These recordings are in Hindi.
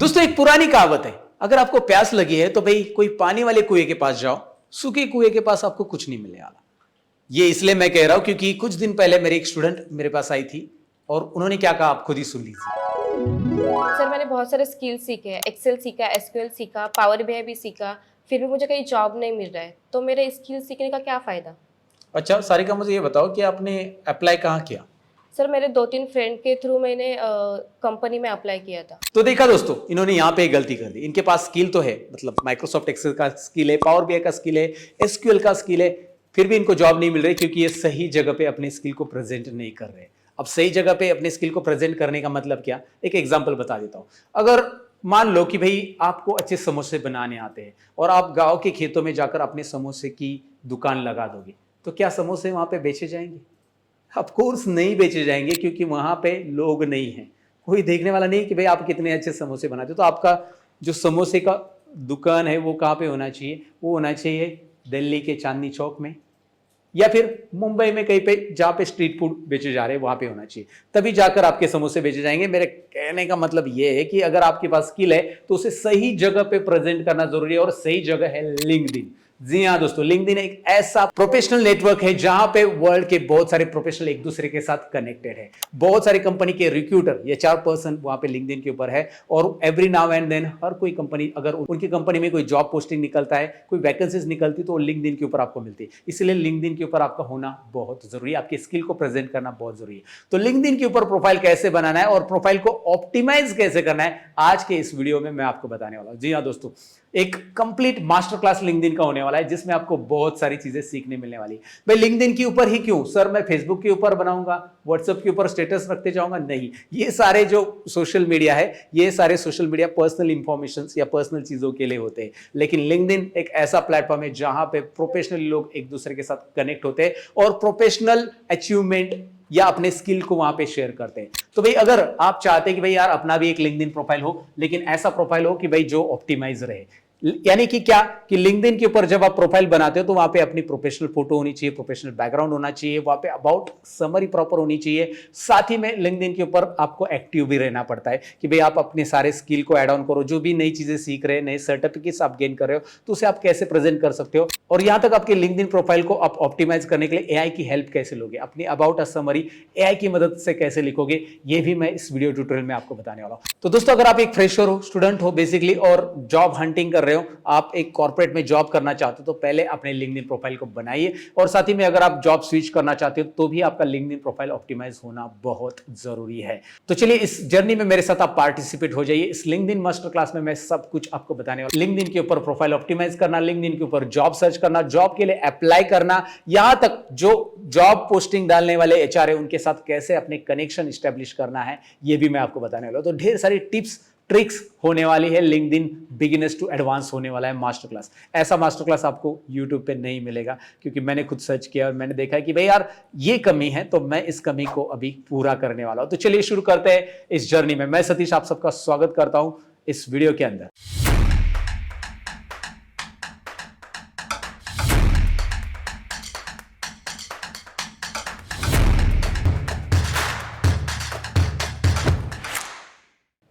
दोस्तों एक पुरानी कहावत है, अगर आपको प्यास लगी है तो भाई कोई पानी वाले कुएं के पास जाओ, सूखे कुएं के पास आपको कुछ नहीं मिलने वाला। ये इसलिए मैं कह रहा हूं क्योंकि कुछ दिन पहले मेरी एक स्टूडेंट मेरे पास आई थी और उन्होंने क्या कहा आप खुद ही सुन लीजिए। सर मैंने बहुत सारे स्किल सीखे हैं, एक्सेल सीखा, एसक्यूएल सीखा, पावर बीआई भी सीखा, फिर भी मुझे कहीं जॉब नहीं मिल रहा है, तो मेरे स्किल सीखने का क्या फ़ायदा? अच्छा सारिका, मुझे ये बताओ कि आपने अप्लाई कहाँ किया? सर मेरे 2-3 फ्रेंड के थ्रू मैंने कंपनी में अप्लाई किया था। तो देखा दोस्तों, इन्होंने यहाँ पे एक गलती कर दी। इनके पास स्किल तो है, मतलब माइक्रोसॉफ्ट एक्सेल का स्किल है, पावर बीआई का स्किल है, एसक्यूएल का स्किल है, फिर भी इनको जॉब नहीं मिल रही क्योंकि ये सही जगह पे अपने स्किल को प्रेजेंट नहीं कर रहे। अब सही जगह पे अपने स्किल को प्रेजेंट करने का मतलब क्या, एक एग्जाम्पल बता देता हूँ। अगर मान लो कि भाई आपको अच्छे समोसे बनाने आते हैं और आप गाँव के खेतों में जाकर अपने समोसे की दुकान लगा दोगे, तो क्या समोसे वहां पे बेचे जाएंगे? ऑफ कोर्स नहीं बेचे जाएंगे, क्योंकि वहां पे लोग नहीं हैं, कोई देखने वाला नहीं कि भाई आप कितने अच्छे समोसे बनाते हो। तो आपका जो समोसे का दुकान है वो कहाँ पे होना चाहिए? वो होना चाहिए दिल्ली के चांदनी चौक में, या फिर मुंबई में कहीं पे जहाँ पे स्ट्रीट फूड बेचे जा रहे हैं वहां पे होना चाहिए, तभी जाकर आपके समोसे बेचे जाएंगे। मेरे कहने का मतलब ये है कि अगर आपके पास स्किल है तो उसे सही जगह पे प्रेजेंट करना जरूरी है, और सही जगह है लिंक्डइन। जी हाँ दोस्तों, लिंक्डइन एक ऐसा प्रोफेशनल नेटवर्क है जहां पे वर्ल्ड के बहुत सारे प्रोफेशनल एक दूसरे के साथ कनेक्टेड है। बहुत सारी कंपनी के रिक्रूटर, ये 4 पर्सन वहां पे लिंक्डइन के ऊपर है, और एवरी नाउ एंड देन हर कोई कंपनी, अगर उनकी कंपनी में कोई जॉब पोस्टिंग निकलता है, कोई वैकेंसीज निकलती, तो लिंक्डइन के ऊपर आपको मिलती है। इसलिए लिंक्डइन के ऊपर आपका होना बहुत जरूरी है, आपके स्किल को प्रेजेंट करना बहुत जरूरी है। तो लिंक्डइन के ऊपर प्रोफाइल कैसे बनाना है और प्रोफाइल को ऑप्टिमाइज कैसे करना है, आज के इस वीडियो में मैं आपको बताने वाला हूं। जी हाँ दोस्तों, एक कंप्लीट मास्टर क्लास लिंक्डइन का होने वाला है, जिसमें आपको बहुत सारी चीजें सीखने मिलने वाली है। भाई लिंक्डइन के ऊपर ही क्यों सर, मैं फेसबुक के ऊपर बनाऊंगा, व्हाट्सएप के ऊपर स्टेटस रखते जाऊंगा? नहीं, ये सारे जो सोशल मीडिया है, ये सारे सोशल मीडिया पर्सनल इंफॉर्मेशन या पर्सनल चीजों के लिए होते हैं। लेकिन लिंक्डइन एक ऐसा प्लेटफॉर्म है जहां पे प्रोफेशनल लोग एक दूसरे के साथ कनेक्ट होते हैं और प्रोफेशनल अचीवमेंट या अपने स्किल को वहां पे शेयर करते हैं। तो भाई अगर आप चाहते हैं कि भाई यार अपना भी एक लिंक्डइन प्रोफाइल हो, लेकिन ऐसा प्रोफाइल हो कि भाई जो ऑप्टिमाइज रहे, यानी कि क्या कि लिंक्डइन के ऊपर जब आप प्रोफाइल बनाते हो तो वहां पे अपनी प्रोफेशनल फोटो होनी चाहिए, प्रोफेशनल बैकग्राउंड होना चाहिए, वहां पे अबाउट समरी प्रॉपर होनी चाहिए। साथ ही में लिंक्डइन के ऊपर आपको एक्टिव भी रहना पड़ता है कि भाई आप अपने सारे स्किल को ऐड ऑन करो, जो भी नई चीजें सीख रहे हैं, नए सर्टिफिकेट्स आप गेन कर रहे हो, तो उसे आप कैसे प्रेजेंट कर सकते हो। और यहां तक आपके लिंक्डइन प्रोफाइल को आप ऑप्टिमाइज करने के लिए एआई की हेल्प कैसे लोगे, अपनी अबाउट अ समरी एआई की मदद से कैसे लिखोगे, ये भी मैं इस वीडियो ट्यूटोरियल में आपको बताने वाला हूं। तो दोस्तों, अगर आप एक फ्रेशर हो, स्टूडेंट हो बेसिकली, और जॉब हंटिंग कर रहे हो, आप एक कॉर्पोरेट में जॉब करना चाहते हो, तो पहले अपने लिंक्डइन प्रोफाइल को बनाइए। और साथ ही में अगर आप जॉब स्विच करना चाहते हो तो भी आपका लिंक्डइन प्रोफाइल ऑप्टिमाइज होना बहुत जरूरी है। तो चलिए इस जर्नी में मेरे साथ आप पार्टिसिपेट हो जाइए। इस लिंक्डइन मास्टर क्लास में मैं सब कुछ आपको बताने वाला। लिंक्डइन के ऊपर प्रोफाइल ऑप्टिमाइज करना, लिंक्डइन के ऊपर जॉब सर्च करना, जॉब के लिए अप्लाई करना, यहां तक जो जॉब पोस्टिंग डालने वाले एचआर है उनके साथ कैसे अपने कनेक्शन स्टैब्लिश करना है, यह भी मैं आपको बताने वाला हूं। तो ढेर सारी टिप्स ट्रिक्स होने वाली है। लिंक्डइन बिगिनर्स टू एडवांस होने वाला है मास्टर क्लास। ऐसा मास्टर क्लास आपको यूट्यूब पे नहीं मिलेगा, क्योंकि मैंने खुद सर्च किया और मैंने देखा है कि भाई यार ये कमी है, तो मैं इस कमी को अभी पूरा करने वाला हूं। तो चलिए शुरू करते हैं इस जर्नी में। मैं सतीश आप सबका स्वागत करता हूं इस वीडियो के अंदर।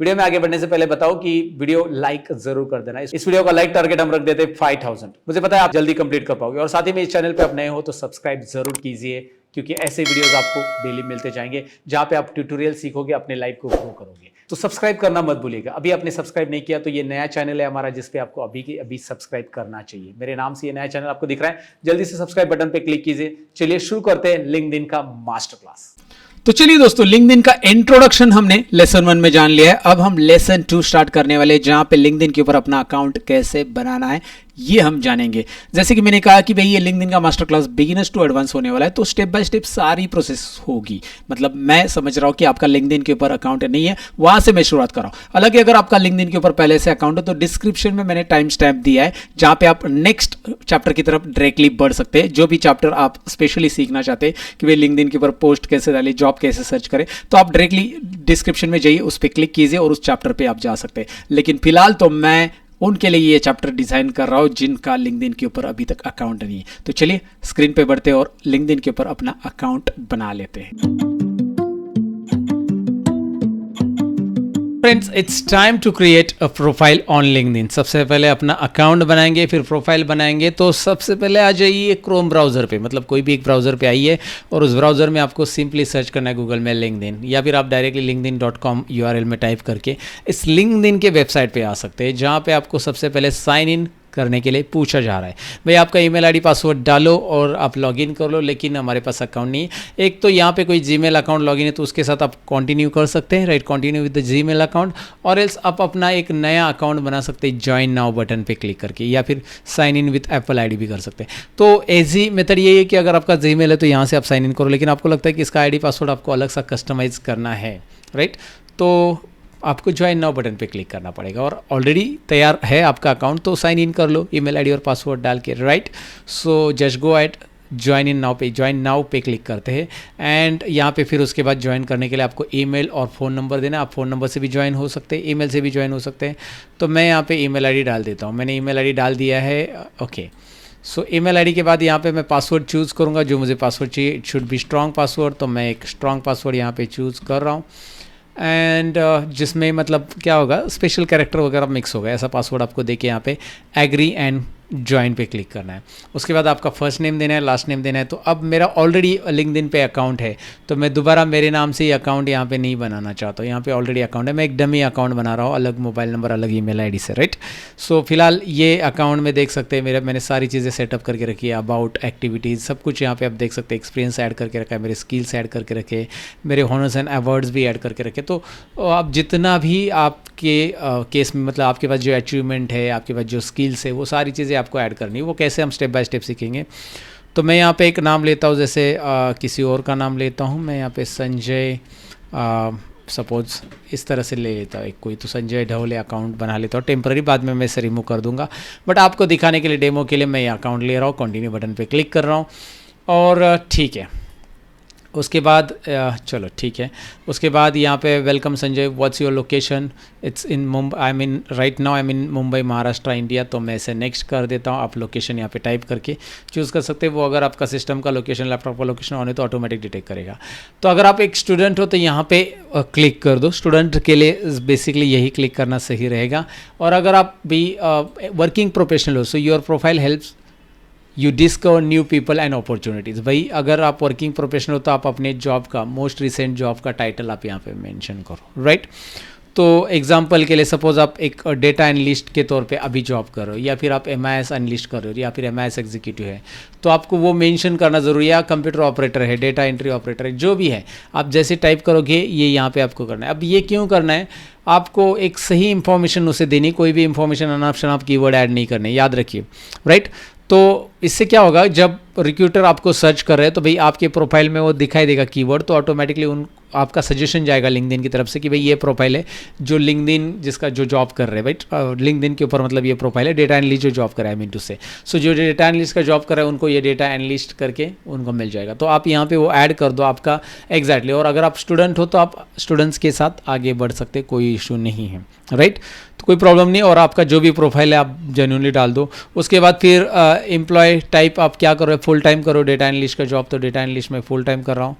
वीडियो में आगे बढ़ने से पहले बताओ कि वीडियो लाइक जरूर कर देना। इस वीडियो का लाइक टारगेट हम रख देते हैं 5000। मुझे पता है आप जल्दी कंप्लीट कर पाओगे। और साथ ही में इस चैनल पे आप नए हो तो सब्सक्राइब जरूर कीजिए, क्योंकि ऐसे वीडियोस आपको डेली मिलते जाएंगे जहां पे आप ट्यूटोरियल सीखोगे, अपने लाइफ को ग्रो करोगे। तो सब्सक्राइब करना मत भूलिएगा। अभी आपने सब्सक्राइब नहीं किया तो ये नया चैनल है हमारा, जिसपे आपको अभी की अभी सब्सक्राइब करना चाहिए। मेरे नाम से ये नया चैनल आपको दिख रहा है, जल्दी से सब्सक्राइब बटन पे क्लिक कीजिए। चलिए शुरू करते हैं लिंक्डइन का मास्टर क्लास। तो चलिए दोस्तों, लिंक्डइन का इंट्रोडक्शन हमने लेसन 1 में जान लिया है। अब हम लेसन 2 स्टार्ट करने वाले, जहां पे लिंक्डइन के ऊपर अपना अकाउंट कैसे बनाना है ये हम जानेंगे। जैसे कि मैंने कहा कि भाई ये लिंक्डइन का master class beginners to advance होने वाला है, तो स्टेप बाय स्टेप सारी प्रोसेस होगी। मतलब मैं समझ रहा हूँ कि आपका लिंक्डइन के ऊपर अकाउंट नहीं है, वहां से मैं शुरुआत कर रहा हूँ। हालांकि अगर आपका लिंक्डइन के ऊपर पहले से अकाउंट है तो डिस्क्रिप्शन में मैंने टाइम स्टैम्प दिया है, जहां पे आप नेक्स्ट चैप्टर की तरफ डायरेक्टली बढ़ सकते हैं। जो भी चैप्टर आप स्पेशली सीखना चाहते हैं कि भाई लिंक्डइन के ऊपर पोस्ट कैसे डालें, जॉब कैसे सर्च करें, तो आप डायरेक्टली डिस्क्रिप्शन में जाइए, उस पर क्लिक कीजिए और उस चैप्टर पे आप जा सकते हैं। लेकिन फिलहाल तो मैं उनके लिए ये चैप्टर डिजाइन कर रहा हूं जिनका लिंक्डइन के ऊपर अभी तक अकाउंट नहीं है। तो चलिए स्क्रीन पे बढ़ते हैं और लिंक्डइन के ऊपर अपना अकाउंट बना लेते हैं। Friends, it's time to create a profile on LinkedIn. सबसे पहले अपना अकाउंट बनाएंगे, फिर प्रोफाइल बनाएंगे। तो सबसे पहले आ जाइए क्रोम ब्राउज़र पे, मतलब कोई भी एक ब्राउज़र पे आइए और उस ब्राउज़र में आपको सिंपली सर्च करना है गूगल में लिंक्डइन, या फिर आप डायरेक्टली linkedin.com URL में टाइप करके इस लिंक्डइन के वेबसाइट पे आ सकते हैं, जहाँ पे आपको सबसे पहले साइन इन करने के लिए पूछा जा रहा है। भाई आपका ईमेल आईडी पासवर्ड डालो और आप लॉगिन कर लो, लेकिन हमारे पास अकाउंट नहीं है। एक तो यहाँ पे कोई जीमेल अकाउंट लॉगिन है तो उसके साथ आप कंटिन्यू कर सकते हैं, right, continue with the Gmail account, और एल्स आप अपना एक नया अकाउंट बना सकते हैं ज्वाइन नाउ बटन पे क्लिक करके, या फिर sign in with Apple ID भी कर सकते हैं। तो ईजी मेथड यही है कि अगर आपका जीमेल है तो यहाँ से आप साइन इन करो, लेकिन आपको लगता है कि इसका आईडी पासवर्ड आपको अलग सा कस्टमाइज करना है, राइट, तो आपको ज्वाइन नाउ बटन पे क्लिक करना पड़ेगा। और ऑलरेडी तैयार है आपका अकाउंट तो साइन इन कर लो ईमेल आईडी और पासवर्ड डाल के, right. So just go at join in now पे, ज्वाइन नाउ पे क्लिक करते हैं एंड यहाँ पे फिर उसके बाद ज्वाइन करने के लिए आपको ईमेल और फ़ोन नंबर देना। आप फ़ोन नंबर से भी ज्वाइन हो सकते हैं, ईमेल से भी ज्वाइन हो सकते हैं। तो मैं यहाँ पे ईमेल आईडी डाल देता हूँ, मैंने ईमेल आईडी डाल दिया है, ओके। सो ईमेल आईडी के बाद यहाँ पे मैं पासवर्ड चूज़ करूँगा, जो मुझे पासवर्ड चाहिए, it should be strong password, तो मैं एक स्ट्रॉन्ग पासवर्ड यहाँ पे चूज़ कर रहा हूँ। एंड जिसमें मतलब क्या होगा, स्पेशल कैरेक्टर वगैरह मिक्स होगा, ऐसा पासवर्ड आपको देके यहाँ पे एग्री एंड ज्वाइन पे क्लिक करना है। उसके बाद आपका फर्स्ट नेम देना है, लास्ट नेम देना है। तो अब मेरा ऑलरेडी लिंक्डइन पे अकाउंट है, तो मैं दोबारा मेरे नाम से ये अकाउंट यहाँ पे नहीं बनाना चाहता हूँ। यहाँ पे ऑलरेडी अकाउंट है, मैं एक डमी अकाउंट बना रहा हूँ, अलग मोबाइल नंबर, अलग ईमेल आईडी से, राइट। सो फिलहाल ये अकाउंट में देख सकते हैं मैंने सारी चीज़ें सेटअप करके रखी है, अबाउट, एक्टिविटीज़, सब कुछ यहाँ पे आप देख सकते हैं। एक्सपीरियंस ऐड करके रखा है, मेरे स्किल्स ऐड करके रखे, मेरे हॉनर्स एंड अवार्ड्स भी ऐड करके रखे। तो आप जितना भी आपके केस में, मतलब आपके पास जो अचीवमेंट है, आपके पास जो स्किल्स है, वो सारी चीज़ें आपको ऐड करनी है। वो कैसे हम स्टेप बाय स्टेप सीखेंगे। तो मैं यहाँ पे एक नाम लेता हूँ, जैसे किसी और का नाम लेता हूँ मैं यहाँ पे, संजय, सपोज इस तरह से ले लेता हूँ एक कोई, तो संजय ढोले अकाउंट बना लेता हूँ टेम्पररी, बाद में मैं इसे रिमूव कर दूंगा। बट आपको दिखाने के लिए, डेमो के लिए मैं ये अकाउंट ले रहा हूँ, कंटिन्यू बटन पे क्लिक कर रहा हूँ और ठीक है। उसके बाद चलो ठीक है, उसके बाद यहाँ पे welcome Sanjay, what's your location, it's in Mumbai, I mean right now I am in Mumbai, Maharashtra, India. तो मैं इसे नेक्स्ट कर देता हूँ। आप लोकेशन यहाँ पे टाइप करके चूज़ कर सकते हैं। वो अगर आपका सिस्टम का लोकेशन, लैपटॉप का लोकेशन ऑन है तो ऑटोमेटिक डिटेक्ट करेगा। तो अगर आप एक स्टूडेंट हो तो यहाँ पे क्लिक कर दो, स्टूडेंट के लिए बेसिकली यही क्लिक करना सही रहेगा। और अगर आप भी वर्किंग प्रोफेशनल हो, so your profile helps you discover new people and opportunities. भाई अगर आप वर्किंग प्रोफेशनल हो तो आप अपने जॉब का, मोस्ट रिसेंट जॉब का टाइटल आप यहाँ पे मेंशन करो, राइट। तो एग्जांपल के लिए सपोज आप एक डेटा एनालिस्ट के तौर पे अभी जॉब कर रहे हो, या फिर आप MIS एनालिस्ट कर रहे हो, या फिर MIS एग्जीक्यूटिव है, तो आपको वो मेंशन करना ज़रूरी है। या कंप्यूटर ऑपरेटर है, डेटा एंट्री ऑपरेटर है, जो भी है, आप जैसे टाइप करोगे ये यहाँ पे आपको करना है। अब ये क्यों करना है, आपको एक सही इंफॉर्मेशन उसे देनी, कोई भी इंफॉर्मेशन अनाप शनाप कीवर्ड ऐड नहीं करने, याद रखिए, राइट। तो इससे क्या होगा, जब रिक्रूटर आपको सर्च कर रहे हैं तो भाई आपके प्रोफाइल में वो दिखाई देगा कीवर्ड, तो ऑटोमेटिकली उन आपका सजेशन जाएगा लिंक्डइन की तरफ से कि भाई ये प्रोफाइल है जो लिंक्डइन जिसका जो जॉब कर रहे हैं, राइट। लिंक्डइन के ऊपर मतलब ये प्रोफाइल है डेटा एनालिस्ट जो जॉब कर रहा है, आई मीन टू से। सो जो डेटा एनालिस्ट का जॉब कर रहा है उनको ये डेटा एनालिस्ट करके उनको मिल जाएगा। तो आप यहाँ पे वो ऐड कर दो आपका एग्जैक्टली। और अगर आप स्टूडेंट हो तो आप स्टूडेंट्स के साथ आगे बढ़ सकते, कोई इशू नहीं है, राइट। तो कोई प्रॉब्लम नहीं। और आपका जो भी प्रोफाइल है आप जेन्युइनली डाल दो। उसके बाद फिर एम्प्लॉय टाइप आप क्या करो, फुल टाइम करो, डेटा एनालिस्ट का जॉब तो डेटा एनालिस्ट में फुल टाइम कर रहा हूँ।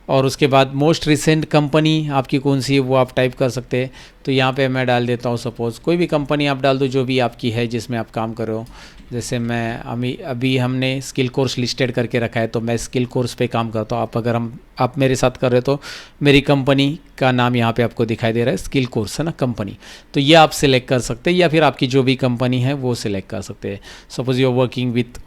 और उसके बाद मोस्ट रिसेंट कंपनी आपकी कौन सी है वो आप टाइप कर सकते हैं। तो यहाँ पे मैं डाल देता हूँ, सपोज़ कोई भी कंपनी आप डाल दो जो भी आपकी है जिसमें आप काम कर रहे हो। जैसे मैं अभी हमने स्किल कोर्स लिस्टेड करके रखा है, तो मैं स्किल कोर्स पे काम करता हूँ। अगर आप मेरे साथ कर रहे हो तो मेरी कंपनी का नाम यहाँ पे आपको दिखाई दे रहा है, स्किल कोर्स है ना कंपनी, तो ये आप सिलेक्ट कर सकते हैं, या फिर आपकी जो भी कंपनी है वो सिलेक्ट कर सकते हैं। Suppose you are working with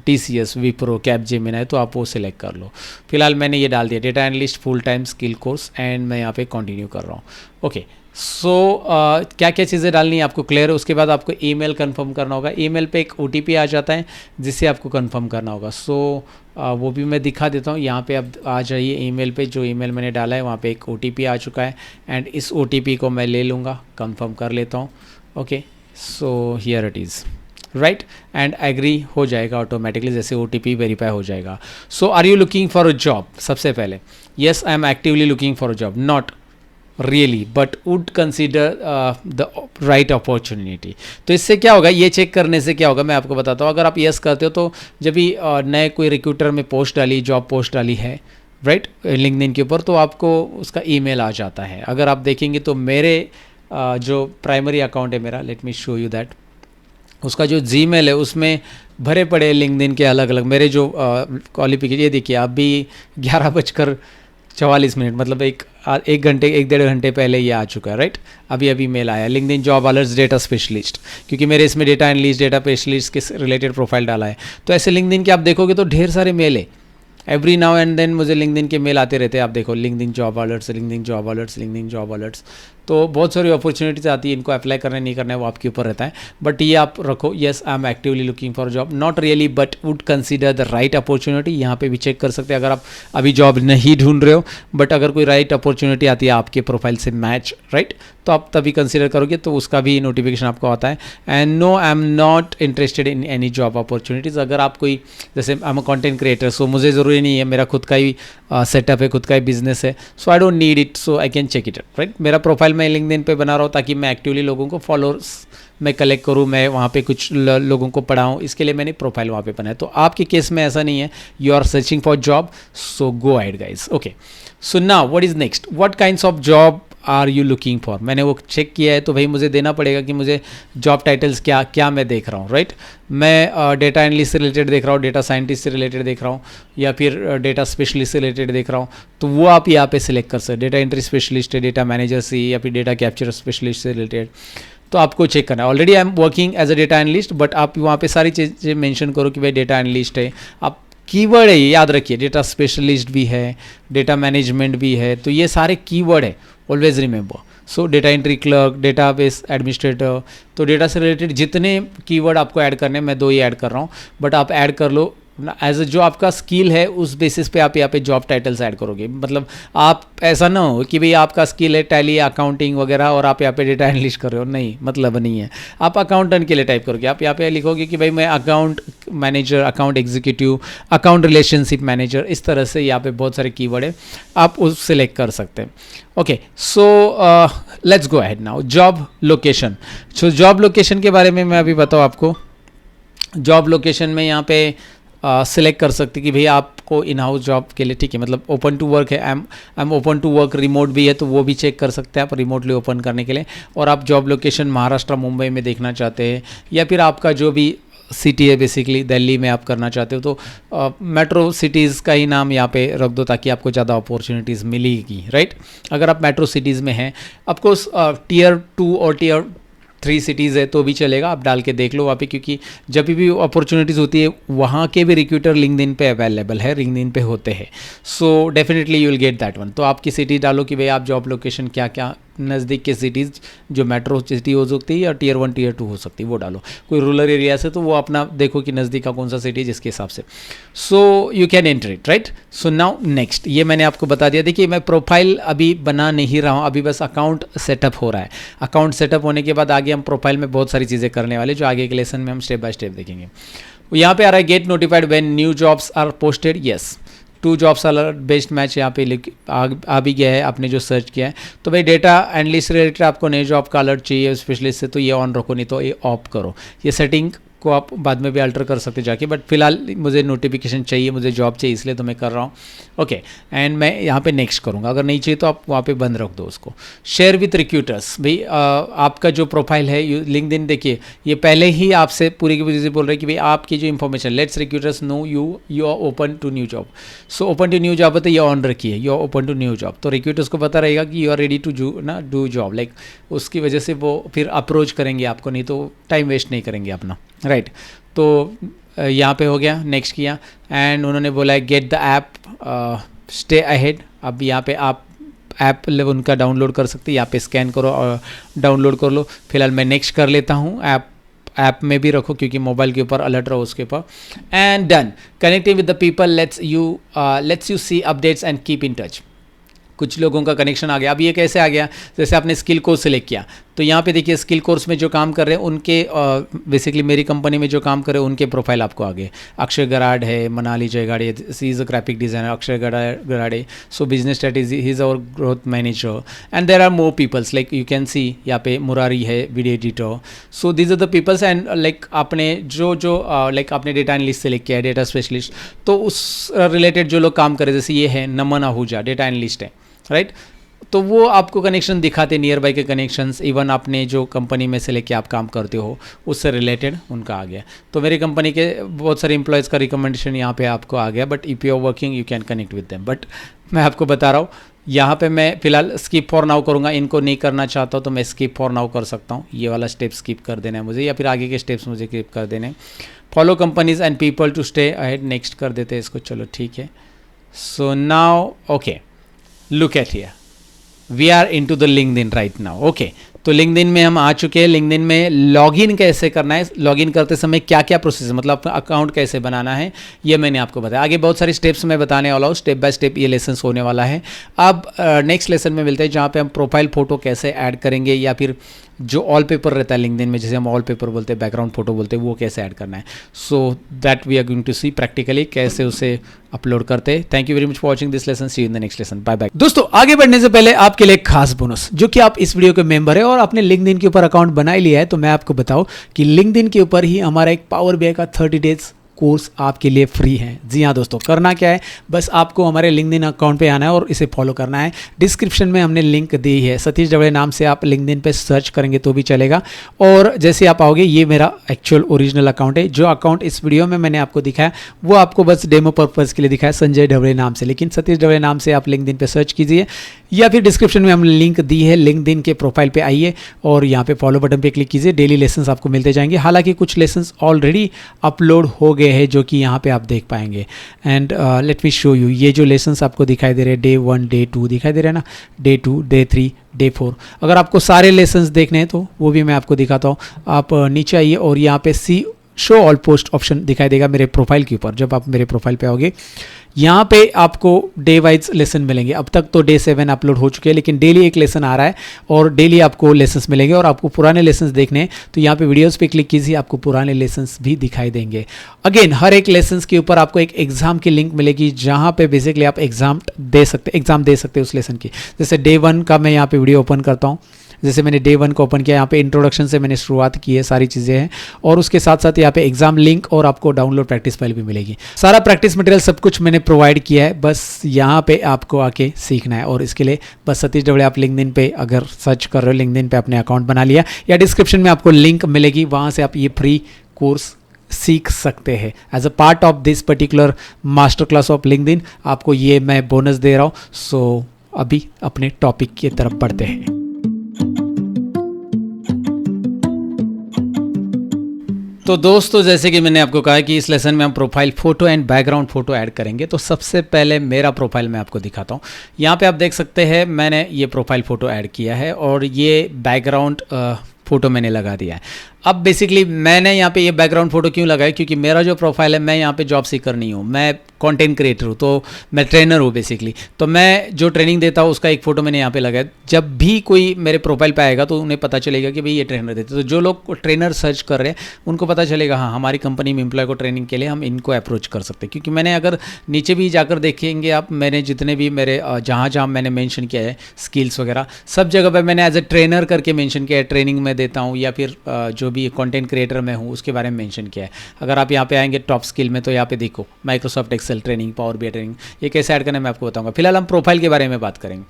TCS, Wipro, Capgemini है तो आप वो सिलेक्ट कर लो। फिलहाल मैंने ये डाल दिया, data analyst full time skill course, and मैं यहाँ पे कंटिन्यू कर रहा हूँ। ओके, सो क्या क्या चीज़ें डालनी है आपको क्लियर है। उसके बाद आपको ईमेल कंफर्म करना होगा। ईमेल पे एक OTP आ जाता है जिससे आपको कंफर्म करना होगा। सो वो भी मैं दिखा देता हूँ। यहाँ पे आप आ जाइए ईमेल पे, जो ईमेल मैंने डाला है वहाँ पे एक OTP आ चुका है, एंड इस OTP को मैं ले लूँगा, कंफर्म कर लेता हूँ। Okay, so here it is, right, and agree हो जाएगा ऑटोमेटिकली जैसे OTP वेरीफाई हो जाएगा। So are you looking for a job, सबसे पहले yes I am actively looking for a job, not really but would consider the right opportunity. तो इससे क्या होगा, ये चेक करने से क्या होगा मैं आपको बताता हूँ। अगर आप यस करते हो तो जब भी नए कोई रिक्रूटर में पोस्ट डाली, जॉब पोस्ट डाली है, राइट लिंक्डइन के ऊपर, तो आपको उसका ईमेल आ जाता है। अगर आप देखेंगे तो मेरे जो प्राइमरी अकाउंट है मेरा, late me show you that, उसका जो जीमेल है उसमें भरे पड़े लिंक्डइन के अलग अलग मेरे जो क्वालिफिकेशन, ये देखिए अभी 11:44, मतलब एक घंटे 1-1.5 घंटे पहले ये आ चुका है, राइट। अभी अभी मेल आया, LinkedIn job alerts data specialist, क्योंकि मेरे इसमें डेटा एनालिस्ट डेटा स्पेशलिस्ट के रिलेटेड प्रोफाइल डाला है। तो ऐसे लिंक्डइन के आप देखोगे तो ढेर सारे मेल है, एवरी नाउ एंड देन मुझे लिंक्डइन के मेल आते रहते हैं। आप देखो LinkedIn job alerts, LinkedIn job alerts, LinkedIn job alerts, तो बहुत सारी अपॉर्चुनिटीज आती है। इनको अप्लाई करना नहीं करना है वो आपके ऊपर रहता है, बट ये आप रखो, yes I am actively looking for job, not really but would consider the right opportunity. यहाँ पे भी चेक कर सकते हैं अगर आप अभी जॉब नहीं ढूंढ रहे हो, बट अगर कोई राइट अपॉर्चुनिटी आती है आपके प्रोफाइल से मैच, राइट, तो आप तभी कंसीडर करोगे, तो उसका भी नोटिफिकेशन आपको आता है। And no I am not interested in any job opportunities. अगर आप कोई, जैसे I am a content creator, so मुझे ज़रूरी नहीं है, मेरा खुद का ही सेटअप है, खुद का ही बिजनेस है, so I don't need it, so I can check it, right. मेरा प्रोफाइल मैं लिंक्डइन पे बना रहा हूँ ताकि मैं एक्टिवली लोगों को फॉलोअर्स मैं कलेक्ट करूँ, मैं वहाँ पे कुछ लोगों को पढ़ाऊँ, इसके लिए मैंने प्रोफाइल वहाँ पे बनाया। तो आपके केस में ऐसा नहीं है, you are searching for job, so go ahead guys. Okay, so now what is next, what kinds of job are you looking for. मैंने वो चेक किया है, तो भाई मुझे देना पड़ेगा कि मुझे जॉब टाइटल्स क्या क्या मैं देख रहा हूँ, राइट। मैं डेटा एनालिस्ट से रिलेटेड देख रहा हूँ, डेटा साइंटिस्ट से रिलेटेड देख रहा हूँ, या फिर डेटा स्पेशलिस्ट से रिलेटेड देख रहा हूँ, तो वो आप यहाँ पे सिलेक्ट कर सकते। डेटा एंट्री स्पेशलिस्ट है, डेटा मैनेजर से, या फिर डेटा कैप्चर स्पेशलिस्ट से रिलेटेड, तो आपको चेक करना है। Already I am working as a data analyst, but आप वहाँ पे सारी चीज़ें मेंशन करो कि भाई डेटा एनालिस्ट है। आप कीवर्ड है, याद रखिए, डेटा स्पेशलिस्ट भी है, डेटा मैनेजमेंट भी है, तो ये सारे कीवर्ड है, ऑलवेज रिमेंबर। सो data entry clerk, database administrator, तो डेटा से रिलेटेड जितने कीवर्ड आपको ऐड करने हैं, मैं 2 ही ऐड कर रहा हूँ, बट आप ऐड कर लो एज जो आपका स्किल है उस बेसिस पे आप यहाँ पे जॉब टाइटल्स ऐड करोगे। मतलब आप ऐसा ना हो कि भाई आपका स्किल है टैली, अकाउंटिंग वगैरह, और आप यहाँ पे डेटा एनालिस्ट कर रहे हो, नहीं, मतलब नहीं है। आप अकाउंटेंट के लिए टाइप करोगे, आप यहाँ पे लिखोगे कि भाई मैं account manager, account executive, account relationship manager, इस तरह से यहाँ पे बहुत सारे कीवर्ड है, आप उस सिलेक्ट कर सकते हैं। Okay, so let's go ahead now, job location. So job location के बारे में मैं अभी बताऊँ आपको। जॉब लोकेशन में यहाँ पे सिलेक्ट कर सकते कि भाई आपको इन हाउस जॉब के लिए, ठीक है, मतलब ओपन टू वर्क है, I am open to work, remote भी है, तो वो भी चेक कर सकते हैं आप रिमोटली ओपन करने के लिए। और आप जॉब लोकेशन महाराष्ट्र, मुंबई में देखना चाहते हैं, या फिर आपका जो भी सिटी है बेसिकली दिल्ली में आप करना चाहते हो, तो मेट्रो सिटीज़ का ही नाम यहाँ पे रख दो ताकि आपको ज़्यादा अपॉर्चुनिटीज़ मिलेगी, राइट। अगर आप मेट्रो सिटीज़ में हैं, ऑफकोर्स टियर 2 और टियर 3 सिटीज़ है तो भी चलेगा, आप डाल के देख लो वहाँ पे, क्योंकि जब भी अपॉर्चुनिटीज़ होती है वहाँ के भी रिक्रूटर लिंक्डइन पे अवेलेबल है, लिंक्डइन पे होते हैं, so definitely you will get that one. तो आपकी सिटी डालो कि भाई आप जॉब लोकेशन क्या क्या, नज़दीक के सिटीज़ जो मेट्रो सिटी हो सकती है, या टियर 1 टियर 2 हो सकती है, वो डालो। कोई रूरल एरिया से तो वो अपना देखो कि नज़दीक का कौन सा सिटी है, जिसके हिसाब से सो you can enter it, right. So now next, ये मैंने आपको बता दिया। देखिए मैं प्रोफाइल अभी बना नहीं रहा हूँ, अभी बस अकाउंट सेटअप हो रहा है। अकाउंट सेटअप होने के बाद आगे हम प्रोफाइल में बहुत सारी चीज़ें करने वाले, जो आगे के लेसन में हम स्टेप बाय स्टेप देखेंगे। यहाँ पे आ रहा है get notified when new jobs are posted, yes, 2 jobs alert best match यहाँ पे आ भी गया है, आपने जो सर्च किया है। तो भाई डेटा एनालिस्ट रिलेटेड आपको नए जॉब का अलर्ट चाहिए स्पेशलिस्ट से, तो ये ऑन रखो, नहीं तो ये ऑफ करो। ये सेटिंग को आप बाद में भी अल्टर कर सकते जाके, बट फिलहाल मुझे नोटिफिकेशन चाहिए, मुझे जॉब चाहिए, इसलिए तो मैं कर रहा हूँ। ओके, एंड मैं यहाँ पे नेक्स्ट करूँगा। अगर नहीं चाहिए तो आप वहाँ पे बंद रख दो उसको। शेयर विथ रिक्रूटर्स, भाई आपका जो प्रोफाइल है लिंक्डइन, देखिए ये पहले ही आपसे पूरी की पूरी चीज़ बोल रहे हैं कि भाई आपकी जो information, let's recruiters know you are open to new job. So open to new job है तो ये ऑन रखिए, you are open to new job, तो रिक्रूटर्स को पता रहेगा कि you are ready to do job, like उसकी वजह से वो फिर अप्रोच करेंगे आपको, नहीं तो टाइम वेस्ट नहीं करेंगे अपना, राइट। तो यहाँ पे हो गया, नेक्स्ट किया, एंड उन्होंने बोला है get the app, stay ahead. अब यहाँ पे आप ऐप उनका डाउनलोड कर सकते हैं, यहाँ पे स्कैन करो और डाउनलोड कर लो। फिलहाल मैं नेक्स्ट कर लेता हूँ, ऐप में भी रखो क्योंकि मोबाइल के ऊपर अलर्ट रहो उसके ऊपर। And done, connecting with the people let's you see updates and keep in touch. कुछ लोगों का कनेक्शन आ गया। अब ये कैसे आ गया, जैसे आपने स्किल कोर्स सेलेक्ट किया तो यहाँ पे देखिए स्किल कोर्स में जो काम कर रहे हैं उनके बेसिकली मेरी कंपनी में जो काम कर रहे हैं उनके प्रोफाइल आपको आ गए। अक्षय गराड है, Manali Jaygade, she is a graphic designer, Akshay Garade, so business strategy, he is our growth manager, and there are more peoples like you can see यहाँ पे मुरारी है video editor. So these are the peoples and like आपने जो लाइक आपने डेटा एनालिस्ट सेलेक्ट किया है, डेटा स्पेशलिस्ट, तो उस रिलेटेड जो लोग काम कर रहे हैं, जैसे ये है नमन आहूजा डेटा एनालिस्ट है, राइट, तो वो आपको कनेक्शन दिखाते, नियर बाई के कनेक्शंस, इवन आपने जो कंपनी में से लेके आप काम करते हो उससे रिलेटेड उनका आ गया। तो मेरी कंपनी के बहुत सारे एम्प्लॉयज़ का रिकमेंडेशन यहाँ पे आपको आ गया, but if you are working you can connect with them. But मैं आपको बता रहा हूँ यहाँ पे मैं फिलहाल स्किप फॉर नाउ करूँगा, इनको नहीं करना चाहता हूँ तो मैं स्किप फॉर नाउ कर सकता हूँ, ये वाला स्टेप स्किप कर देना है मुझे, या फिर आगे के स्टेप्स मुझे स्किप कर देने। Follow companies and people to stay ahead, next कर देते हैं इसको, चलो ठीक है। So now okay, look at here, we are in to the LinkedIn right now. Okay, तो लिंक्डइन में हम आ चुके हैं। लिंक्डइन में लॉगिन कैसे करना है, लॉगिन करते समय क्या क्या प्रोसेस है, मतलब अकाउंट कैसे बनाना है, ये मैंने आपको बताया। आगे बहुत सारे स्टेप्स मैं बताने वाला हूँ, स्टेप बाय स्टेप ये लेसन होने वाला है। अब नेक्स्ट लेसन में मिलते हैं जहाँ पे हम प्रोफाइल फ़ोटो कैसे ऐड करेंगे, या फिर जो ऑल पेपर रहता है लिंक्डइन में, जैसे हम ऑल पेपर बोलते हैं, बैकग्राउंड फोटो बोलते हैं, वो कैसे ऐड करना है। So that we are going to see practically कैसे उसे अपलोड करते हैं। Thank you very much for watching this lesson, see you in the next lesson, bye bye. दोस्तों आगे बढ़ने से पहले आपके लिए खास बोनस, जो कि आप इस वीडियो के मेंबर है और आपने लिंक्डइन के ऊपर अकाउंट बना ही लिया है, तो मैं आपको बताऊं कि लिंक्डइन के ऊपर ही हमारा एक पावर बीआई का 30 डेज कोर्स आपके लिए फ्री है। जी हाँ दोस्तों, करना क्या है, बस आपको हमारे लिंक्डइन अकाउंट पे आना है और इसे फॉलो करना है। डिस्क्रिप्शन में हमने लिंक दी है, सतीश डबड़े नाम से आप लिंक्डइन पे सर्च करेंगे तो भी चलेगा। और जैसे आप आओगे, ये मेरा एक्चुअल ओरिजिनल अकाउंट है। जो अकाउंट इस वीडियो में मैंने आपको दिखाया वो आपको बस डेमो पर्पज़ के लिए दिखाया, संजय डबड़े नाम से, लेकिन सतीश डबड़े नाम से आप लिंक्डइन पे सर्च कीजिए, या फिर डिस्क्रिप्शन में हमने लिंक दी है, लिंक्डइन के प्रोफाइल पे आइए और यहाँ पे फॉलो बटन पे क्लिक कीजिए। डेली लेसन्स आपको मिलते जाएंगे, हालांकि कुछ लेसन्स ऑलरेडी अपलोड हो गए हैं जो कि यहाँ पे आप देख पाएंगे। And let me show you, ये जो लेसन्स आपको दिखाई दे रहे हैं, डे 1 डे 2 दिखाई दे रहे हैं ना, डे 2 डे 3 डे 4। अगर आपको सारे लेसन्स देखने हैं तो वो भी मैं आपको दिखाता हूँ। आप नीचे आइए और यहाँ पे सी शो ऑल पोस्ट ऑप्शन दिखाई देगा मेरे प्रोफाइल के ऊपर। जब आप मेरे प्रोफाइल पे आओगे, यहाँ पे आपको डे वाइज लेसन मिलेंगे। अब तक तो डे 7 अपलोड हो चुके हैं, लेकिन डेली एक लेसन आ रहा है और डेली आपको लेसन्स मिलेंगे। और आपको पुराने लेसन्स देखने हैं तो यहाँ पे वीडियोस पे क्लिक कीजिए, आपको पुराने लेसन्स भी दिखाई देंगे। अगेन, हर एक लेसन्स के ऊपर आपको एक एग्जाम की लिंक मिलेगी, जहाँ पे बेसिकली आप एग्जाम दे सकते हैं उस लेसन की। जैसे डे 1 का मैं यहाँ पे वीडियो ओपन करता हूँ, जैसे मैंने डे 1 को ओपन किया, यहाँ पे इंट्रोडक्शन से मैंने शुरुआत की है, सारी चीज़ें हैं, और उसके साथ साथ यहाँ पे एग्जाम लिंक और आपको डाउनलोड प्रैक्टिस फाइल भी मिलेगी। सारा प्रैक्टिस मटेरियल सब कुछ मैंने प्रोवाइड किया है, बस यहाँ पे आपको आके सीखना है। और इसके लिए बस सतीश डबड़े आप लिंक्डइन पे अगर सर्च कर रहे हो, लिंक्डइन पे अपने अकाउंट बना लिया, या डिस्क्रिप्शन में आपको लिंक मिलेगी, वहाँ से आप ये फ्री कोर्स सीख सकते हैं। As a part of this particular master class of LinkedIn आपको ये मैं बोनस दे रहा हूँ। सो अभी अपने टॉपिक की तरफ बढ़ते हैं। तो दोस्तों, जैसे कि मैंने आपको कहा कि इस लेसन में हम profile photo and background photo add करेंगे। तो सबसे पहले मेरा प्रोफाइल मैं आपको दिखाता हूँ। यहाँ पे आप देख सकते हैं मैंने ये प्रोफाइल फ़ोटो ऐड किया है और ये बैकग्राउंड फ़ोटो मैंने लगा दिया है। अब बेसिकली मैंने यहाँ पे ये बैकग्राउंड फ़ोटो क्यों लगाया, क्योंकि मेरा जो प्रोफाइल है, मैं यहाँ पे जॉब सीकर नहीं हूँ, मैं कंटेंट क्रिएटर हूँ, तो मैं ट्रेनर हूँ बेसिकली। तो मैं जो ट्रेनिंग देता हूँ उसका एक फ़ोटो मैंने यहाँ पे लगाया। जब भी कोई मेरे प्रोफाइल पे आएगा तो उन्हें पता चलेगा कि भाई ये ट्रेनर देते। तो जो लोग ट्रेनर सर्च कर रहे हैं उनको पता चलेगा हाँ, हमारी कंपनी में एम्प्लॉय को ट्रेनिंग के लिए हम इनको अप्रोच कर सकते हैं। क्योंकि मैंने अगर नीचे भी जाकर देखेंगे आप, मैंने जितने भी मेरे जहाँ जहाँ मैंने मेंशन किया है स्किल्स वगैरह, सब जगह पे मैंने एज ए ट्रेनर करके मेंशन किया है, ट्रेनिंग में देता हूँ, या फिर जो भी कंटेंट क्रिएटर मैं हूँ उसके बारे में मेंशन किया है। अगर आप यहाँ पे आएंगे टॉप स्किल में, तो यहाँ पे देखो Microsoft Excel training, power BI training, ये कैसे ऐड करना है मैं आपको बताऊंगा। फिलहाल हम प्रोफाइल के बारे में बात करेंगे।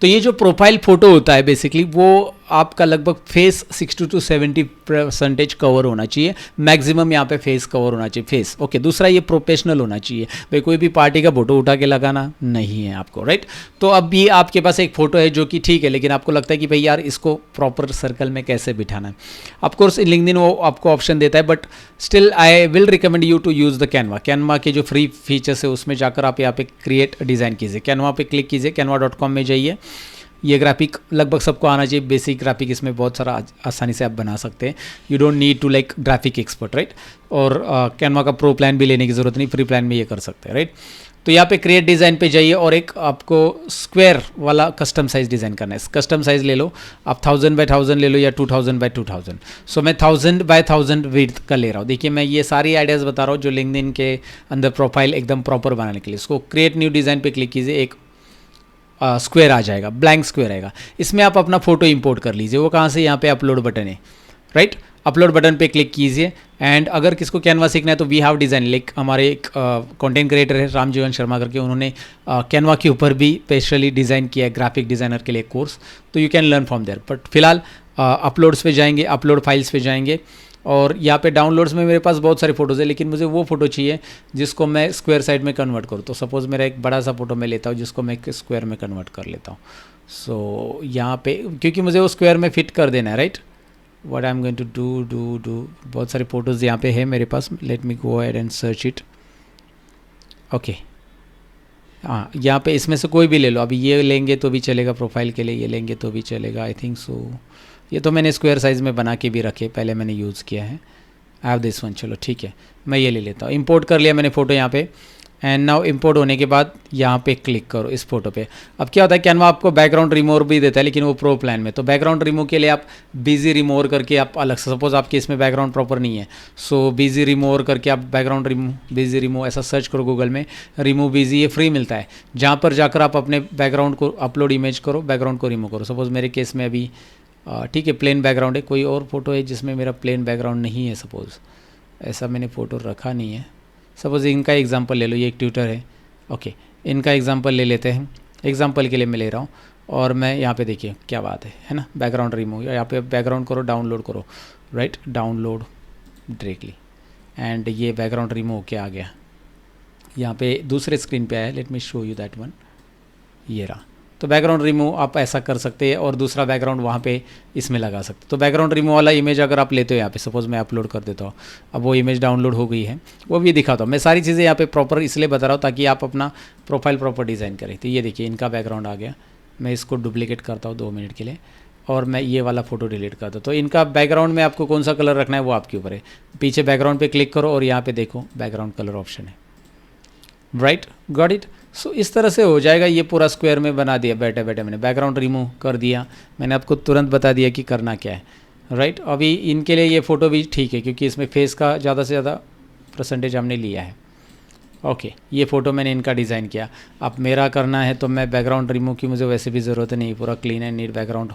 तो ये जो प्रोफाइल फ़ोटो होता है बेसिकली वो आपका लगभग फेस 60 to 70% कवर होना चाहिए, मैक्सिमम यहाँ पे फेस कवर होना चाहिए, फेस। ओके, दूसरा ये प्रोफेशनल होना चाहिए, भाई कोई भी पार्टी का फोटो उठा के लगाना नहीं है आपको, राइट। तो अब ये आपके पास एक फ़ोटो है जो कि ठीक है, लेकिन आपको लगता है कि भाई यार इसको प्रॉपर सर्कल में कैसे बिठाना है। ऑफकोर्स लिंक्डइन वो आपको ऑप्शन देता है, but still I will recommend you to use the Canva के जो फ्री फीचर्स है उसमें जाकर आप यहाँ पे क्रिएट डिज़ाइन कीजिए, कैनवा पे क्लिक कीजिए, canva.com में जाइए। ये ग्राफिक लगभग सबको आना चाहिए, बेसिक ग्राफिक इसमें बहुत सारा आसानी से आप बना सकते हैं। You don't need to like graphic expert, right. और कैनवा का प्रो प्लान भी लेने की ज़रूरत नहीं, फ्री प्लान में ये कर सकते हैं, राइट। तो यहाँ पे क्रिएट डिज़ाइन पे जाइए और एक आपको स्क्वायर वाला कस्टम साइज डिज़ाइन करना है। कस्टम साइज ले लो आप 1000 बाय 1000 ले लो या 2000 बाय 2000। सो मैं 1000 बाय 1000 विड्थ का ले रहा हूँ। देखिए मैं ये सारी आइडियाज़ बता रहा हूँ जो लिंक्डइन के अंदर प्रोफाइल एकदम प्रॉपर बनाने के लिए। इसको क्रिएट न्यू डिज़ाइन पे क्लिक कीजिए, एक स्क्वायर आ जाएगा, ब्लैंक स्क्वायर आएगा। इसमें आप अपना फोटो इंपोर्ट कर लीजिए। वो कहाँ से, यहाँ पे अपलोड बटन है, राइट। अपलोड बटन पे क्लिक कीजिए एंड अगर किसको कैनवा सीखना है तो वी हैव डिज़ाइन, लाइक हमारे एक कंटेंट क्रिएटर है रामजीवन शर्मा करके, उन्होंने कैनवा के ऊपर भी स्पेशली डिज़ाइन किया है ग्राफिक डिज़ाइनर के लिए कोर्स, तो you can learn from there. But फिलहाल अपलोड्स पे जाएंगे, अपलोड फाइल्स पे जाएंगे और यहाँ पे डाउनलोड्स में मेरे पास बहुत सारे फोटोज़ है, लेकिन मुझे वो फ़ोटो चाहिए जिसको मैं स्क्वायर साइड में कन्वर्ट करूँ। तो सपोज़ मेरा एक बड़ा सा फोटो मैं लेता हूँ जिसको मैं स्क्वायर में कन्वर्ट कर लेता हूँ। सो यहाँ पे क्योंकि मुझे वो स्क्वायर में फिट कर देना है, right. What I am going to do बहुत सारे फोटोज़ यहाँ पे है मेरे पास। Let me go ahead and search it. Okay, हाँ यहाँ पे इसमें से कोई भी ले लो। अभी ये लेंगे तो भी चलेगा प्रोफाइल के लिए, ये लेंगे तो भी चलेगा, आई थिंक सो। ये तो मैंने स्क्वायर साइज़ में बना के भी रखे, पहले मैंने यूज़ किया है। आई हैव दिस वन, चलो ठीक है मैं ये ले लेता हूँ। इंपोर्ट कर लिया मैंने फ़ोटो यहाँ पे एंड नाउ इंपोर्ट होने के बाद यहाँ पे क्लिक करो इस फोटो पे। अब क्या होता है, कैनवा आपको बैकग्राउंड रिमूवर भी देता है, लेकिन वो प्रो प्लान में। तो बैकग्राउंड रिमूव के लिए आप बिजी रिमूवर करके आप अलग से, सपोज आपके इसमें बैकग्राउंड प्रॉपर नहीं है, सो बिजी रिमूवर करके आप बैकग्राउंड रिमूव, बिजी रिमूव ऐसा सर्च करो गूगल में, रिमूव बिजी, ये फ्री मिलता है। जहाँ पर जाकर आप अपने बैकग्राउंड को अपलोड इमेज करो, बैकग्राउंड को रिमूव करो। सपोज मेरे केस में अभी ठीक है प्लेन बैकग्राउंड है, कोई और फोटो है जिसमें मेरा प्लेन बैकग्राउंड नहीं है, सपोज़ ऐसा मैंने फ़ोटो रखा नहीं है। सपोज़ इनका एग्जांपल ले लो, ये एक ट्यूटर है, ओके इनका एग्जांपल ले लेते हैं, एग्जांपल के लिए मैं ले रहा हूँ। और मैं यहाँ पे देखिए क्या बात है ना, बैकग्राउंड रिमूव, यहाँ पे बैकग्राउंड करो, डाउनलोड करो, राइट, डाउनलोड डायरेक्टली एंड ये बैकग्राउंड रिमूव क्या आ गया, यहाँ पे दूसरे स्क्रीन पे आया। Late me show you that one, ये रहा। तो बैकग्राउंड रिमूव आप ऐसा कर सकते हैं और दूसरा बैकग्राउंड वहाँ पे इसमें लगा सकते। तो बैकग्राउंड रिमूव वाला इमेज अगर आप लेते हो यहाँ पे, सपोज़ मैं अपलोड कर देता हूँ, अब वो इमेज डाउनलोड हो गई है, वो भी दिखाता हूँ। मैं सारी चीज़ें यहाँ पे प्रॉपर इसलिए बता रहा हूँ ताकि आप अपना प्रोफाइल प्रॉपर डिज़ाइन करें। तो ये देखिए इनका बैकग्राउंड आ गया, मैं इसको डुप्लीकेट करता हूँ 2 मिनट के लिए और मैं ये वाला फ़ोटो डिलीट करता हूँ। तो इनका बैकग्राउंड में आपको कौन सा कलर रखना है वो आपके ऊपर है। पीछे बैकग्राउंड पर क्लिक करो और यहाँ पर देखो बैकग्राउंड कलर ऑप्शन है, राइट, गॉट इट। सो इस तरह से हो जाएगा। ये पूरा स्क्वायर में बना दिया बैठे बैठे, मैंने बैकग्राउंड रिमूव कर दिया, मैंने आपको तुरंत बता दिया कि करना क्या है, राइट। अभी इनके लिए ये फ़ोटो भी ठीक है क्योंकि इसमें फेस का ज़्यादा से ज़्यादा परसेंटेज हमने लिया है। ओके ये फ़ोटो मैंने इनका डिज़ाइन किया। अब मेरा करना है तो मैं बैकग्राउंड रिमूव की मुझे वैसे भी ज़रूरत नहीं, पूरा क्लीन एंड नीट बैकग्राउंड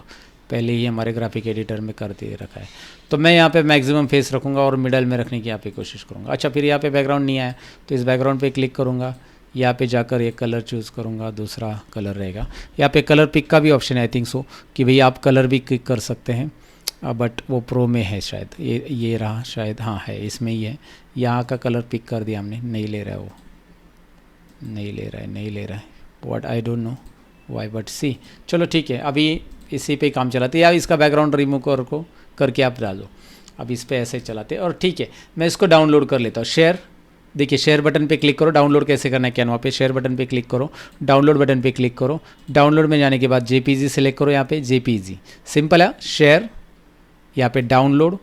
पहले ही हमारे ग्राफिक एडिटर में कर दे रखा है। तो मैं यहाँ पे मैक्सिमम फेस रखूँगा और मिडल में रखने की यहाँ पे कोशिश करूँगा। अच्छा फिर यहाँ पे बैकग्राउंड नहीं आया तो इस बैकग्राउंड पे क्लिक करूँगा, यहाँ पे जाकर एक कलर चूज़ करूँगा, दूसरा कलर रहेगा। यहाँ पे कलर पिक का भी ऑप्शन है आई थिंक सो, कि भाई आप कलर भी क्लिक कर सकते हैं, बट वो प्रो में है शायद, ये रहा शायद, हाँ है इसमें ही है। यहाँ का कलर पिक कर दिया हमने, नहीं ले रहा है वो, नहीं ले रहा है what I don't know why, but see चलो ठीक है। अभी इसी पे काम चलाते हैं, या इसका बैकग्राउंड रिमूव करके आप डालो। अब इस पे ऐसे चलाते हैं और ठीक है मैं इसको डाउनलोड कर लेता हूँ। शेयर, देखिए शेयर बटन पे क्लिक करो, डाउनलोड कैसे करना है कैनवा पे, शेयर बटन पे क्लिक करो, डाउनलोड बटन पे क्लिक करो। डाउनलोड में जाने के बाद जेपीजी सेलेक्ट करो, यहाँ पे जेपीजी सिंपल है, शेयर यहाँ पे डाउनलोड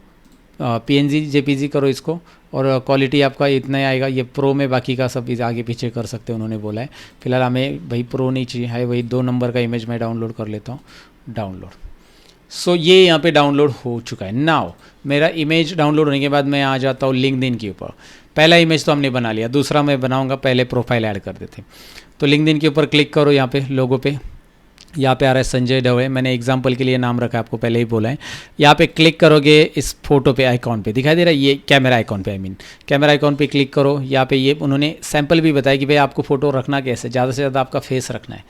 पीएनजी जेपीजी करो इसको, और क्वालिटी आपका इतना ही आएगा। ये प्रो में बाकी का सब आगे पीछे कर सकते हैं उन्होंने बोला है। फिलहाल हमें भाई प्रो नहीं चाहिए है, वही 2 नंबर का इमेज मैं डाउनलोड कर लेता हूँ, डाउनलोड। सो ये यहाँ पे डाउनलोड हो चुका है। नाउ मेरा इमेज डाउनलोड होने के बाद मैं आ जाता हूँ लिंक्डइन के ऊपर। पहला इमेज तो हमने बना लिया, दूसरा मैं बनाऊँगा, पहले प्रोफाइल ऐड कर देते। तो लिंक्डइन के ऊपर क्लिक करो, यहाँ पे लोगो पे, यहाँ पे आ रहा है संजय ढवे, मैंने एग्जाम्पल के लिए नाम रखा है, आपको पहले ही बोला है। यहाँ पे क्लिक करोगे इस फोटो पे, आइकॉन पे दिखाई दे रहा है, ये कैमरा आइकॉन पे, कैमरा आइकॉन पे क्लिक करो। यहाँ पे ये उन्होंने सैम्पल भी बताया कि भाई आपको फ़ोटो रखना कैसे, ज़्यादा से ज़्यादा आपका फेस रखना है।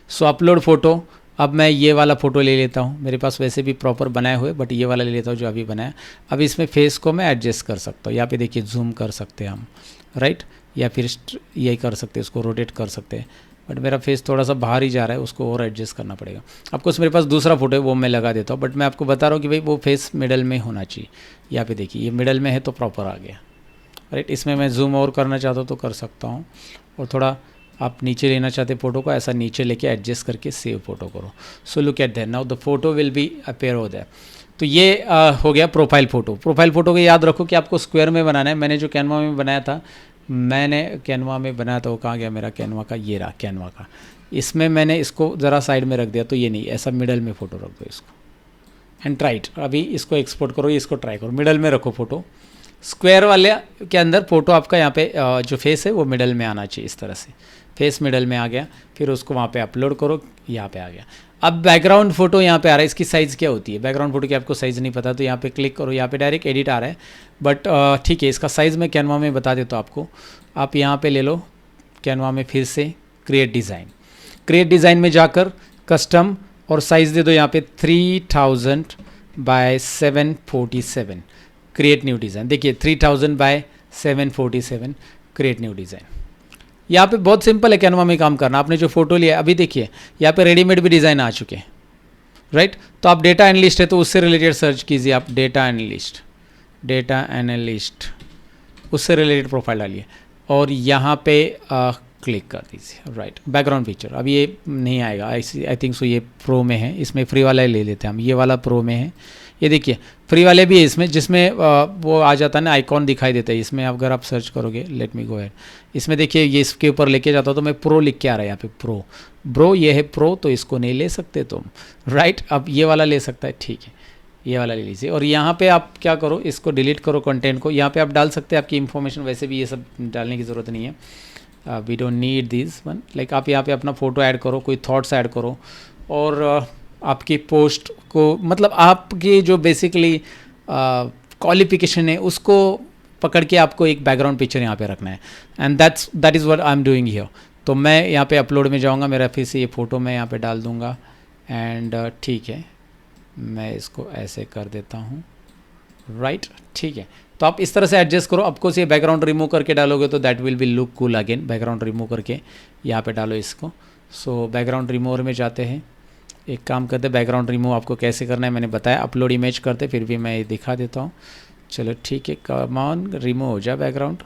सो अपलोड फ़ोटो, अब मैं ये वाला फ़ोटो ले लेता हूँ, मेरे पास वैसे भी प्रॉपर बनाए हुए, बट ये वाला ले लेता हूँ जो अभी बनाया। अब इसमें फेस को मैं एडजस्ट कर सकता हूँ, यहाँ पे देखिए जूम कर सकते हैं हम, राइट, या फिर यही कर सकते हैं, उसको रोटेट कर सकते हैं। बट मेरा फेस थोड़ा सा बाहर ही जा रहा है, उसको और एडजस्ट करना पड़ेगा। आपको मेरे पास दूसरा फोटो है वो मैं लगा देता हूँ, बट मैं आपको बता रहा हूँ कि भाई वो फेस मिडल में होना चाहिए। यहाँ पे देखिए ये मिडल में है तो प्रॉपर आ गया, राइट। इसमें मैं जूम और करना चाहता हूँ तो कर सकता हूँ, और थोड़ा आप नीचे लेना चाहते फ़ोटो को, ऐसा नीचे लेके एडजस्ट करके सेव फोटो करो। So look at that, now the photo will be appear हो दैट। तो ये हो गया प्रोफाइल फ़ोटो। प्रोफाइल फ़ोटो को याद रखो कि आपको स्क्वायर में बनाना है। मैंने जो कैनवा में बनाया था, मैंने कैनवा में बनाया था, वो कहाँ गया मेरा कैनवा का, ये रहा कैनवा का। इसमें मैंने इसको ज़रा साइड में रख दिया, तो ये नहीं, ऐसा मिडल में फ़ोटो रख दो इसको एंड ट्राइट। अभी इसको एक्सपोर्ट करो, इसको ट्राई करो, मिडल में रखो फ़ोटो। स्क्वायर वाले के अंदर फ़ोटो आपका यहाँ पे जो फेस है वो मिडल में आना चाहिए, इस तरह से फेस मिडल में आ गया। फिर उसको वहाँ पे अपलोड करो, यहाँ पे आ गया। अब बैकग्राउंड फ़ोटो यहाँ पे आ रहा है, इसकी साइज़ क्या होती है, बैकग्राउंड फ़ोटो की आपको साइज़ नहीं पता तो यहाँ पे क्लिक करो, यहाँ पे डायरेक्ट एडिट आ रहा है, बट ठीक है, इसका साइज़ मैं कैनवा में बता देता हूँ आपको। आप यहाँ पे ले लो कैनवा में, फिर से क्रिएट डिज़ाइन, क्रिएट डिज़ाइन में जाकर कस्टम और साइज़ दे दो यहाँ पे 3000 बाय 747, क्रिएट न्यू डिज़ाइन। देखिए 3000 बाय 747, क्रिएट न्यू डिज़ाइन। यहाँ पे बहुत सिंपल है कैनवा में काम करना। आपने जो फोटो लिया, अभी देखिए यहाँ पे रेडीमेड भी डिज़ाइन आ चुके हैं, राइट। तो आप डेटा एनालिस्ट है तो उससे रिलेटेड सर्च कीजिए, आप डेटा एनालिस्ट उससे रिलेटेड प्रोफाइल डालिए और यहाँ पे क्लिक कर दीजिए, राइट। बैकग्राउंड पिक्चर अब ये नहीं आएगा, आई थिंक सो ये प्रो में है, इसमें फ्री वाला ले लेते हैं हम, ये वाला प्रो में है। ये देखिए फ्री वाले भी है इसमें, जिसमें वो आ जाता है ना, आइकॉन दिखाई देता है इसमें। अगर आप सर्च करोगे, लेट मी गो अहेड, इसमें देखिए ये इसके ऊपर लेके जाता हूँ तो मैं प्रो लिख के आ रहा है यहाँ पे, प्रो ब्रो, ये है प्रो, तो इसको नहीं ले सकते तुम, राइट। अब ये वाला ले सकता है, ठीक है, ये वाला ले लीजिए। और यहाँ पे आप क्या करो, इसको डिलीट करो कंटेंट को। यहाँ पे आप डाल सकते हैं आपकी इन्फॉर्मेशन, वैसे भी ये सब डालने की ज़रूरत नहीं है, we don't need this one. Like आप यहाँ पे अपना फ़ोटो ऐड करो, कोई थॉट्स ऐड करो, और आपकी पोस्ट को, मतलब आपकी जो बेसिकली क्वालिफिकेशन है उसको पकड़ के आपको एक बैकग्राउंड पिक्चर यहाँ पे रखना है, and that is what I am doing here. तो मैं यहाँ पे अपलोड में जाऊँगा, मेरा फिर से ये फ़ोटो मैं यहाँ पे डाल दूँगा, एंड ठीक है, मैं इसको ऐसे कर देता हूँ, राइट, ठीक है। तो आप इस तरह से एडजस्ट करो। आपको ये बैकग्राउंड रिमूव करके डालोगे तो that will be look cool again. Background remove करके यहाँ पे डालो इसको। सो बैकग्राउंड रिमूवर में जाते हैं, एक काम करते, बैकग्राउंड रिमूव आपको कैसे करना है मैंने बताया, अपलोड इमेज करते, फिर भी मैं ये दिखा देता हूँ। चलो ठीक है, कम ऑन, रिमूव हो जा, बैकग्राउंड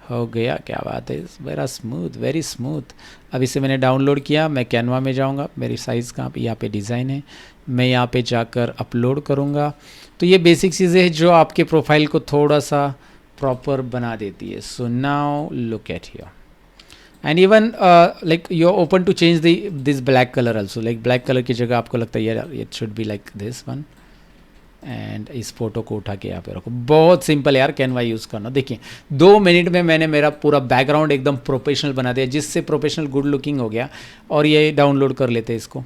हो गया, क्या बात है, वेरा स्मूथ, वेरी स्मूथ। अब इसे मैंने डाउनलोड किया, मैं कैनवा में जाऊँगा, मेरी साइज़ कहाँ पे, यहाँ पे डिज़ाइन है, मैं यहाँ पे जाकर अपलोड करूँगा। तो ये बेसिक चीज़ें हैं जो आपके प्रोफाइल को थोड़ा सा प्रॉपर बना देती है। So now look at here, and even like you are open to change this black colour also. Like black colour की जगह आपको लगता है यार it should be like this one, and इस फोटो को उठा के यहाँ पे रखो। बहुत सिंपल है यार कैनवा यूज़ करना। देखिए 2 मिनट में मैंने मेरा पूरा बैकग्राउंड एकदम प्रोफेशनल बना दिया, जिससे प्रोफेशनल गुड लुकिंग हो गया। और ये डाउनलोड कर लेते हैं इसको,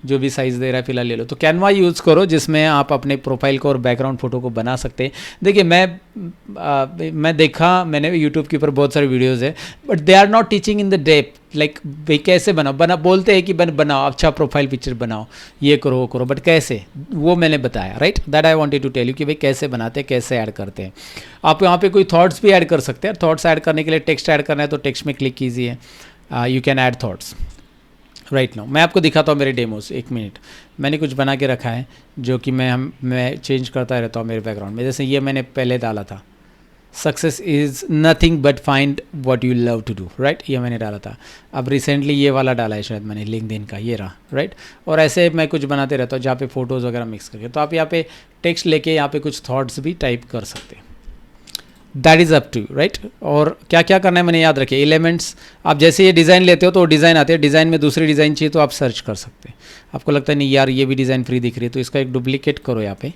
जो भी साइज़ दे रहा है फिलहाल ले लो। तो कैनवा यूज़ करो जिसमें आप अपने प्रोफाइल को और बैकग्राउंड फ़ोटो को बना सकते हैं। देखिए मैं देखा, मैंने यूट्यूब के ऊपर बहुत सारे वीडियोस है, but they are not teaching in the depth, like भाई कैसे बनाओ बोलते हैं कि बनाओ अच्छा प्रोफाइल पिक्चर बनाओ, ये करो वो करो, बट कैसे, वो मैंने बताया, right. That I wanted to tell you कि भाई कैसे बनाते हैं, कैसे ऐड करते हैं। आप यहाँ पे कोई थॉट्स भी ऐड कर सकते हैं। थॉट्स ऐड करने के लिए टेक्स्ट ऐड करना है तो टेक्स्ट में क्लिक कीजिए, you can add thoughts right now. मैं आपको दिखाता हूँ मेरे डेमोस, 1 मिनट। मैंने कुछ बना के रखा है जो कि मैं चेंज करता रहता हूँ मेरे बैकग्राउंड में। जैसे ये मैंने पहले डाला था, success is nothing but find what you love to do, right, ये मैंने डाला था। अब रिसेंटली ये वाला डाला है शायद मैंने, लिंक्डइन का, ये रहा, राइट। और ऐसे मैं कुछ बनाते रहता हूँ जहाँ पे फ़ोटोज़ वगैरह मिक्स करके। तो आप यहाँ पे टेक्स्ट लेके यहाँ पे कुछ थॉट्स भी टाइप कर सकते हैं। That is up to you, right. और क्या क्या करना है मैंने याद रखिए, एलिमेंट्स। आप जैसे ये डिज़ाइन लेते हो तो डिज़ाइन आते हैं, डिज़ाइन में दूसरी डिज़ाइन चाहिए तो आप सर्च कर सकते हैं। आपको लगता है नहीं यार ये भी डिज़ाइन फ्री दिख रही है, तो इसका एक डुप्लीकेट करो यहाँ पे,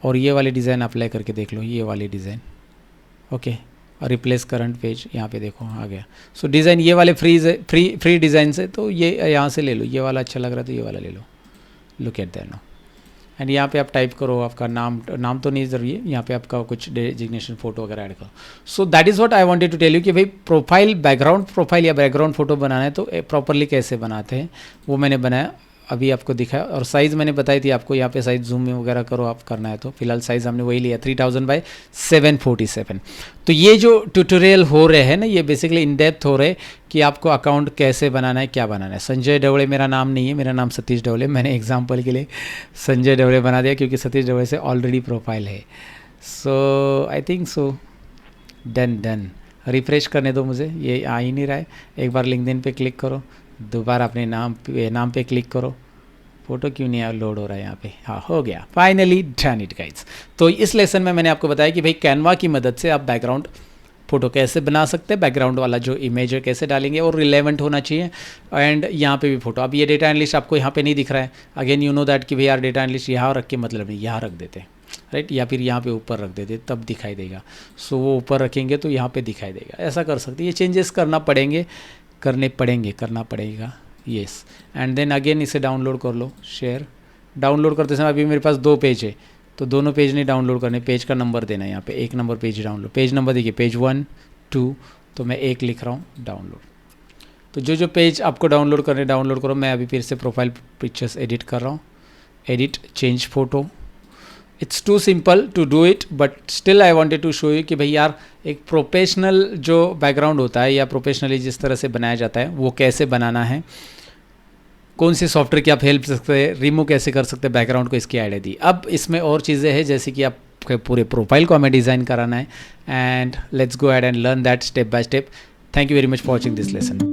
और ये वाली डिज़ाइन अप्लाई करके देख लो, ये वाली डिज़ाइन, ओके। और रिप्लेस करंट पेज, यहाँ पे देखो आ गया। सो डिज़ाइन ये वाले फ्री डिज़ाइन से, तो ये यहाँ से ले लो, ये वाला अच्छा लग रहा है तो ये वाला ले लो, look at that no. And यहाँ पे आप टाइप करो आपका नाम तो नहीं ज़रूरी है, यहाँ पे आपका कुछ डेजिग्नेशन फ़ोटो वगैरह ऐड करो। So that is what I wanted to tell you कि भाई बैकग्राउंड प्रोफाइल या बैकग्राउंड फ़ोटो बनाना है तो प्रॉपरली कैसे बनाते हैं, वो मैंने बनाया, अभी आपको दिखाया। और साइज़ मैंने बताई थी आपको, यहाँ पे साइज़ जूम वगैरह करो आप करना है तो। फिलहाल साइज़ हमने वही लिया 3000 बाय 747। तो ये जो ट्यूटोरियल हो रहे हैं ना, ये बेसिकली इन डेप्थ हो रहे कि आपको अकाउंट कैसे बनाना है, क्या बनाना है। संजय ढवड़े मेरा नाम नहीं है, मेरा नाम सतीश ढवड़े। मैंने एग्जाम्पल के लिए संजय ढवड़े बना दिया क्योंकि सतीश ढवड़े से ऑलरेडी प्रोफाइल है। So I think so done. Refresh करने दो मुझे, ये आ ही नहीं रहा है। एक बार लिंक्डइन पे क्लिक करो, दोबारा अपने नाम पे क्लिक करो। फ़ोटो क्यों नहीं लोड हो रहा है यहाँ पे, हाँ हो गया, फाइनली डन इट गाइज। तो इस लेसन में मैंने आपको बताया कि भाई कैनवा की मदद से आप बैकग्राउंड फ़ोटो कैसे बना सकते हैं, बैकग्राउंड वाला जो इमेज है कैसे डालेंगे और रिलेवेंट होना चाहिए। एंड यहाँ पे भी फ़ोटो, अब ये डेटा एनालिस्ट आपको यहाँ पे नहीं दिख रहा है, अगेन यू नो दैट कि भैया डेटा एनालिस्ट यहाँ रख के मतलब नहीं, यहाँ रख देते हैं राइट, या फिर यहाँ पे ऊपर रख देते तब दिखाई देगा। सो वो ऊपर रखेंगे तो यहाँ पे दिखाई देगा, ऐसा कर सकते हैं। ये चेंजेस करना पड़ेगा येस। एंड देन अगेन इसे डाउनलोड कर लो, शेयर। डाउनलोड करते समय अभी मेरे पास 2 पेज है, तो दोनों पेज नहीं डाउनलोड करने, पेज का नंबर देना है यहाँ पे, 1 number page download, page number देखिए पेज 1 2, तो मैं 1 लिख रहा हूँ डाउनलोड। तो जो पेज आपको डाउनलोड करने डाउनलोड करो। मैं अभी फिर से प्रोफाइल पिक्चर्स एडिट कर रहा हूँ, edit change photo. It's too simple to do it, but still I wanted to show you कि भाई यार एक प्रोफेशनल जो बैकग्राउंड होता है या प्रोफेशनली जिस तरह से बनाया जाता है वो कैसे बनाना है, कौन से सॉफ्टवेयर की आप हेल्प सकते हैं, रिमूव कैसे कर सकते हैं बैकग्राउंड को, इसकी आइडिया दी। अब इसमें और चीज़ें हैं जैसे कि आप पूरे प्रोफाइल को हमें डिज़ाइन कराना है, and let's go ahead and learn that step by step. Thank you very much for watching this lesson.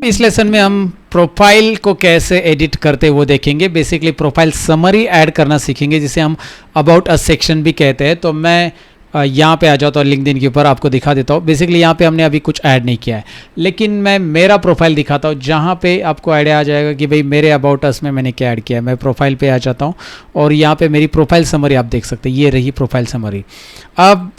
इस लेसन में हम प्रोफाइल को कैसे एडिट करते हैं वो देखेंगे। बेसिकली प्रोफाइल समरी ऐड करना सीखेंगे, जिसे हम अबाउट अ सेक्शन भी कहते हैं। तो मैं यहाँ पे आ जाता हूँ लिंक्डइन के ऊपर, आपको दिखा देता हूँ। बेसिकली यहाँ पे हमने अभी कुछ ऐड नहीं किया है, लेकिन मैं मेरा प्रोफाइल दिखाता हूँ, जहाँ पे आपको आइडिया आ जाएगा कि भाई मेरे अबाउट अस में मैंने क्या ऐड किया है। मैं प्रोफाइल पे आ जाता हूँ और यहाँ पे मेरी प्रोफाइल समरी आप देख सकते हैं, ये रही प्रोफाइल समरी। अब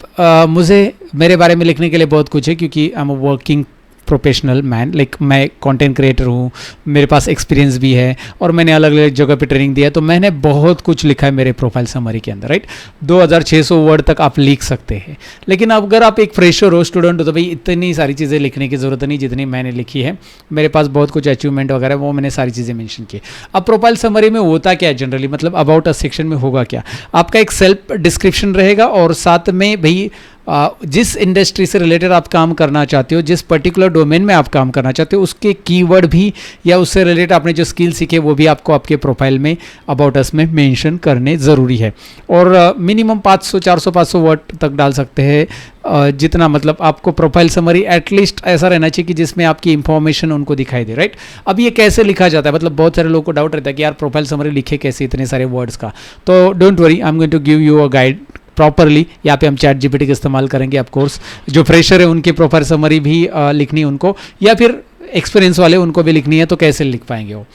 मुझे मेरे बारे में लिखने के लिए बहुत कुछ है, क्योंकि आई am a working professional man, like मैं कंटेंट क्रिएटर हूँ, मेरे पास एक्सपीरियंस भी है और मैंने अलग अलग जगह पे ट्रेनिंग दिया है, तो मैंने बहुत कुछ लिखा है मेरे प्रोफाइल समरी के अंदर राइट। 2600 वर्ड तक आप लिख सकते हैं, लेकिन अगर आप एक फ्रेशर हो, स्टूडेंट हो, तो भाई इतनी सारी चीज़ें लिखने की ज़रूरत नहीं जितनी मैंने लिखी है। मेरे पास बहुत कुछ अचीवमेंट वगैरह वो मैंने सारी चीज़ें मेंशन की। अब प्रोफाइल समरी में होता क्या है जनरली, मतलब अबाउट अ सेक्शन में होगा क्या, आपका एक सेल्फ डिस्क्रिप्शन रहेगा और साथ में भाई जिस इंडस्ट्री से रिलेटेड आप काम करना चाहते हो, जिस पर्टिकुलर डोमेन में आप काम करना चाहते हो, उसके कीवर्ड भी या उससे रिलेटेड आपने जो स्किल सीखे वो भी आपको आपके प्रोफाइल में अबाउट अस में मेंशन करने ज़रूरी है। और मिनिमम 500 400 500 वर्ड तक डाल सकते हैं, जितना मतलब आपको प्रोफाइल समरी एटलीस्ट ऐसा रहना चाहिए कि जिसमें आपकी इंफॉर्मेशन उनको दिखाई दे राइट। अब ये कैसे लिखा जाता है, मतलब बहुत सारे लोगों को डाउट रहता है कि यार प्रोफाइल समरी लिखे कैसे इतने सारे वर्ड्स का। तो don't worry, I am going to give you a guide properly. यहाँ पे हम चैट जीपीटी का इस्तेमाल करेंगे। ऑफ कोर्स जो फ्रेशर है उनकी प्रोफाइल समरी भी लिखनी है उनको, या फिर एक्सपीरियंस वाले उनको भी लिखनी है, तो कैसे लिख पाएंगे वो।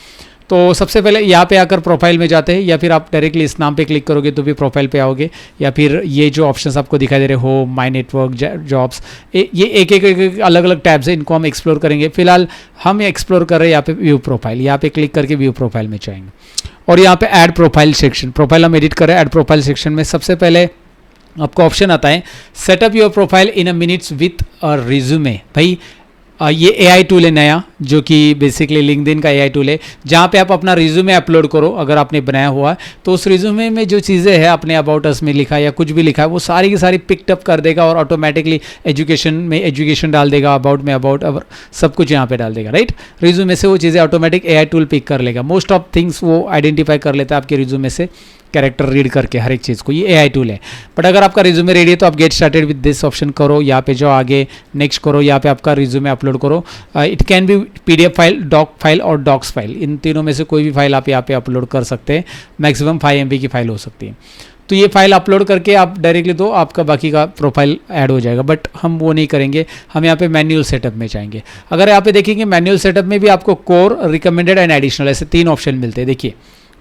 तो सबसे पहले यहाँ पे आकर प्रोफाइल में जाते हैं, या फिर आप डायरेक्टली इस नाम पे क्लिक करोगे तो भी प्रोफाइल पे आओगे, या फिर ये जो ऑप्शंस आपको दिखाई दे रहे हो, माई नेटवर्क, जॉब्स, ये एक अलग अलग टैब्स है, इनको हम एक्सप्लोर करेंगे। फिलहाल हम एक्सप्लोर कर रहे हैं यहाँ पे व्यू प्रोफाइल। यहाँ पे क्लिक करके व्यू प्रोफाइल में जाएंगे और यहाँ पे ऐड प्रोफाइल सेक्शन, प्रोफाइल हम एडिट कर रहे हैं। ऐड प्रोफाइल सेक्शन में सबसे पहले आपको ऑप्शन आता है setup your profile in a minutes with a resume. भाई ये AI टूल है नया, जो कि बेसिकली लिंक्डइन का AI टूल है, जहाँ पे आप अपना रिज्यूमे अपलोड करो। अगर आपने बनाया हुआ है तो उस रिज्यूमे में जो चीज़ें हैं आपने अबाउट अस में लिखा या कुछ भी लिखा है वो सारी की सारी पिकअप कर देगा और ऑटोमेटिकली एजुकेशन में एजुकेशन डाल देगा, अबाउट में अबाउट, सब कुछ यहाँ पे डाल देगा राइट। रिज्यूमे से वो चीज़ें ऑटोमेटिक AI टूल पिक कर लेगा। मोस्ट ऑफ थिंग्स वो आइडेंटिफाई कर लेता है आपके रिज्यूमे से, कैरेक्टर रीड करके हर एक चीज़ को। ये AI टूल है। बट अगर आपका रिज्यूमे रेडी है तो आप get started with this option करो, यहाँ पे जाओ, आगे नेक्स्ट करो, यहाँ पे आपका रिज्यूमे अपलोड करो। It can be PDF file, doc file और डॉक्स फाइल, इन तीनों में से कोई भी फाइल आप यहाँ पे अपलोड कर सकते हैं। मैक्सिमम 5 MB की फाइल हो सकती है। तो ये फाइल अपलोड करके आप डायरेक्टली दो, आपका बाकी का प्रोफाइल ऐड हो जाएगा। बट हम वो नहीं करेंगे, हम यहाँ पे मैन्युअल सेटअप में जाएंगे। अगर यहाँ पे देखेंगे मैन्युअल सेटअप में भी आपको कोर, रिकमेंडेड एंड एडिशनल, ऐसे 3 ऑप्शन मिलते हैं। देखिए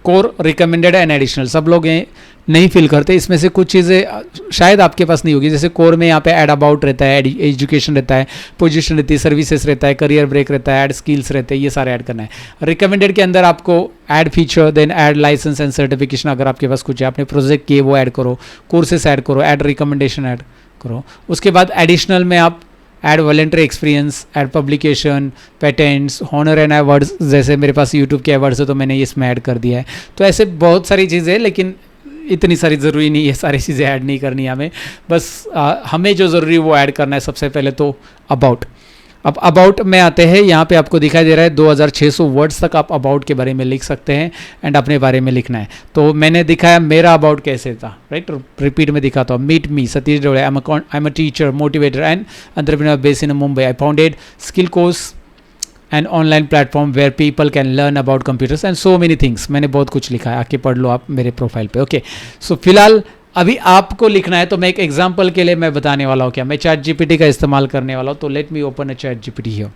कोर, रिकमेंडेड एंड एडिशनल, सब लोग ये नहीं फिल करते। इसमें से कुछ चीज़ें शायद आपके पास नहीं होगी। जैसे कोर में यहाँ पे ऐड अबाउट रहता है, एजुकेशन रहता है, पोजीशन रहती है, सर्विसेज रहता है, करियर ब्रेक रहता है, ऐड स्किल्स रहते हैं, ये सारे ऐड करना है। रिकमेंडेड के अंदर आपको add feature, then add license and certification, अगर आपके पास कुछ है, आपने प्रोजेक्ट किए वो ऐड करो, कोर्सेस ऐड करो, ऐड रिकमेंडेशन ऐड करो। उसके बाद एडिशनल में आप add voluntary experience, add publication, patents, honour and awards, जैसे मेरे पास यूट्यूब के अवार्ड्स है तो मैंने इसमें ऐड कर दिया है। तो ऐसे बहुत सारी चीज़ें हैं, लेकिन इतनी सारी ज़रूरी नहीं है, सारी चीज़ें ऐड नहीं करनी है हमें। बस हमें जो ज़रूरी है वो ऐड करना है। सबसे पहले तो अबाउट। अब अबाउट में आते हैं, यहाँ पे आपको दिखाई दे रहा है 2600 वर्ड्स तक आप अबाउट के बारे में लिख सकते हैं एंड अपने बारे में लिखना है। तो मैंने दिखाया मेरा अबाउट कैसे था राइट। रिपीट में दिखाता हूँ। Meet me Satish Dole, I am a teacher, motivator and entrepreneur based in Mumbai. I founded skill course and online platform where people can learn about computers and so many things. मैंने बहुत कुछ लिखा है, आके पढ़ लो आप मेरे प्रोफाइल पे। ओके, सो फिलहाल अभी आपको लिखना है तो मैं एक एग्जांपल के लिए मैं बताने वाला हूँ क्या, मैं चैट जीपीटी का इस्तेमाल करने वाला हूँ। तो let me open a chat GPT here,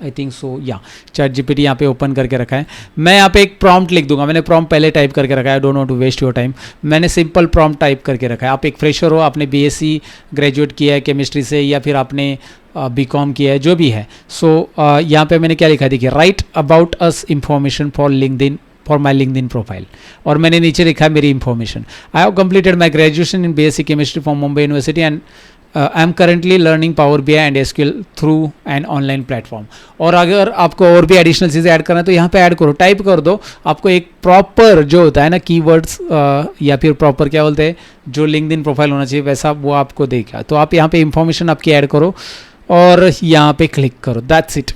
I think सो या चैट जीपीटी यहाँ पे ओपन करके रखा है। मैं यहाँ पे एक प्रॉम्प्ट लिख दूंगा, मैंने प्रॉम्प्ट पहले टाइप करके रखा है, I don't want to waste your time. मैंने सिंपल प्रॉम्प्ट टाइप करके रखा है। आप एक फ्रेशर हो, आपने बीएससी ग्रेजुएट किया है केमिस्ट्री से, या फिर आपने बीकॉम किया है, जो भी है। सो यहाँ पे मैंने क्या लिखा है देखिए, right about us information for LinkedIn for my LinkedIn profile, और मैंने नीचे लिखा है मेरी information. I have completed my graduation in BSc chemistry from Mumbai university and I am currently learning power BI and SQL through an online platform. और अगर आपको और भी एडिशनल चीज़ें ऐड करना है तो यहाँ पे ऐड करो, टाइप कर दो। आपको एक प्रॉपर जो होता है ना कीवर्ड्स या फिर प्रॉपर क्या बोलते हैं जो लिंक्डइन प्रोफाइल होना चाहिए वैसा वो आपको देगा। तो आप यहाँ पे इंफॉर्मेशन आपकी ऐड करो और यहाँ पे क्लिक करो, दैट्स इट।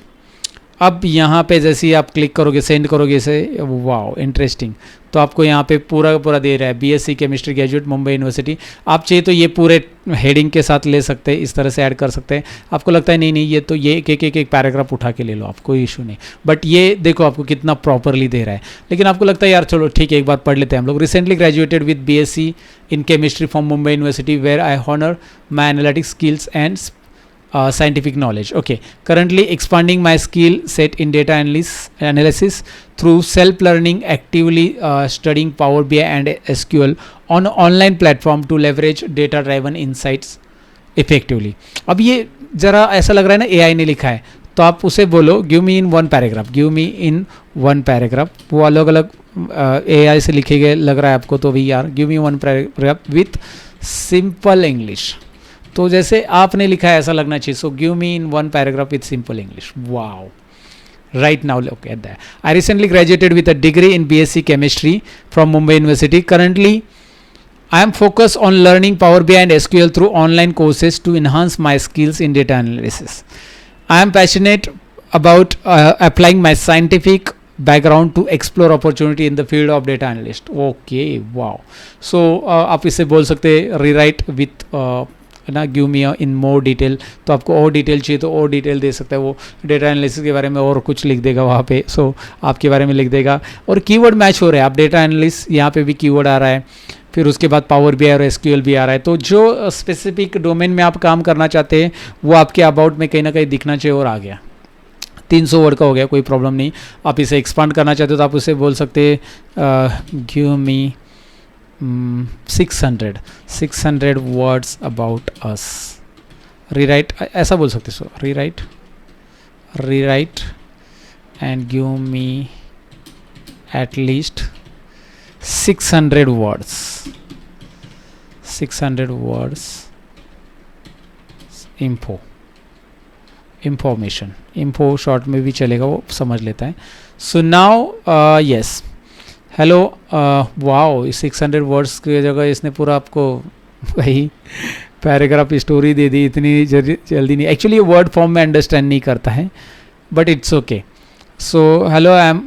अब यहाँ पे जैसे ही आप क्लिक करोगे, सेंड करोगे इसे, वाओ इंटरेस्टिंग, तो आपको यहाँ पे पूरा पूरा दे रहा है BSc chemistry graduate Mumbai university. आप चाहिए तो ये पूरे हेडिंग के साथ ले सकते हैं, इस तरह से ऐड कर सकते हैं। आपको लगता है नहीं ये तो ये एक पैराग्राफ उठा के ले लो, आप कोई इशू नहीं। बट ये देखो आपको कितना प्रॉपरली दे रहा है। लेकिन आपको लगता है यार चलो ठीक है एक बार पढ़ लेते हैं हम लोग। Recently graduated with BSc in chemistry from Mumbai university where I honour my analytics skills and scientific knowledge. Okay, currently expanding my skill set in data analysis through self-learning, actively studying Power BI and SQL on online platform to leverage data-driven insights effectively. अब ये ज़रा ऐसा लग रहा है ना AI ने लिखा है, तो आप उसे बोलो give me in one paragraph, give me in one paragraph. वो अलग अलग AI से लिखे गए लग रहा है आपको, तो भी यार give me one paragraph with simple English. तो जैसे आपने लिखा है ऐसा लगना चाहिए। सो give me in one paragraph with simple English. Wow, right now look at that. I recently graduated with a degree in BSc chemistry from Mumbai University. Currently I am focused on learning Power BI and SQL through online courses to enhance my skills in data analysis. I am passionate about applying my scientific background to explore opportunity in the field of data analyst. Okay, wow. So आप इसे बोल सकते हैं rewrite with ना गिव मी इन मोर डिटेल। तो आपको और डिटेल चाहिए तो और डिटेल दे सकता है, वो डेटा एनालिसिस के बारे में और कुछ लिख देगा वहाँ पे। सो आपके बारे में लिख देगा और कीवर्ड मैच हो रहा है। आप डेटा एनालिस्ट यहाँ पे भी कीवर्ड आ रहा है, फिर उसके बाद पावर बीआई और एसक्यूएल भी आ रहा है। तो जो स्पेसिफिक डोमेन में आप काम करना चाहते हैं वो आपके अबाउट में कहीं ना कहीं दिखना चाहिए। और आ गया 300 वर्ड का हो गया, कोई प्रॉब्लम नहीं। आप इसे एक्सपांड करना चाहते हो तो आप उसे बोल सकते हैं give me 600 words about us, rewrite ऐसा बोल सकते। So rewrite and give me at least 600 words information. Info short में भी चलेगा, वो समझ लेता है। So now yes, hello wow, 600 words की जगह इसने पूरा आपको वही पैराग्राफ स्टोरी दे दी। इतनी जल्दी नहीं, एक्चुअली ये वर्ड फॉर्म में अंडरस्टैंड नहीं करता है, but it's okay. So hello, I M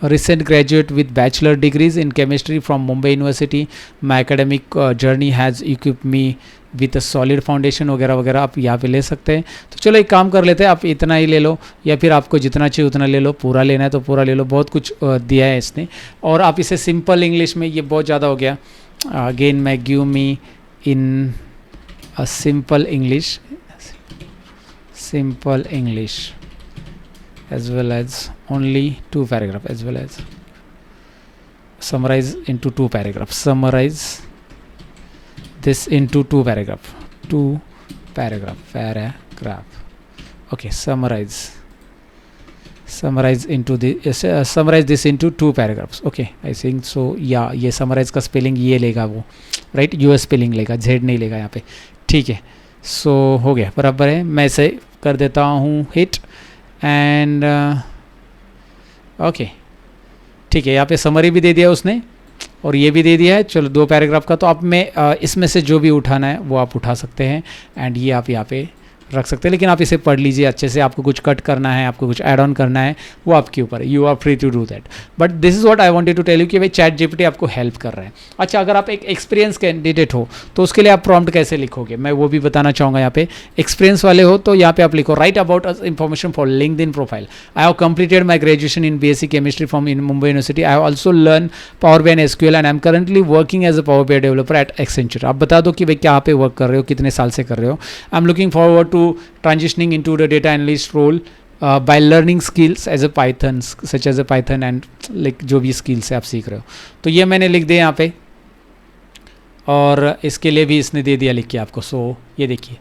recent graduate with bachelor degrees in chemistry from Mumbai university. My academic journey has equip me with a solid foundation वगैरह वगैरह आप यहाँ पे ले सकते हैं। तो चलो एक काम कर लेते हैं, आप इतना ही ले लो या फिर आपको जितना चाहिए उतना ले लो। पूरा लेना है तो पूरा ले लो, बहुत कुछ दिया है इसने। और आप इसे सिंपल इंग्लिश में, ये बहुत ज़्यादा हो गया। अगेन मैं give me in a simple English as well as only 2 paragraph, as well as summarize into 2 paragraphs, summarize this into 2 paragraph, okay, summarize into the summarize this into 2 paragraphs. Okay, I think so. Yeah, ये summarize का spelling ये लेगा वो, right, US spelling लेगा, Z नहीं लेगा यहाँ पे। ठीक है, so हो गया, बराबर है। मैं इसे कर देता हूँ hit एंड ओके, ठीक है। यहाँ पे समरी भी दे दिया उसने और ये भी दे दिया है। चलो 2 पैराग्राफ का। तो आप में इसमें से जो भी उठाना है वो आप उठा सकते हैं एंड ये आप यहाँ पे रख सकते हैं, लेकिन आप इसे पढ़ लीजिए अच्छे से। आपको कुछ कट करना है, आपको कुछ ऐड ऑन करना है, वो आपके ऊपर है, you are free to do that. But this is what I wanted to tell you कि भाई चैट जीपीटी आपको हेल्प कर रहा है। अच्छा, अगर आप एक एक्सपीरियंस कैंडिडेट हो तो उसके लिए आप प्रॉम्प्ट कैसे लिखोगे, मैं वो भी बताना चाहूँगा। यहाँ पे एक्सपीरियंस वाले हो तो यहाँ पे आप लिखो write about us information for LinkedIn profile. I have completed my graduation in BSc chemistry from in Mumbai university. I have also learn power BI and SQL and I am currently working as a power BI developer at Accenture. आप बता दो कि भाई क्या पे वर्क कर रहे हो, कितने साल से कर रहे हो। I am looking forward to transitioning into the data analyst role by learning skills as a Python, such as a Python and like जो भी skills है आप सीख रहे हो। तो ये मैंने लिख दिया यहाँ पे, और इसके लिए भी इसने दे दिया लिख के आपको। सो ये देखिए,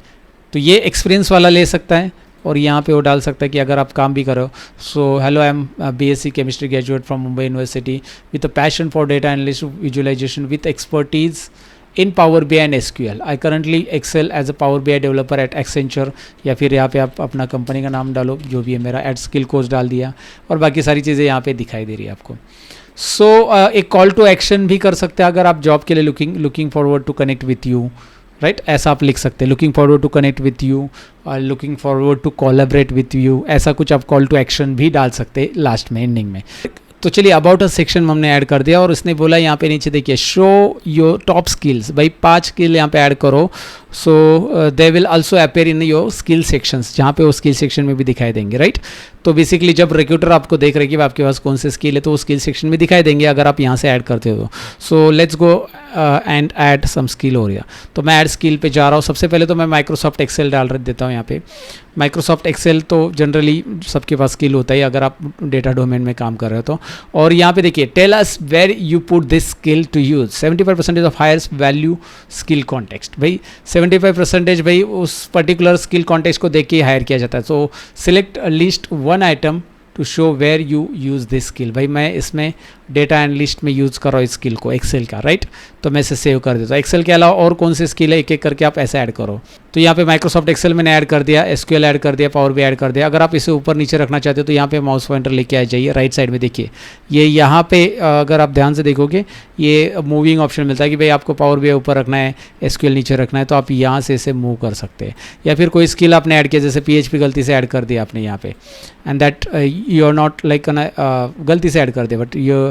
तो ये एक्सपीरियंस वाला ले सकता है, और यहाँ पे वो डाल सकता है कि अगर आप काम भी करो। So hello, I am BSc chemistry graduate from Mumbai university with a passion for data analyst visualisation with expertise in Power BI and SQL. I currently excel as a Power BI developer at Accenture। या फिर यहाँ पे आप अपना कंपनी का नाम डालो, जो भी है, मेरा एट स्किल कोर्स डाल दिया, और बाकी सारी चीज़ें यहाँ पे दिखाई दे रही है आपको। सो एक कॉल टू एक्शन भी कर सकते हैं अगर आप जॉब के लिए looking forward to connect with you, right, ऐसा आप लिख सकते हैं, looking forward to connect with you और looking forward to collaborate with you, ऐसा कुछ आप कॉल टू एक्शन भी डाल सकते हैं लास्ट में, एंडिंग में। तो चलिए, अबाउट अस सेक्शन हमने ऐड कर दिया, और उसने बोला यहाँ पे नीचे देखिए शो योर टॉप स्किल्स, भाई 5 स्किल यहाँ पे ऐड करो। So they will also appear in your skill sections, जहाँ पे वो स्किल सेक्शन में भी दिखाई देंगे, राइट। तो बेसिकली जब रिक्रूटर आपको देख रहे कि आपके पास कौन से स्किल है, तो वो स्किल सेक्शन में दिखाई देंगे अगर आप यहाँ से ऐड करते हो। So let's go and add some skill हो रहा। तो मैं ऐड स्किल पे जा रहा हूँ। सबसे पहले तो मैं माइक्रोसॉफ्ट एक्सेल डाल देता हूँ यहाँ पे। माइक्रोसॉफ्ट एक्सेल तो जनरली सबके पास स्किल होता है अगर आप डेटा डोमेन में काम कर रहे हो तो। और यहाँ पे देखिए, tell us where you put this skill to use, 75% of hires value skill context. भाई 75% भाई उस पर्टिकुलर स्किल कॉन्टेक्स्ट को देख के हायर किया जाता है। So select list one item to show where you use this skill. भाई मैं इसमें डेटा एनालिस्ट में यूज़ कर रहा हूँ इस स्किल को, एक्सेल का, राइट। तो मैं इसे सेव कर देता हूँ। एक्सेल के अलावा और कौन से स्किल है, एक एक करके आप ऐसे ऐड करो। तो यहाँ पे माइक्रोसॉफ्ट एक्सेल मैंने ऐड कर दिया, SQL ऐड कर दिया, पावर BI ऐड कर दिया। अगर आप इसे ऊपर नीचे रखना चाहते हो तो यहाँ पे माउस पॉइंटर लेके आ जाइए, राइट साइड में देखिए, ये यहाँ पे अगर आप ध्यान से देखोगे ये मूविंग ऑप्शन मिलता है कि भाई आपको पावर BI ऊपर रखना है, SQL नीचे रखना है, तो आप यहाँ से इसे मूव कर सकते हैं। या फिर कोई स्किल आपने ऐड किया, जैसे PHP गलती से ऐड कर दिया आपने यहाँ पे, and that you are not like गलती से ऐड कर दिया, but you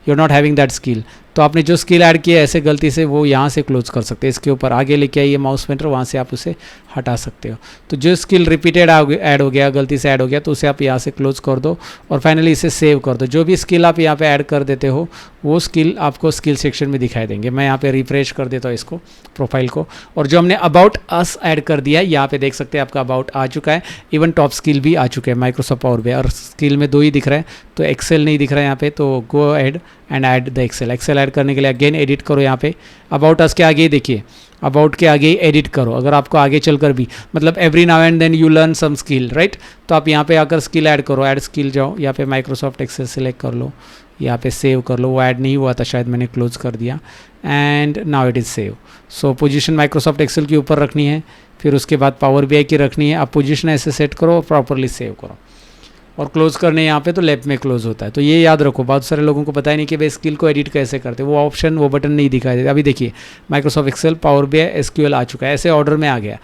are not having that skill, तो आपने जो स्किल ऐड किया ऐसे गलती से वो यहाँ से क्लोज कर सकते हैं। इसके ऊपर आगे लेके आइए माउस पॉइंटर, वहाँ से आप उसे हटा सकते हो। तो जो स्किल रिपीटेड ऐड हो गया, गलती से ऐड हो गया, तो उसे आप यहाँ से क्लोज कर दो और फाइनली इसे सेव कर दो। जो भी स्किल आप यहाँ पे ऐड कर देते हो वो स्किल आपको स्किल सेक्शन में दिखाई देंगे। मैं यहाँ पे रिफ्रेश कर देता हूँ इसको, प्रोफाइल को, और जो हमने अबाउट अस ऐड कर दिया है यहाँ पे देख सकते हैं आपका अबाउट आ चुका है, इवन टॉप स्किल भी आ चुके हैं माइक्रोसॉफ्ट पावर BI, और स्किल में 2 ही दिख रहा है, तो एक्सेल नहीं दिख रहा है यहाँ पे। तो go add and add the Excel. Excel add करने के लिए अगेन एडिट करो यहाँ पे, अबाउट अस के आगे ही देखिए, अबाउट के आगे ही एडिट करो। अगर आपको आगे चलकर भी मतलब every now and then you learn some skill, right, तो आप यहाँ पे आकर स्किल ऐड करो, ऐड स्किल जाओ, यहाँ पे माइक्रोसॉफ्ट एक्सेल सेलेक्ट कर लो, यहाँ पे सेव कर लो। वो ऐड नहीं हुआ था शायद, मैंने क्लोज कर दिया, and now it is save. So position Microsoft Excel के ऊपर रखनी है, फिर उसके बाद पावर BI की रखनी है। आप पोजीशन ऐसे सेट करो और प्रॉपरली सेव करो, और क्लोज करने यहाँ पे तो लेफ्ट में क्लोज होता है। तो ये याद रखो, बहुत सारे लोगों को पता ही नहीं कि भाई स्किल को एडिट कैसे करते, वो ऑप्शन, वो बटन नहीं दिखाई देता। अभी देखिए Microsoft Excel, power BI, SQL आ चुका है, ऐसे ऑर्डर में आ गया,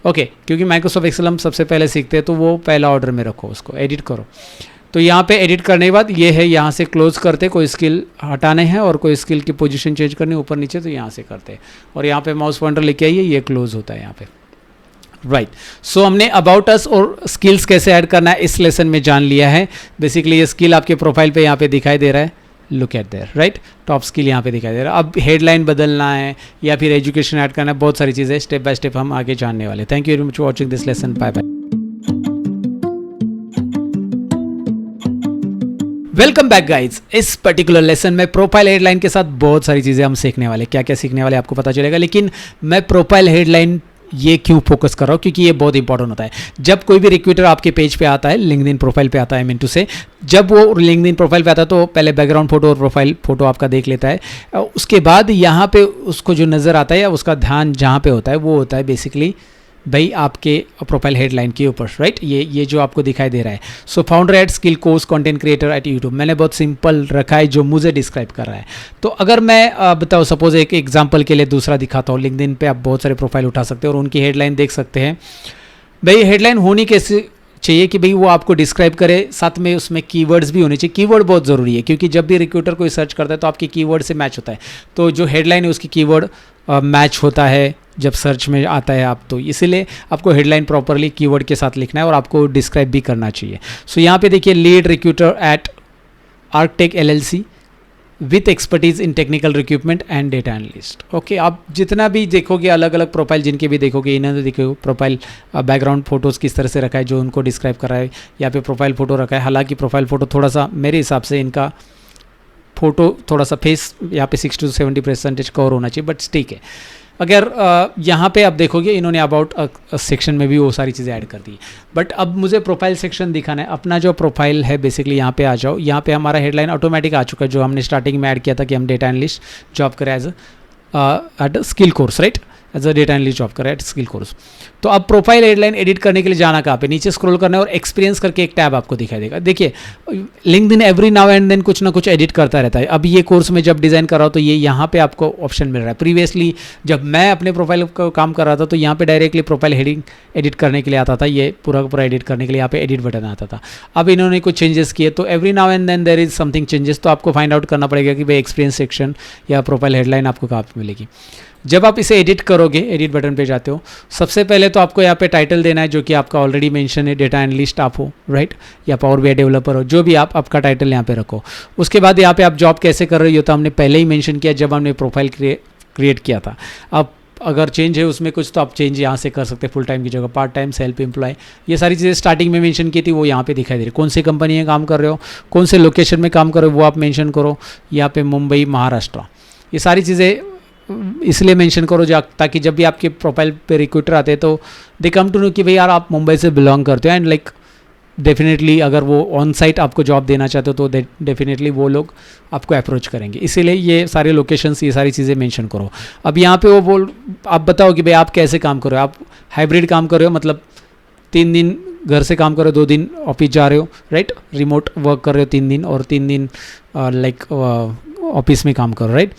ओके। क्योंकि माइक्रोसॉफ्ट एक्सेल हम सबसे पहले सीखते हैं, तो वो पहला ऑर्डर में रखो, उसको एडिट करो। तो यहाँ पे एडिट करने के बाद ये है, यहाँ से क्लोज करते, कोई स्किल हटाने हैं और कोई स्किल की पोजीशन चेंज करनी ऊपर नीचे, तो यहाँ से करते हैं, और यहाँ पे माउस पॉइंटर लेके आइए, ये क्लोज होता है यहाँ पे, राइट। सो हमने अबाउट अस और स्किल्स कैसे ऐड करना है इस लेसन में जान लिया है। बेसिकली ये स्किल आपके प्रोफाइल पे यहाँ पे दिखाई दे रहा है, look at there, right, top skill यहाँ पे दिखाई दे रहा है। अब हेडलाइन बदलना है या फिर एजुकेशन ऐड करना है, बहुत सारी चीज़ें स्टेप बाय स्टेप हम आगे जानने वाले। Thank you very much for watching this lesson, bye bye. Welcome back guys. इस पर्टिकुलर लेसन में प्रोफाइल हेडलाइन के साथ बहुत सारी चीज़ें हम सीखने वाले, क्या क्या सीखने वाले आपको पता चलेगा, लेकिन मैं प्रोफाइल हेडलाइन ये क्यों फोकस कर रहा हूँ, क्योंकि ये बहुत इंपॉर्टेंट होता है। जब कोई भी रिक्रूटर आपके पेज पे आता है, लिंक्डइन प्रोफाइल पे आता है, मिंटू से जब वो लिंक्डइन प्रोफाइल पे आता है तो पहले बैकग्राउंड फोटो और प्रोफाइल फोटो आपका देख लेता है। उसके बाद यहाँ पे उसको जो नज़र आता है या उसका ध्यान जहाँ पे होता है वो होता है बेसिकली भाई आपके प्रोफाइल हेडलाइन के ऊपर, राइट। ये जो आपको दिखाई दे रहा है, so founder at skill course content creator at YouTube, मैंने बहुत सिंपल रखा है जो मुझे डिस्क्राइब कर रहा है। तो अगर मैं बताओ सपोज एक एग्जांपल के लिए दूसरा दिखाता हूँ, लिंक्डइन पे आप बहुत सारे प्रोफाइल उठा सकते हैं और उनकी हेडलाइन देख सकते हैं, भाई हेडलाइन होनी कैसे चाहिए कि भाई वो आपको डिस्क्राइब करे, साथ में उसमें कीवर्ड्स भी होने चाहिए। कीवर्ड बहुत ज़रूरी है क्योंकि जब भी रिक्रूटर कोई सर्च करता है तो आपके कीवर्ड से मैच होता है, तो जो हेडलाइन है उसकी कीवर्ड मैच होता है जब सर्च में आता है आप, तो इसीलिए आपको हेडलाइन प्रॉपरली कीवर्ड के साथ लिखना है और आपको डिस्क्राइब भी करना चाहिए। सो यहाँ पे देखिए, lead recruiter at Arctech LLC with expertise in technical recruitment and data analyst. Okay, आप जितना भी देखोगे अलग अलग प्रोफाइल जिनके भी देखोगे, इन्होंने देखो प्रोफाइल बैकग्राउंड फोटोज़ किस तरह से रखा है जो उनको डिस्क्राइब कर रहा है, यहाँ पे प्रोफाइल फ़ोटो रखा है। हालांकि प्रोफाइल फ़ोटो थोड़ा सा मेरे हिसाब से इनका फ़ोटो थोड़ा सा फेस यहाँ पे 60 to 70% कवर होना चाहिए, बट ठीक है। अगर यहाँ पे आप देखोगे इन्होंने अबाउट सेक्शन में भी वो सारी चीज़ें ऐड कर दी, बट अब मुझे प्रोफाइल सेक्शन दिखाना है। अपना जो प्रोफाइल है बेसिकली यहाँ पे आ जाओ, यहाँ पे हमारा हेडलाइन ऑटोमेटिक आ चुका है जो हमने स्टार्टिंग में ऐड किया था कि हम डेटा एनालिस्ट जॉब करें as at skill course, right, as a data analyst job करें एट स्किल कोर्स। तो अब प्रोफाइल हेडलाइन एडिट करने के लिए जाना कहाँ पे, नीचे स्क्रॉल करना है और एक्सपीरियंस करके एक टैब आपको दिखाई देगा। देखिए LinkedIn every now and then कुछ ना कुछ एडिट करता रहता है। अब ये कोर्स में जब डिज़ाइन कर रहा हूँ तो ये यहाँ पे आपको ऑप्शन मिल रहा है। प्रीवियसली जब मैं अपने प्रोफाइल को काम कर रहा था तो यहाँ पे डायरेक्टली प्रोफाइल हेडिंग एडिट करने के लिए आता था, ये पूरा का पूरा एडिट करने के लिए यहाँ पे एडिट बटन आता था। अब इन्होंने कुछ चेंजेस किए, तो every now and then there is something changes, तो आपको फाइंड आउट करना पड़ेगा कि भाई एक्सपीरियंस सेक्शन या प्रोफाइल हेडलाइन आपको कहाँ पे मिलेगी। जब आप इसे एडिट करोगे, एडिट बटन पे जाते हो, सबसे पहले तो आपको यहाँ पे टाइटल देना है जो कि आपका ऑलरेडी मेंशन है, डेटा एनालिस्ट आप हो, राइट, या पावर BI डेवलपर हो, जो भी आप आपका टाइटल यहाँ पे रखो। उसके बाद यहाँ पे आप जॉब कैसे कर रही हो तो हमने पहले ही मेंशन किया जब हमने प्रोफाइल क्रिएट किया था। अब अगर चेंज है उसमें कुछ तो आप चेंज यहाँ से कर सकते हैं, फुल टाइम की जगह पार्ट टाइम, सेल्फ एम्प्लॉय, ये सारी चीज़ें स्टार्टिंग में मेंशन की थी वो यहाँ पे दिखाई दे रही। कौन सी कंपनी में काम कर रहे हो, कौन से लोकेशन में काम कर रहे हो वो आप मेंशन करो, यहाँ पे मुंबई, महाराष्ट्र, ये सारी चीज़ें इसलिए मेंशन करो ताकि जब भी आपके प्रोफाइल पे रिक्रूटर आते हैं तो दे कम टू नो कि भाई यार आप मुंबई से बिलोंग करते हो, एंड लाइक डेफिनेटली अगर वो ऑन साइट आपको जॉब देना चाहते हो तो डेफिनेटली वो लोग आपको अप्रोच करेंगे। इसीलिए ये सारे लोकेशंस, ये सारी चीज़ें मेंशन करो। अब यहाँ पे वो आप बताओ कि भाई आप कैसे काम कर रहे हो, आप हाइब्रिड काम कर रहे हो, मतलब 3 दिन घर से काम कर रहे हो, 2 दिन ऑफिस जा रहे हो, राइट, रिमोट वर्क कर रहे हो 3 दिन और 3 दिन लाइक ऑफिस में काम कर रहे हो, राइट।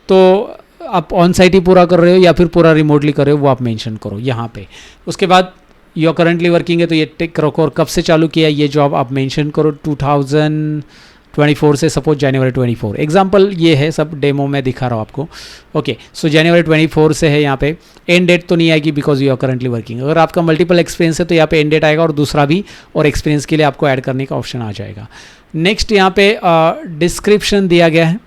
तो आप ऑन साइट ही पूरा कर रहे हो या फिर पूरा रिमोटली कर रहे हो वो आप मेंशन करो यहाँ पे। उसके बाद यू आर करंटली वर्किंग है तो ये टिक रखो, और कब से चालू किया ये जॉब आप मेंशन करो, 2024 से, सपोज जनवरी 24। एग्जांपल ये है, सब डेमो में दिखा रहा हूँ आपको। ओके, सो जनवरी 24 से है। यहाँ पे एंड डेट तो नहीं आएगी because you are currently working. अगर आपका मल्टीपल एक्सपीरियंस है तो यहाँ पे एंड डेट आएगा और दूसरा भी, और एक्सपीरियंस के लिए आपको ऐड करने का ऑप्शन आ जाएगा। नेक्स्ट यहाँ पे डिस्क्रिप्शन दिया गया है।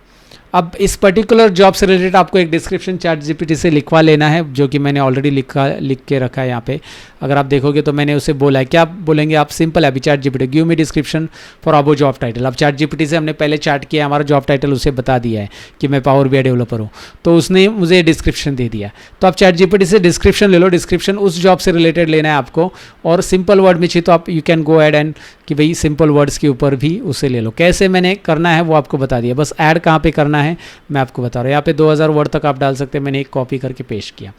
अब इस पर्टिकुलर जॉब से रिलेटेड आपको एक डिस्क्रिप्शन ChatGPT से लिखवा लेना है, जो कि मैंने ऑलरेडी लिख के रखा है यहाँ पे। अगर आप देखोगे तो मैंने उसे बोला है, क्या बोलेंगे आप, सिंपल है अभी ChatGPT give me description for above job title. अब ChatGPT से हमने पहले चैट किया, हमारा जॉब टाइटल उसे बता दिया है कि मैं पावर BI डेवलपर हूँ, तो उसने मुझे डिस्क्रिप्शन दे दिया। तो आप ChatGPT से डिस्क्रिप्शन ले लो, डिस्क्रिप्शन उस जॉब से रिलेटेड लेना है आपको, और सिंपल वर्ड में चाहिए तो आप you can go add and कि भाई सिंपल वर्ड्स के ऊपर भी उसे ले लो। कैसे मैंने करना है वो आपको बता दिया, बस ऐड कहाँ पे करना है मैं आपको बता रहा हूँ। यहाँ पे 2000 वर्ड तक आप डाल सकते हैं, मैंने एक कॉपी करके पेश किया।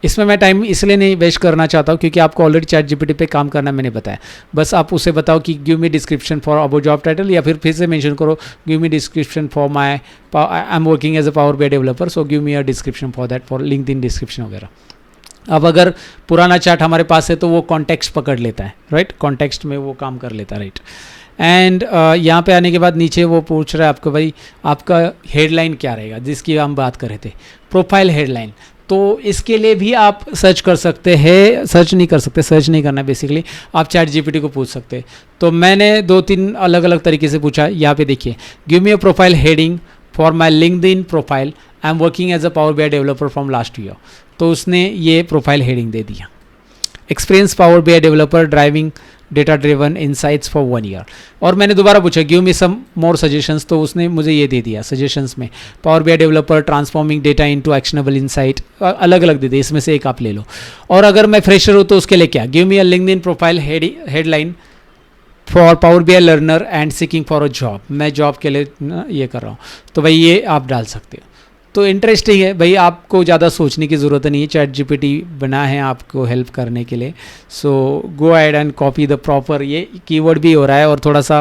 इसमें मैं टाइम इसलिए नहीं वेस्ट करना चाहता हूँ क्योंकि आपको ऑलरेडी ChatGPT पे काम करना मैंने बताया। बस आप उसे बताओ कि give me description for above job title, या फिर से मेंशन करो give me description for my I am working as a power BI developer, so give me a description for that, for LinkedIn description वगैरह। अब अगर पुराना चार्ट हमारे पास है तो वो कॉन्टेक्स्ट पकड़ लेता है, राइट, कॉन्टेक्स्ट में वो काम कर लेता है, राइट। एंड यहाँ पे आने के बाद नीचे वो पूछ रहा है आपको भाई आपका हेडलाइन क्या रहेगा, जिसकी हम बात कर रहे थे, प्रोफाइल हेडलाइन। तो इसके लिए भी आप सर्च कर सकते हैं, सर्च नहीं करना है बेसिकली, आप ChatGPT को पूछ सकते हैं। तो मैंने 2-3 अलग अलग तरीके से पूछा। यहाँ पे देखिए, give me a profile heading for my LinkedIn profile, I am working as a power BI developer from last year. तो उसने ये प्रोफाइल हेडिंग दे दिया, experience power BI developer driving data driven insights for 1 year. और मैंने दोबारा पूछा गिव मी सम मोर सजेशंस, तो उसने मुझे ये दे दिया सजेशंस में, power BI developer transforming data into actionable insight, अलग अलग दे दिए, इसमें से एक आप ले लो। और अगर मैं फ्रेशर हूँ तो उसके लिए क्या, give me a LinkedIn profile headline for power BI learner and seeking for a job, मैं जॉब के लिए ये कर रहा हूँ, तो भाई ये आप डाल सकते हो। तो इंटरेस्टिंग है भाई, आपको ज़्यादा सोचने की ज़रूरत नहीं है, ChatGPT बना है आपको हेल्प करने के लिए। So go ahead and copy the proper, ये कीवर्ड भी हो रहा है और थोड़ा सा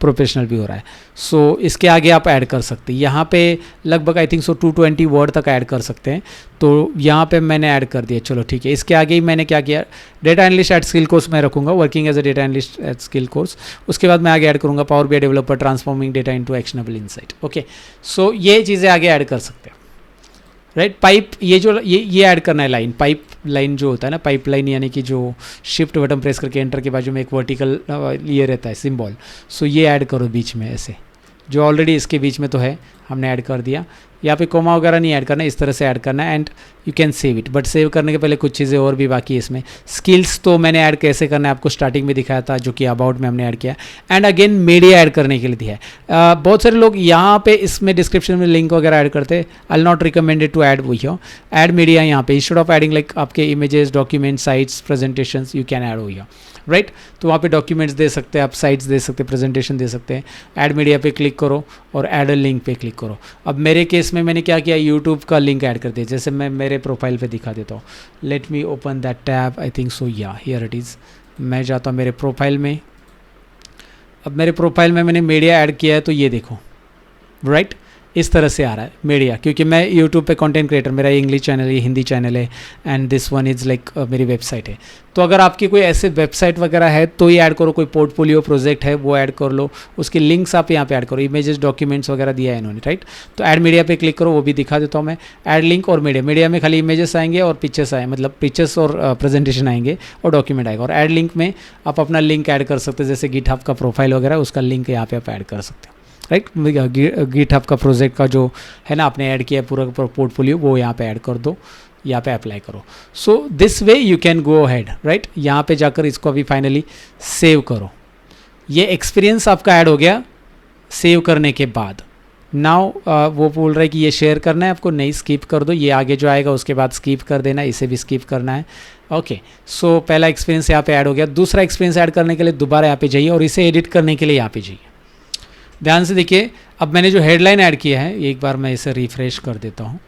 प्रोफेशनल भी हो रहा है। सो इसके आगे आप ऐड कर सकते हैं, यहाँ पे लगभग आई थिंक सो 220 वर्ड तक ऐड कर सकते हैं। तो यहाँ पे मैंने ऐड कर दिया, चलो ठीक है। इसके आगे ही मैंने क्या किया, data analyst at skill Course मैं रखूँगा, working as a data analyst at skill Course. उसके बाद मैं आगे ऐड करूँगा power BI developer transforming data into actionable insight. Okay, so ये चीज़ें आगे ऐड कर सकते हैं, राइट। पाइप, ये जो ये ऐड करना है लाइन, पाइप लाइन जो होता है ना, पाइप लाइन यानी कि जो शिफ्ट बटन प्रेस करके एंटर के बाजू में एक वर्टिकल ये रहता है सिंबल, सो ये ऐड करो बीच में ऐसे, जो ऑलरेडी इसके बीच में तो है, हमने ऐड कर दिया। यहाँ पे कोमा वगैरह नहीं ऐड करना, इस तरह से ऐड करना है and you can save it. But save करने के पहले कुछ चीज़ें और भी बाकी है इसमें। स्किल्स तो मैंने ऐड कैसे करना है आपको स्टार्टिंग में दिखाया था, जो कि अबाउट में हमने ऐड किया। एंड अगेन मीडिया ऐड करने के लिए दिया है। बहुत सारे लोग यहाँ पे इसमें डिस्क्रिप्शन में लिंक वगैरह ऐड करते हैं, आई नॉट रिकमेंडेड टू ऐड वही हो, ऐड मीडिया यहाँ पे इंस्टेड ऑफ एडिंग लाइक आपके images, document, sites, presentations, you can add वही हो, राइट। तो वहाँ पे डॉक्यूमेंट्स दे सकते हैं आप, साइट्स दे सकते हैं, प्रेजेंटेशन दे सकते हैं। ऐड मीडिया पे क्लिक करो और ऐड अ लिंक पे क्लिक करो। अब मेरे केस में मैंने क्या किया, यूट्यूब का लिंक ऐड कर दिया, जैसे मैं मेरे प्रोफाइल पे दिखा देता हूँ। Let me open that tab, I think so yeah here it is. मैं जाता हूँ मेरे प्रोफाइल में। अब मेरे प्रोफाइल में मैंने मीडिया ऐड किया है, तो ये देखो, राइट, इस तरह से आ रहा है मीडिया, क्योंकि मैं यूट्यूब पे कंटेंट क्रिएटर, मेरा इंग्लिश चैनल है, हिंदी चैनल है, and this one is like मेरी वेबसाइट है। तो अगर आपकी कोई ऐसे वेबसाइट वगैरह है तो ये ऐड करो, कोई पोर्टफोलियो प्रोजेक्ट है वो ऐड कर लो, उसके लिंक्स आप यहाँ पे ऐड करो, इमेजेस, डॉक्यूमेंट्स वगैरह दिया है इन्होंने, राइट। तो ऐड मीडिया पे क्लिक करो, वो भी दिखा देता हूँ मैं। ऐड लिंक और मीडिया, मीडिया में खाली इमेजेस आएंगे और पिक्चर्स आए, मतलब पिक्चर्स और प्रेजेंटेशन आएंगे और डॉक्यूमेंट आएगा। और ऐड लिंक में आप अपना लिंक ऐड कर सकते हैं, जैसे गिटहब का प्रोफाइल वगैरह, उसका लिंक यहाँ पे आप ऐड कर सकते हो, राइट। गिटहब का प्रोजेक्ट का जो है ना आपने ऐड किया है पूरा पोर्टफोलियो, वो यहाँ पे ऐड कर दो, यहाँ पे अप्लाई करो। So this way you can go ahead, right. यहाँ पे जाकर इसको अभी फाइनली सेव करो। ये एक्सपीरियंस आपका ऐड हो गया सेव करने के बाद। नाउ वो बोल रहा है कि ये शेयर करना है आपको, नहीं, स्किप कर दो। ये आगे जो आएगा उसके बाद स्किप कर देना, इसे भी स्किप करना है। ओके, सो पहला एक्सपीरियंस यहाँ पे ऐड हो गया। दूसरा एक्सपीरियंस ऐड करने के लिए दोबारा यहाँ पे जाइए और इसे एडिट करने के लिए यहाँ पे जाइए। ध्यान से देखिए, अब मैंने जो हेडलाइन ऐड किया है, एक बार मैं इसे रिफ्रेश कर देता हूँ।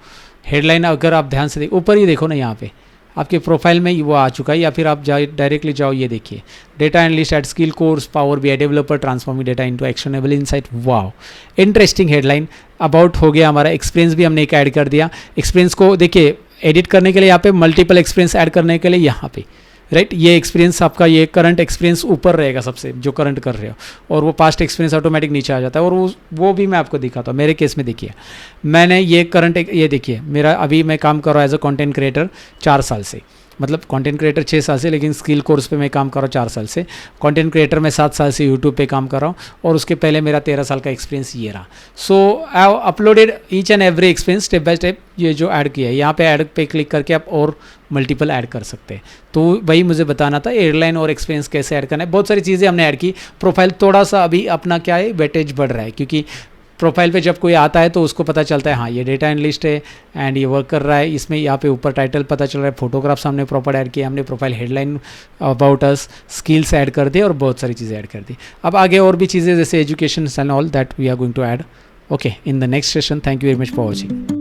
हेडलाइन अगर आप ध्यान से ऊपर ही देखो ना, यहाँ पे आपके प्रोफाइल में वो आ चुका है, या फिर आप डायरेक्टली जाओ, ये देखिए, data analyst at skill course, power BI developer transforming data into actionable insight. Wow, interesting headline. About हो गया हमारा, एक्सपीरियंस भी हमने एक ऐड कर दिया। एक्सपीरियंस को देखिए एडिट करने के लिए यहाँ पे, मल्टीपल एक्सपीरियंस ऐड करने के लिए यहाँ पे, राइट। ये एक्सपीरियंस आपका, ये करंट एक्सपीरियंस ऊपर रहेगा सबसे, जो करंट कर रहे हो, और वो पास्ट एक्सपीरियंस ऑटोमेटिक नीचे आ जाता है। और वो भी मैं आपको दिखाता हूँ। मेरे केस में देखिए, मैंने ये करंट, ये देखिए मेरा अभी मैं काम कर रहा हूँ एज अ कंटेंट क्रिएटर 4 साल से, मतलब कंटेंट क्रिएटर 6 साल से, लेकिन स्किल कोर्स पे मैं काम कर रहा हूँ 4 साल से। कंटेंट क्रिएटर मैं 7 साल से यूट्यूब पे काम कर रहा हूँ, और उसके पहले मेरा 13 साल का एक्सपीरियंस ये रहा। So I uploaded each and every experience step by step. ये जो ऐड किया है, यहाँ पे ऐड पे क्लिक करके आप और मल्टीपल ऐड कर सकते हैं। तो वही मुझे बताना था, एयरलाइन और एक्सपीरियंस कैसे ऐड करना है। बहुत सारी चीज़ें हमने ऐड की। प्रोफाइल थोड़ा सा अभी अपना क्या है, वेटेज बढ़ रहा है, क्योंकि प्रोफाइल पे जब कोई आता है तो उसको पता चलता है हाँ ये डेटा एनालिस्ट है एंड ये वर्क कर रहा है। इसमें यहाँ पे ऊपर टाइटल पता चल रहा है, फोटोग्राफ्स हमने प्रॉपर ऐड किया, हमने profile headline, about us, skills add कर दिए और बहुत सारी चीज़ें ऐड कर दी। अब आगे और भी चीज़ें जैसे education and all that we are going to add, okay, in the next session. Thank you very much for watching.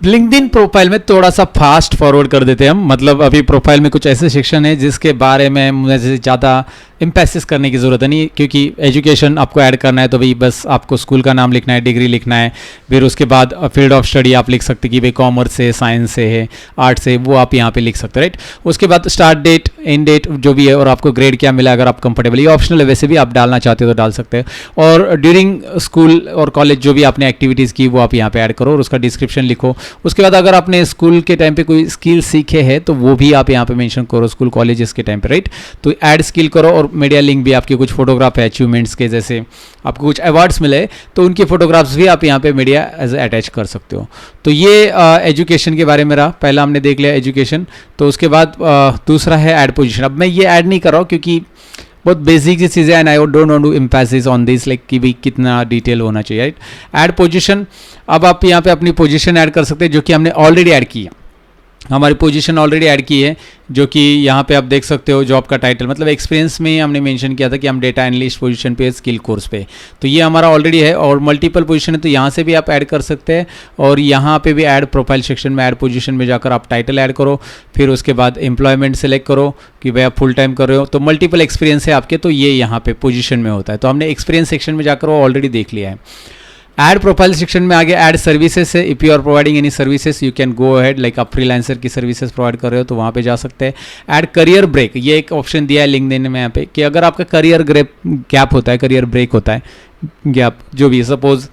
LinkedIn profile में थोड़ा सा फास्ट फॉरवर्ड कर देते हैं हम, मतलब अभी प्रोफाइल में कुछ ऐसे सेक्शन है जिसके बारे में मुझे ज़्यादा एम्फेसिस करने की ज़रूरत नहीं, क्योंकि एजुकेशन आपको ऐड करना है तो भाई बस आपको स्कूल का नाम लिखना है, डिग्री लिखना है, फिर उसके बाद फील्ड ऑफ स्टडी आप लिख सकते हैं कि भाई कॉमर्स से, साइंस से है, आर्ट से, वो आप यहाँ पे लिख सकते हैं, राइट। उसके बाद स्टार्ट डेट, एंड डेट जो भी है, और आपको ग्रेड क्या मिला अगर आप कंफर्टेबल, ये ऑप्शनल है, वैसे भी आप डालना चाहते हो तो डाल सकते हैं। और ड्यूरिंग स्कूल और कॉलेज जो भी आपने एक्टिविटीज़ की वो आप यहाँ पे ऐड करो और उसका डिस्क्रिप्शन लिखो। उसके बाद अगर आपने स्कूल के टाइम पे कोई स्किल सीखे हैं तो वो भी आप यहाँ पे मेंशन करो, स्कूल कॉलेजेस के टाइम पे, राइट। तो ऐड स्किल करो और मीडिया लिंक भी, आपके कुछ फोटोग्राफ है अचीवमेंट्स के, जैसे आपको कुछ अवार्ड्स मिले तो उनकी फोटोग्राफ्स भी आप यहाँ पे मीडिया एज अटैच कर सकते हो। तो ये एजुकेशन के बारे में रहा, पहला हमने देख लिया एजुकेशन। तो उसके बाद दूसरा है ऐड पोजीशन। अब मैं ये ऐड नहीं कर रहा हूँ क्योंकि बहुत बेसिक सी चीज़ें and I don't want to emphasis on this, like कि भाई कितना डिटेल होना चाहिए, राइट। ऐड पोजीशन, अब आप यहाँ पे अपनी पोजीशन ऐड कर सकते हैं जो कि हमने ऑलरेडी ऐड की है। हमारी पोजीशन ऑलरेडी ऐड की है, जो कि यहाँ पे आप देख सकते हो जॉब का टाइटल, मतलब एक्सपीरियंस में हमने मेंशन किया था कि हम डेटा एनालिस्ट पोजीशन पे, स्किल कोर्स पे, तो ये हमारा ऑलरेडी है। और मल्टीपल पोजीशन है तो यहाँ से भी आप ऐड कर सकते हैं, और यहाँ पे भी ऐड प्रोफाइल सेक्शन में ऐड पोजीशन में जाकर आप टाइटल ऐड करो, फिर उसके बाद एम्प्लॉयमेंट सेलेक्ट करो कि भाई आप फुल टाइम कर रहे हो, तो मल्टीपल एक्सपीरियंस है आपके, तो ये यहाँ पे पोजीशन में होता है। तो हमने एक्सपीरियंस सेक्शन में जाकर वो ऑलरेडी देख लिया है। ऐड प्रोफाइल सेक्शन में आगे ऐड सर्विसेज है। If you are providing any services you can go ahead, like आप फ्रीलांसर की सर्विसेज प्रोवाइड कर रहे हो तो वहाँ पे जा सकते हैं। ऐड करियर ब्रेक, ये एक ऑप्शन दिया है लिंक्डइन में यहाँ पे कि अगर आपका करियर गैप होता है, करियर ब्रेक होता है, गैप जो भी, सपोज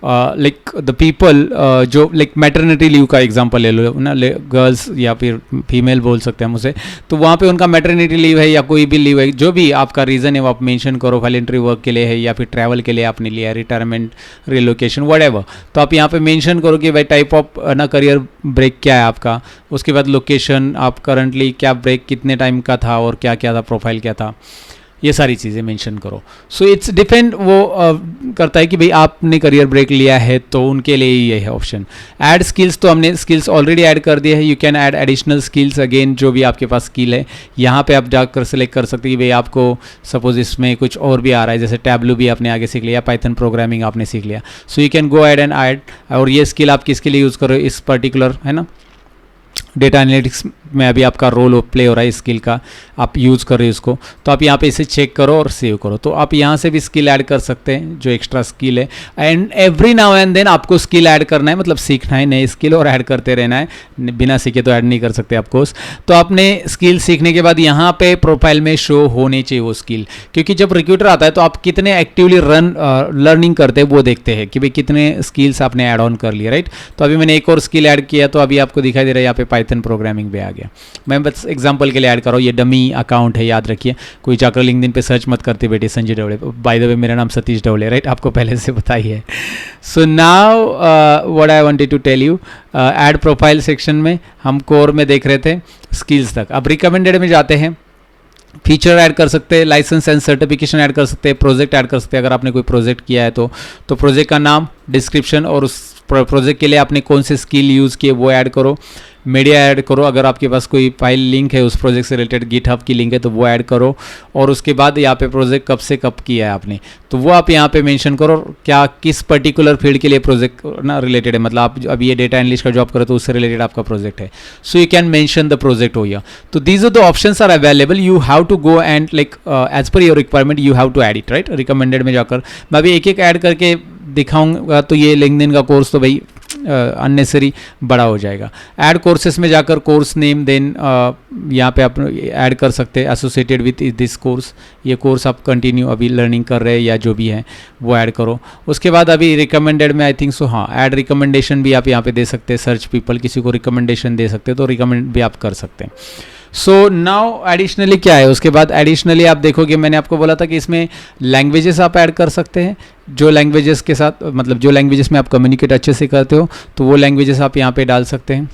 लाइक द पीपल जो लाइक मैटरनिटी लीव का एग्जांपल ले लो ना, गर्ल्स या फिर फीमेल बोल सकते हैं हम उसे, तो वहाँ पे उनका मैटरनिटी लीव है या कोई भी लीव है, जो भी आपका रीज़न है वो आप मेंशन करो, वॉलंटरी वर्क के लिए है या फिर ट्रैवल के लिए आपने लिया, रिटायरमेंट, रिलोकेशन, व्हाटएवर, तो आप यहाँ पे मेंशन करो कि भाई टाइप ऑफ ना करियर ब्रेक क्या है आपका, उसके बाद लोकेशन, आप करंटली क्या ब्रेक कितने टाइम का था और क्या क्या था, प्रोफाइल क्या था, ये सारी चीज़ें मेंशन करो। सो इट्स डिपेंड, वो करता है कि भाई आपने करियर ब्रेक लिया है तो उनके लिए ये है ऑप्शन। ऐड स्किल्स, तो हमने स्किल्स ऑलरेडी ऐड कर दिए है। You can add additional skills, again जो भी आपके पास स्किल है यहाँ पे आप जाकर सेलेक्ट कर सकते हैं कि भाई आपको सपोज इसमें कुछ और भी आ रहा है, जैसे टैब्लू भी आपने आगे सीख लिया, पाइथन प्रोग्रामिंग आपने सीख लिया, सो you can go add and add. और ये स्किल आप किसके लिए यूज़ करो, इस पर्टिकुलर है ना डेटा एनालिटिक्स में अभी आपका रोल प्ले हो रहा है, इस स्किल का आप यूज़ कर रहे हो इसको, तो आप यहाँ पे इसे चेक करो और सेव करो। तो आप यहाँ से भी स्किल ऐड कर सकते हैं जो एक्स्ट्रा स्किल है, and every now and then आपको स्किल ऐड करना है, मतलब सीखना है नए स्किल और ऐड करते रहना है, बिना सीखे तो ऐड नहीं कर सकते ऑफकोर्स। तो आपने स्किल सीखने के बाद यहाँ पे प्रोफाइल में शो होने चाहिए वो स्किल, क्योंकि जब रिक्रूटर आता है तो आप कितने एक्टिवली लर्निंग करते हैं वो देखते हैं कि भाई कितने स्किल्स आपने ऐड ऑन कर लिए, राइट। तो अभी मैंने एक और स्किल ऐड किया, तो अभी आपको दिखाई दे रहा है यहाँ पे पाइथन प्रोग्रामिंग भी आ गया। मैं बस एग्जांपल के लिए ऐड कर रहा हूँ, ये डमी अकाउंट है, याद रखिए, कोई जाकर लिंक्डइन पे सर्च मत करते बेटे Sanjay Dawale, by the way मेरा नाम सतीश डवले, राइट, आपको पहले से पता ही है। So now what I wanted to tell you, add profile section में हम कोर में देख रहे थे स्किल्स तक, अब रिकमेंडेड में जाते हैं। फीचर ऐड कर सकते हैं, लाइसेंस एंड सर्टिफिकेशन ऐड कर सकते हैं, प्रोजेक्ट ऐड कर सकते हैं, अगर आपने कोई प्रोजेक्ट किया है तो प्रोजेक्ट का नाम, डिस्क्रिप्शन और उस प्रोजेक्ट के लिए आपने कौन से स्किल यूज़ किए वो ऐड करो। मीडिया ऐड करो, अगर आपके पास कोई फाइल लिंक है उस प्रोजेक्ट से रिलेटेड, गिटहब की लिंक है तो वो ऐड करो, और उसके बाद यहाँ पे प्रोजेक्ट कब से कब किया है आपने तो वो आप यहाँ पे मेंशन करो, क्या किस पर्टिकुलर फील्ड के लिए प्रोजेक्ट ना रिलेटेड है, मतलब आप अब ये डेटा एनालिस्ट का जॉब करो तो उससे रिलेटेड आपका प्रोजेक्ट है, so you can mention the project हो गया। तो these are the options are available, you have to go and like as per your requirement you have to add it, right. Recommended में जाकर मैं अभी एक एक ऐड करके दिखाऊंगा, तो ये लिंक्डइन का कोर्स तो भाई अननेसरी बड़ा हो जाएगा। ऐड कोर्सेस में जाकर कोर्स नेम, देन यहाँ पे आप ऐड कर सकते हैं एसोसिएटेड विथ दिस कोर्स, ये कोर्स आप कंटिन्यू अभी लर्निंग कर रहे हैं या जो भी है वो ऐड करो। उसके बाद अभी रिकमेंडेड में आई थिंक सो हाँ, ऐड रिकमेंडेशन भी आप यहाँ पे दे सकते हैं, सर्च पीपल, किसी को रिकमेंडेशन दे सकते हैं तो रिकमेंड भी आप कर सकते हैं। सो नाउ एडिशनली क्या है, उसके बाद एडिशनली आप देखोगे, मैंने आपको बोला था कि इसमें लैंग्वेजेस आप ऐड कर सकते हैं, जो लैंग्वेजेस के साथ मतलब जो लैंग्वेजेस में आप कम्युनिकेट अच्छे से करते हो तो वो लैंग्वेजेस आप यहाँ पे डाल सकते हैं,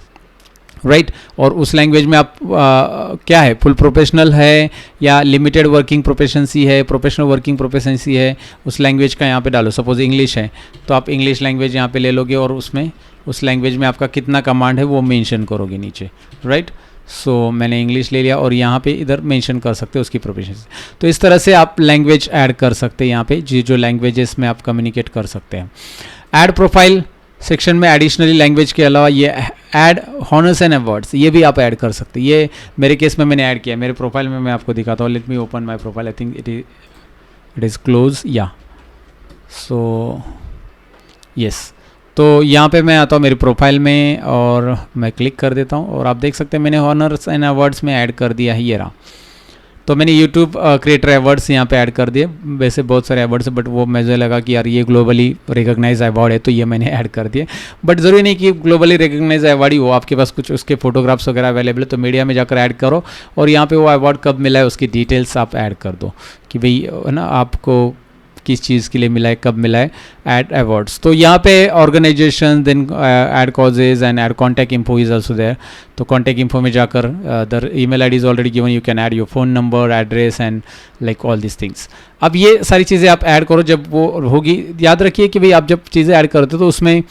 राइट। और उस लैंग्वेज में आप क्या है, फुल प्रोफेशनल है या लिमिटेड वर्किंग प्रोफेशंसी है, प्रोफेशनल वर्किंग प्रोफेशंसी है, उस लैंग्वेज का यहाँ पे डालो। सपोज इंग्लिश है तो आप इंग्लिश लैंग्वेज यहाँ पे ले लोगे और उसमें उस लैंग्वेज में आपका कितना कमांड है वो मेंशन करोगे नीचे, राइट। सो मैंने इंग्लिश ले लिया और यहाँ पे इधर मेंशन कर सकते हो उसकी प्रोफेशंसी। तो इस तरह से आप लैंग्वेज ऐड कर सकते हैं यहाँ पे, जो लैंग्वेजेस में आप कम्युनिकेट कर सकते हैं। ऐड प्रोफाइल सेक्शन में एडिशनली लैंग्वेज के अलावा ये ऐड हॉनर्स एंड अवार्ड्स, ये भी आप ऐड कर सकते हैं। ये मेरे केस में मैंने ऐड किया, मेरे प्रोफाइल में मैं आपको दिखाता हूँ। Let me open my profile, I think it is close, या सो यस। तो यहाँ पे मैं आता हूँ मेरी प्रोफाइल में और मैं क्लिक कर देता हूँ और आप देख सकते हैं मैंने हॉनर्स एंड अवार्ड्स में ऐड कर दिया है, ये रहा। तो मैंने यूट्यूब क्रिएटर अवार्ड्स यहाँ पे ऐड कर दिए, वैसे बहुत सारे अवार्ड्स, बट वो मुझे लगा कि यार ये ग्लोबली रिकॉग्नाइज अवार्ड है तो ये मैंने ऐड कर दिए। बट ज़रूरी नहीं कि ग्लोबली रिकॉग्नाइज अवार्ड ही हो, आपके पास कुछ उसके फोटोग्राफ्स वगैरह अवेलेबल है तो मीडिया में जाकर ऐड करो और यहाँ पे वो अवार्ड कब मिला है उसकी डिटेल्स आप ऐड कर दो कि भाई है ना आपको किस चीज़ के लिए मिला है, कब मिला है, ऐड अवार्ड्स। तो यहाँ पे organisation, then add causes and add contact info is also there. तो कॉन्टैक्ट इन्फो में जाकर the email ID is already given, you can add your phone number, address and like all this things. अब ये सारी चीज़ें आप ऐड करो, जब वो होगी याद रखिए कि भाई आप जब चीज़ें ऐड करते हो तो उसमें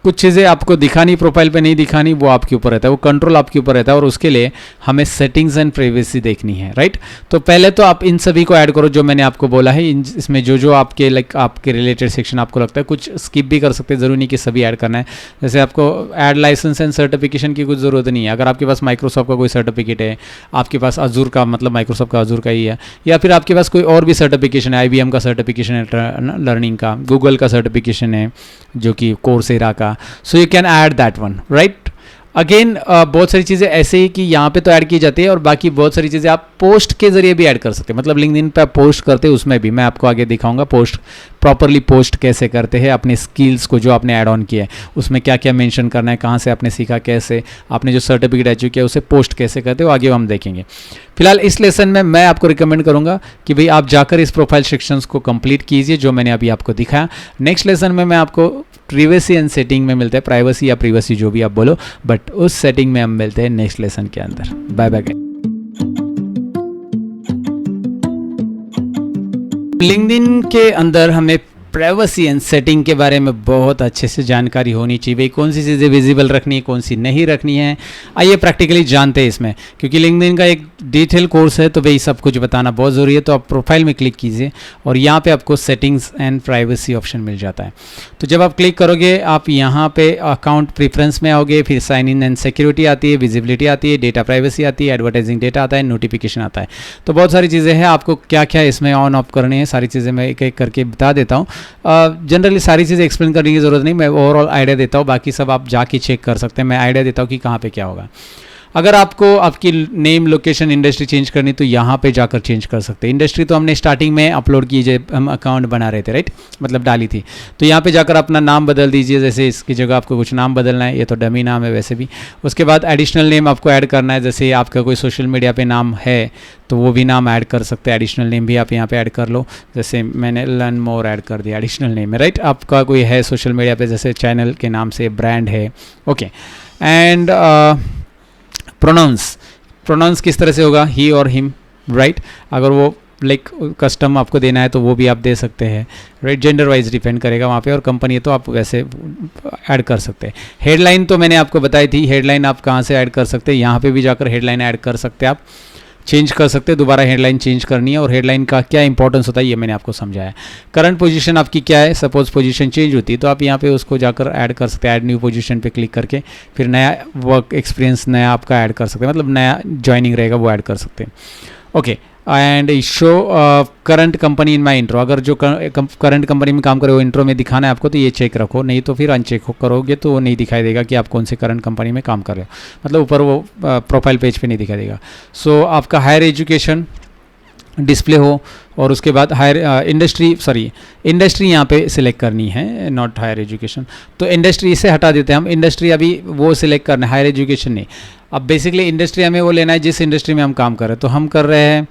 कुछ चीज़ें आपको दिखानी, प्रोफाइल पे नहीं दिखानी, वो आपके ऊपर रहता है, वो कंट्रोल आपके ऊपर रहता है, और उसके लिए हमें सेटिंग्स एंड प्राइवेसी देखनी है, राइट। तो पहले तो आप इन सभी को ऐड करो जो मैंने आपको बोला है। इसमें जो आपके आपके रिलेटेड सेक्शन आपको लगता है, कुछ स्किप भी कर सकते हैं, ज़रूरी नहीं कि सभी ऐड करना है। जैसे आपको ऐड लाइसेंस एंड सर्टिफिकेशन की कुछ ज़रूरत नहीं है। अगर आपके पास माइक्रोसॉफ्ट का कोई सर्टिफिकेट है, आपके पास अजूर का, मतलब माइक्रोसॉफ्ट का अजूर का ही है, या फिर आपके पास कोई और भी सर्टिफिकेशन है, IBM का सर्टिफिकेशन है लर्निंग का, गूगल का सर्टिफिकेशन है जो कि कोर्सेरा का, सो you can add that one, right. Again बहुत सारी चीज़ें ऐसे ही कि यहाँ पे तो ऐड की जाती है, और बाकी बहुत सारी चीज़ें आप पोस्ट के जरिए भी ऐड कर सकते हैं। मतलब लिंक्डइन पे आप पोस्ट करते हैं, उसमें भी मैं आपको आगे दिखाऊंगा पोस्ट, प्रॉपरली पोस्ट कैसे करते हैं अपने स्किल्स को जो आपने ऐड ऑन किया है, उसमें क्या क्या मेंशन करना है, कहाँ से आपने सीखा, कैसे आपने जो सर्टिफिकेट अचीव किया उसे पोस्ट कैसे करते हो, आगे हम देखेंगे। फिलहाल इस लेसन में मैं आपको रिकमेंड करूंगा कि भाई आप जाकर इस प्रोफाइल सेक्शंस को कंप्लीट कीजिए जो मैंने अभी आपको दिखाया। नेक्स्ट लेसन में मैं आपको प्राइवेसी एंड सेटिंग में मिलते हैं, प्राइवेसी या प्रिवेसी जो भी आप बोलो, बट उस सेटिंग में हम मिलते हैं नेक्स्ट लेसन के अंदर। Bye bye. लिंक्डइन के अंदर हमें प्राइवेसी एंड सेटिंग के बारे में बहुत अच्छे से जानकारी होनी चाहिए। भाई कौन सी चीज़ें विजिबल रखनी है, कौन सी नहीं रखनी है, आइए प्रैक्टिकली जानते हैं इसमें, क्योंकि लिंक्डइन का एक डिटेल कोर्स है, तो भाई सब कुछ बताना बहुत ज़रूरी है। तो आप प्रोफाइल में क्लिक कीजिए और यहाँ पे आपको सेटिंग्स एंड प्राइवेसी ऑप्शन मिल जाता है। तो जब आप क्लिक करोगे, आप यहाँ पे अकाउंट प्रेफरेंस में आओगे, फिर साइन इन एंड सिक्योरिटी आती है, विजिबिलिटी आती है, डेटा प्राइवेसी आती है, एडवर्टाइजिंग डेटा आता है, नोटिफिकेशन आता है। तो बहुत सारी चीज़ें हैं, आपको क्या क्या इसमें ऑन ऑफ करने हैं, सारी चीज़ें मैं एक एक करके बता देता हूँ। जनरली सारी चीज़ें एक्सप्लेन करने की ज़रूरत नहीं, मैं ओवरऑल आइडिया देता हूँ, बाकी सब आप जाके चेक कर सकते हैं। मैं आइडिया देता हूँ कि कहाँ पे क्या होगा। अगर आपको आपकी नेम, लोकेशन, इंडस्ट्री चेंज करनी तो यहाँ पे जाकर चेंज कर सकते हैं। इंडस्ट्री तो हमने स्टार्टिंग में अपलोड की, जब हम अकाउंट बना रहे थे, राइट, मतलब डाली थी। तो यहाँ पे जाकर अपना नाम बदल दीजिए, जैसे इसकी जगह आपको कुछ नाम बदलना है, ये तो डमी नाम है वैसे भी। उसके बाद एडिशनल नेम आपको ऐड करना है, जैसे आपका कोई सोशल मीडिया पे नाम है तो वो भी नाम ऐड कर सकते हैं, एडिशनल नेम भी आप यहाँ पे ऐड कर लो। जैसे मैंने लर्न मोर ऐड कर दिया एडिशनल नेम में, राइट। आपका कोई है सोशल मीडिया पे, जैसे चैनल के नाम से ब्रांड है, ओके। एंड प्रोनाउंस किस तरह से होगा, ही और हिम, राइट। अगर वो लाइक कस्टम आपको देना है तो वो भी आप दे सकते हैं, राइट। जेंडर वाइज डिपेंड करेगा वहाँ पे, और कंपनी है तो आप वैसे ऐड कर सकते हैं। हेडलाइन तो मैंने आपको बताई थी, हेडलाइन आप कहाँ से ऐड कर सकते हैं, यहाँ पे भी जाकर हेडलाइन ऐड कर सकते हैं, आप चेंज कर सकते हैं, दोबारा हेडलाइन चेंज करनी है। और हेडलाइन का क्या इंपॉर्टेंस होता है ये मैंने आपको समझाया। करंट पोजीशन आपकी क्या है, सपोज पोजीशन चेंज होती है तो आप यहाँ पे उसको जाकर ऐड कर सकते हैं, ऐड न्यू पोजीशन पे क्लिक करके, फिर नया वर्क एक्सपीरियंस नया आपका ऐड कर सकते हैं, मतलब नया ज्वाइनिंग रहेगा वो ऐड कर सकते हैं, okay. And show current company in my intro, अगर जो करंट कंपनी में काम करे वो इंट्रो में दिखाना है आपको तो ये चेक रखो, नहीं तो फिर अनचेक करोगे तो वो नहीं दिखाई देगा कि आप कौन से करंट कंपनी में काम कर रहे हो, मतलब ऊपर वो प्रोफाइल पेज पे नहीं दिखाई देगा। सो आपका हायर एजुकेशन डिस्प्ले हो, और उसके बाद हायर इंडस्ट्री यहाँ पे सिलेक्ट करनी है, नॉट हायर एजुकेशन। तो इंडस्ट्री से हटा देते हैं हम, इंडस्ट्री अभी वो सिलेक्ट करना है, हायर एजुकेशन नहीं। अब बेसिकली इंडस्ट्री हमें वो लेना है जिस इंडस्ट्री में हम काम कर रहे हैं। तो हम कर रहे हैं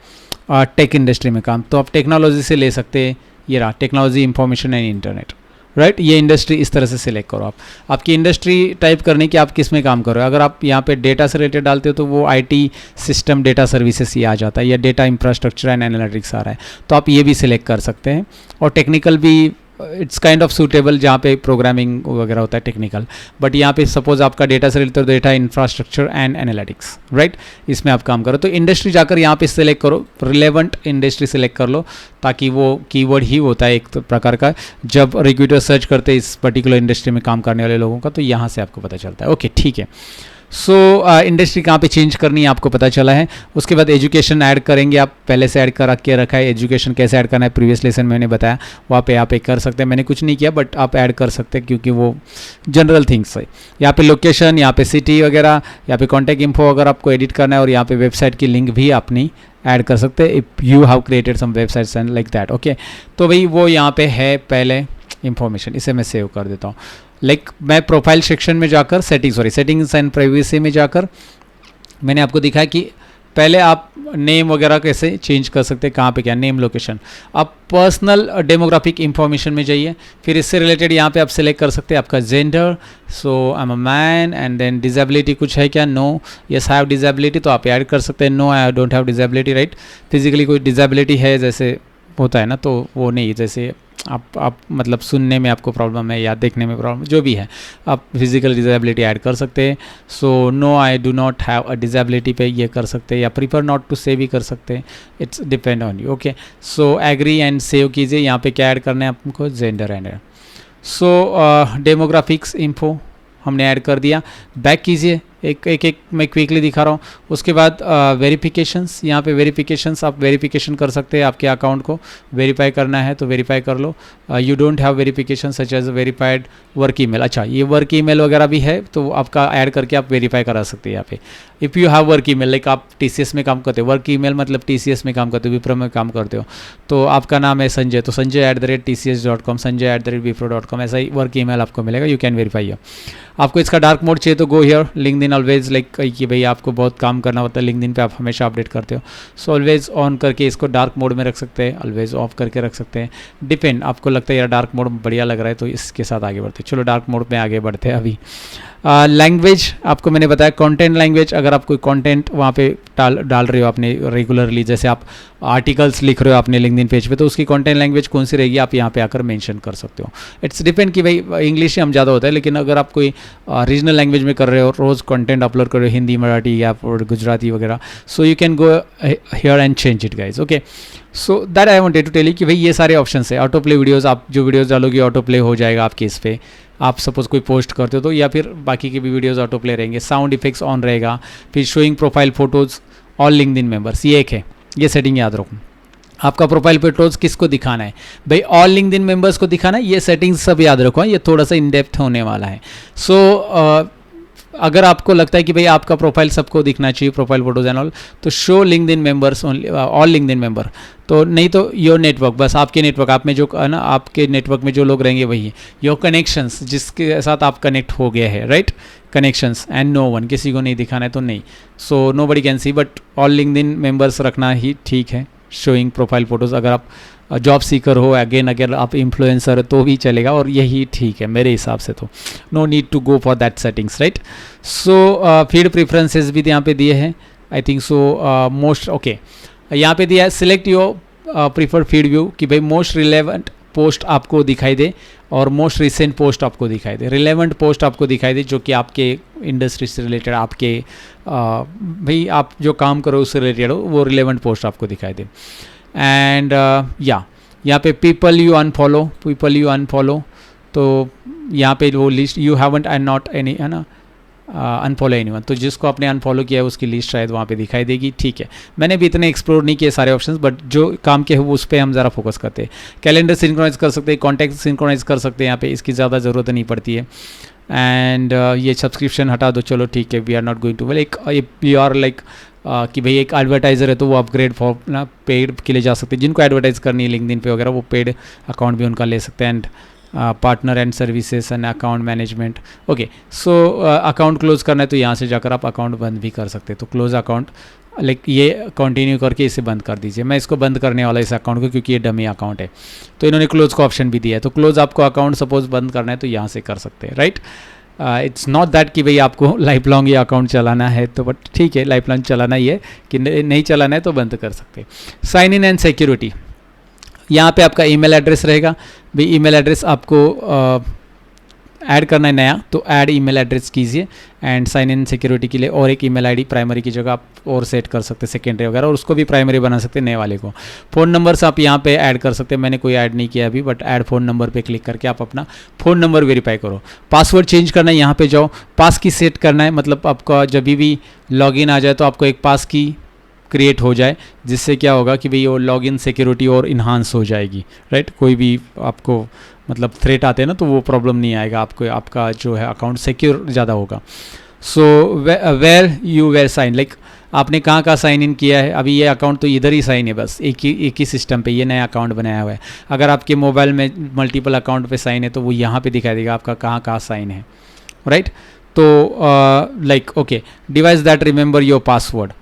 टेक इंडस्ट्री में काम, तो आप टेक्नोलॉजी से ले सकते हैं, ये रहा technology, information and internet, right. ये इंडस्ट्री इस तरह से सिलेक्ट करो आप। आपकी इंडस्ट्री टाइप करने की आप किस में काम कर रहे हो। अगर आप यहाँ पे डेटा से रिलेटेड डालते हो तो वो IT सिस्टम डेटा सर्विसेज ये आ जाता है, या डेटा इंफ्रास्ट्रक्चर एंड एनालिटिक्स आ रहा है, तो आप ये भी सिलेक्ट कर सकते हैं। और टेक्निकल भी इट्स काइंड ऑफ सूटेबल, जहाँ पे प्रोग्रामिंग वगैरह होता है टेक्निकल, बट यहाँ पे सपोज आपका डेटा से related data infrastructure and analytics, right, इसमें आप काम करो। तो इंडस्ट्री जाकर यहाँ पे सिलेक्ट करो, रिलेवेंट इंडस्ट्री सिलेक्ट कर लो, ताकि वो कीवर्ड ही होता है एक तो प्रकार का, जब रिक्रूटर सर्च करते हैं इस पर्टिकुलर इंडस्ट्री में काम करने वाले लोगों का, तो यहाँ से आपको पता चलता है, ओके, ठीक है। सो इंडस्ट्री कहाँ पे चेंज करनी है आपको पता चला है। उसके बाद एजुकेशन ऐड करेंगे, आप पहले से ऐड कर के रखा है, एजुकेशन कैसे ऐड करना है प्रीवियस लेसन में मैंने बताया, वहाँ पे आप कर सकते हैं, मैंने कुछ नहीं किया बट आप ऐड कर सकते हैं क्योंकि वो जनरल थिंग्स है। यहाँ पे लोकेशन, यहाँ पे सिटी वगैरह, यहाँ पे कॉन्टैक्ट इन्फो अगर आपको एडिट करना है, और यहाँ पे वेबसाइट की लिंक भी अपनी ऐड कर सकते हैं if you have created some websites and like that, okay. तो भाई वो यहाँ पे है पहले इंफॉर्मेशन, इसे मैं सेव कर देता हूँ। मैं प्रोफाइल सेक्शन में जाकर सेटिंग्स एंड प्राइवेसी में जाकर मैंने आपको दिखाया कि पहले आप नेम वगैरह कैसे चेंज कर सकते हैं, कहाँ पे क्या नेम, लोकेशन। आप पर्सनल डेमोग्राफिक इंफॉर्मेशन में जाइए, फिर इससे रिलेटेड यहाँ पे आप सिलेक्ट कर सकते हैं आपका gender, so I am a man, and then disability कुछ है क्या, no, yes I have disability, तो आप ऐड कर सकते हैं, no I don't have disability, right. Physically कोई डिजेबिलिटी है जैसे होता है ना, तो वो नहीं, जैसे आप मतलब सुनने में आपको प्रॉब्लम है या देखने में प्रॉब्लम, जो भी है आप फिजिकल डिसेबिलिटी ऐड कर सकते हैं। So no I do not have a disability पे ये कर सकते हैं, या प्रीफर नॉट टू से भी कर सकते हैं, it's depend on you. Okay, so agree and save कीजिए। यहाँ पे क्या ऐड करना है आपको, gender and. So demographics info हमने ऐड कर दिया। बैक कीजिए, एक मैं क्विकली दिखा रहा हूँ। उसके बाद वेरिफिकेशंस, यहाँ पे वेरिफिकेशंस आप वेरिफिकेशन कर सकते हैं, आपके अकाउंट को वेरीफाई करना है तो वेरीफाई कर लो। You don't have verification such as verified work email, अच्छा ये वर्क ईमेल वगैरह भी है तो आपका ऐड करके आप वेरीफाई करा सकते हैं यहाँ पे। If you have work email, like आप TCS में काम करते हो, वर्क ईमेल मतलब TCS में काम करते हो, विप्रो में काम करते हो, तो आपका नाम है संजय, तो sanjay@tcs.com, sanjay@wipro.com, ऐसा ही वर्क ईमेल आपको मिलेगा। You can verify. आपको इसका डार्क मोड चाहिए तो go here, LinkedIn always, like कि भाई आपको बहुत काम करना होता है लिंक्डइन पे, आप हमेशा अपडेट करते हो, सो ऑलवेज ऑन करके इसको डार्क मोड में रख सकते हैं, ऑलवेज ऑफ करके रख सकते हैं, डिपेंड। आपको लगता है यार डार्क मोड बढ़िया लग रहा है तो इसके साथ आगे बढ़ते हैं। चलो डार्क मोड में आगे बढ़ते हैं अभी। लैंग्वेज आपको मैंने बताया, कंटेंट लैंग्वेज, अगर आप कोई कंटेंट वहाँ पे डाल रहे हो आपने रेगुलरली, जैसे आप आर्टिकल्स लिख रहे हो अपने लिंक्डइन पेज पे, तो उसकी कंटेंट लैंग्वेज कौन सी रहेगी आप यहाँ पे आकर मेंशन कर सकते हो। इट्स डिपेंड कि भाई इंग्लिश ही हम ज़्यादा होता है, लेकिन अगर आप कोई रीजनल लैंग्वेज में कर रहे हो, रोज़ कंटेंट अपलोड कर रहे हो, हिंदी, मराठी या गुजराती वगैरह, so you can go here and change it guys. Okay, so that I wanted to tell you कि भाई ये सारे ऑप्शन है। ऑटो प्ले वीडियोज़, आप जो वीडियोज़ डालोगे ऑटो प्ले हो जाएगा आपके इस पर, आप सपोज कोई पोस्ट करते हो तो, या फिर बाकी के भी वीडियोस ऑटो प्ले रहेंगे। साउंड इफेक्ट्स ऑन रहेगा। फिर showing profile photos all LinkedIn members, ये एक है, ये सेटिंग याद रखो। आपका प्रोफाइल फोटोज़ किसको दिखाना है भाई, ऑल लिंक्डइन मेंबर्स को दिखाना है, ये सेटिंग्स सब याद रखो, ये थोड़ा सा इन डेप्थ होने वाला है। सो अगर आपको लगता है कि भाई आपका प्रोफाइल सबको दिखना चाहिए, प्रोफाइल फोटोज एंड ऑल, तो show LinkedIn members only, all LinkedIn member, तो नहीं तो योर नेटवर्क, बस आपके नेटवर्क, आप में जो है ना, आपके नेटवर्क में जो लोग रहेंगे वही, योर कनेक्शंस, जिसके साथ आप कनेक्ट हो गए हैं, right, connections, and no one, किसी को नहीं दिखाना है तो नहीं। So nobody can see, but all LinkedIn members रखना ही ठीक है। शोइंग प्रोफाइल फोटोज़, अगर आप जॉब सीकर हो, अगेन अगर आप इन्फ्लुएंसर हो तो भी चलेगा, और यही ठीक है मेरे हिसाब से, तो no need to go for that settings, right. So feed preferences भी यहाँ पे दिए हैं, I think so most, okay, यहाँ पे दिया है select your preferred feed view, कि भाई मोस्ट रिलेवेंट पोस्ट आपको दिखाई दे और मोस्ट रिसेंट पोस्ट आपको दिखाई दे। रिलेवेंट पोस्ट आपको दिखाई दे जो कि आपके इंडस्ट्री से रिलेटेड, आपके भाई आप जो काम करो उससे रिलेटेड हो, वो रिलेवेंट पोस्ट आपको दिखाई दे। एंड यहाँ पे पीपल यू अनफॉलो, तो यहाँ पे वो list, you haven't and not any, है ना, अनफॉलो एनीवन, तो जिसको आपने अनफॉलो किया है उसकी लिस्ट शायद वहाँ पे दिखाई देगी, ठीक है। मैंने भी इतने एक्सप्लोर नहीं किए सारे ऑप्शंस, बट जो काम के है वो उस पर हम ज़रा फोकस करते हैं। कैलेंडर सिंक्रोनाइज कर सकते हैं, कॉन्टैक्ट सिंक्रोनाइज कर सकते हैं, यहाँ पे इसकी ज़्यादा ज़रूरत नहीं पड़ती है। एंड ये सब्सक्रिप्शन हटा दो, चलो ठीक है, we are not going to, well एक यू आर लाइक कि भाई एक एडवर्टाइज़र है तो वो अपग्रेड फॉर ना पेड के लिए जा सकते हैं, जिनको एडवर्टाइज़ करनी है लिंक्डइन पे वगैरह, वो पेड अकाउंट भी उनका ले सकते हैं। And partner and services and account management, okay. So account close करना है तो यहाँ से जाकर आप अकाउंट बंद भी कर सकते हैं, तो क्लोज अकाउंट, लाइक ये कंटिन्यू करके इसे बंद कर दीजिए। मैं इसको बंद करने वाला इस अकाउंट को, क्योंकि ये डमी अकाउंट है, तो इन्होंने क्लोज का ऑप्शन भी दिया है, तो क्लोज आपको अकाउंट सपोज बंद करना है तो यहाँ से कर सकते हैं, राइट। इट्स नॉट दैट कि भाई आपको लाइफ लॉन्ग ये अकाउंट चलाना है, तो बट ठीक है, लाइफ लॉन्ग चलाना ही है, कि नहीं चलाना है तो बंद कर सकते हैं। साइन इन एंड सिक्योरिटी, यहाँ पे आपका ईमेल एड्रेस रहेगा भाई, ईमेल एड्रेस आपको ऐड करना है नया, तो ऐड ईमेल एड्रेस कीजिए। एंड साइन इन सिक्योरिटी के लिए और एक ईमेल आईडी प्राइमरी की जगह आप और सेट कर सकते हैं, सेकेंडरी वगैरह, और उसको भी प्राइमरी बना सकते हैं नए वाले को। फ़ोन नंबर्स आप यहाँ पे ऐड कर सकते हैं, मैंने कोई ऐड नहीं किया अभी, बट ऐड फ़ोन नंबर पे क्लिक करके आप अपना फ़ोन नंबर वेरीफाई करो। पासवर्ड चेंज करना है, यहाँ पे जाओ, पास की सेट करना है, मतलब आपका जब भी लॉगिन आ जाए तो आपको एक पास की क्रिएट हो जाए, जिससे क्या होगा कि भाई वो लॉगिन सिक्योरिटी और इन्हांस हो जाएगी, राइट। कोई भी आपको मतलब थ्रेट आते हैं ना, तो वो प्रॉब्लम नहीं आएगा आपको, आपका जो है अकाउंट सिक्योर ज़्यादा होगा। So where you where sign, like आपने कहाँ कहाँ साइन इन किया है, अभी ये अकाउंट तो इधर ही साइन है, बस एक ही सिस्टम पे ये नया अकाउंट बनाया हुआ है। अगर आपके मोबाइल में मल्टीपल अकाउंट पे साइन है तो वो यहाँ पे दिखाई देगा आपका कहाँ कहाँ साइन है, राइट। तो like okay, device that remember your password,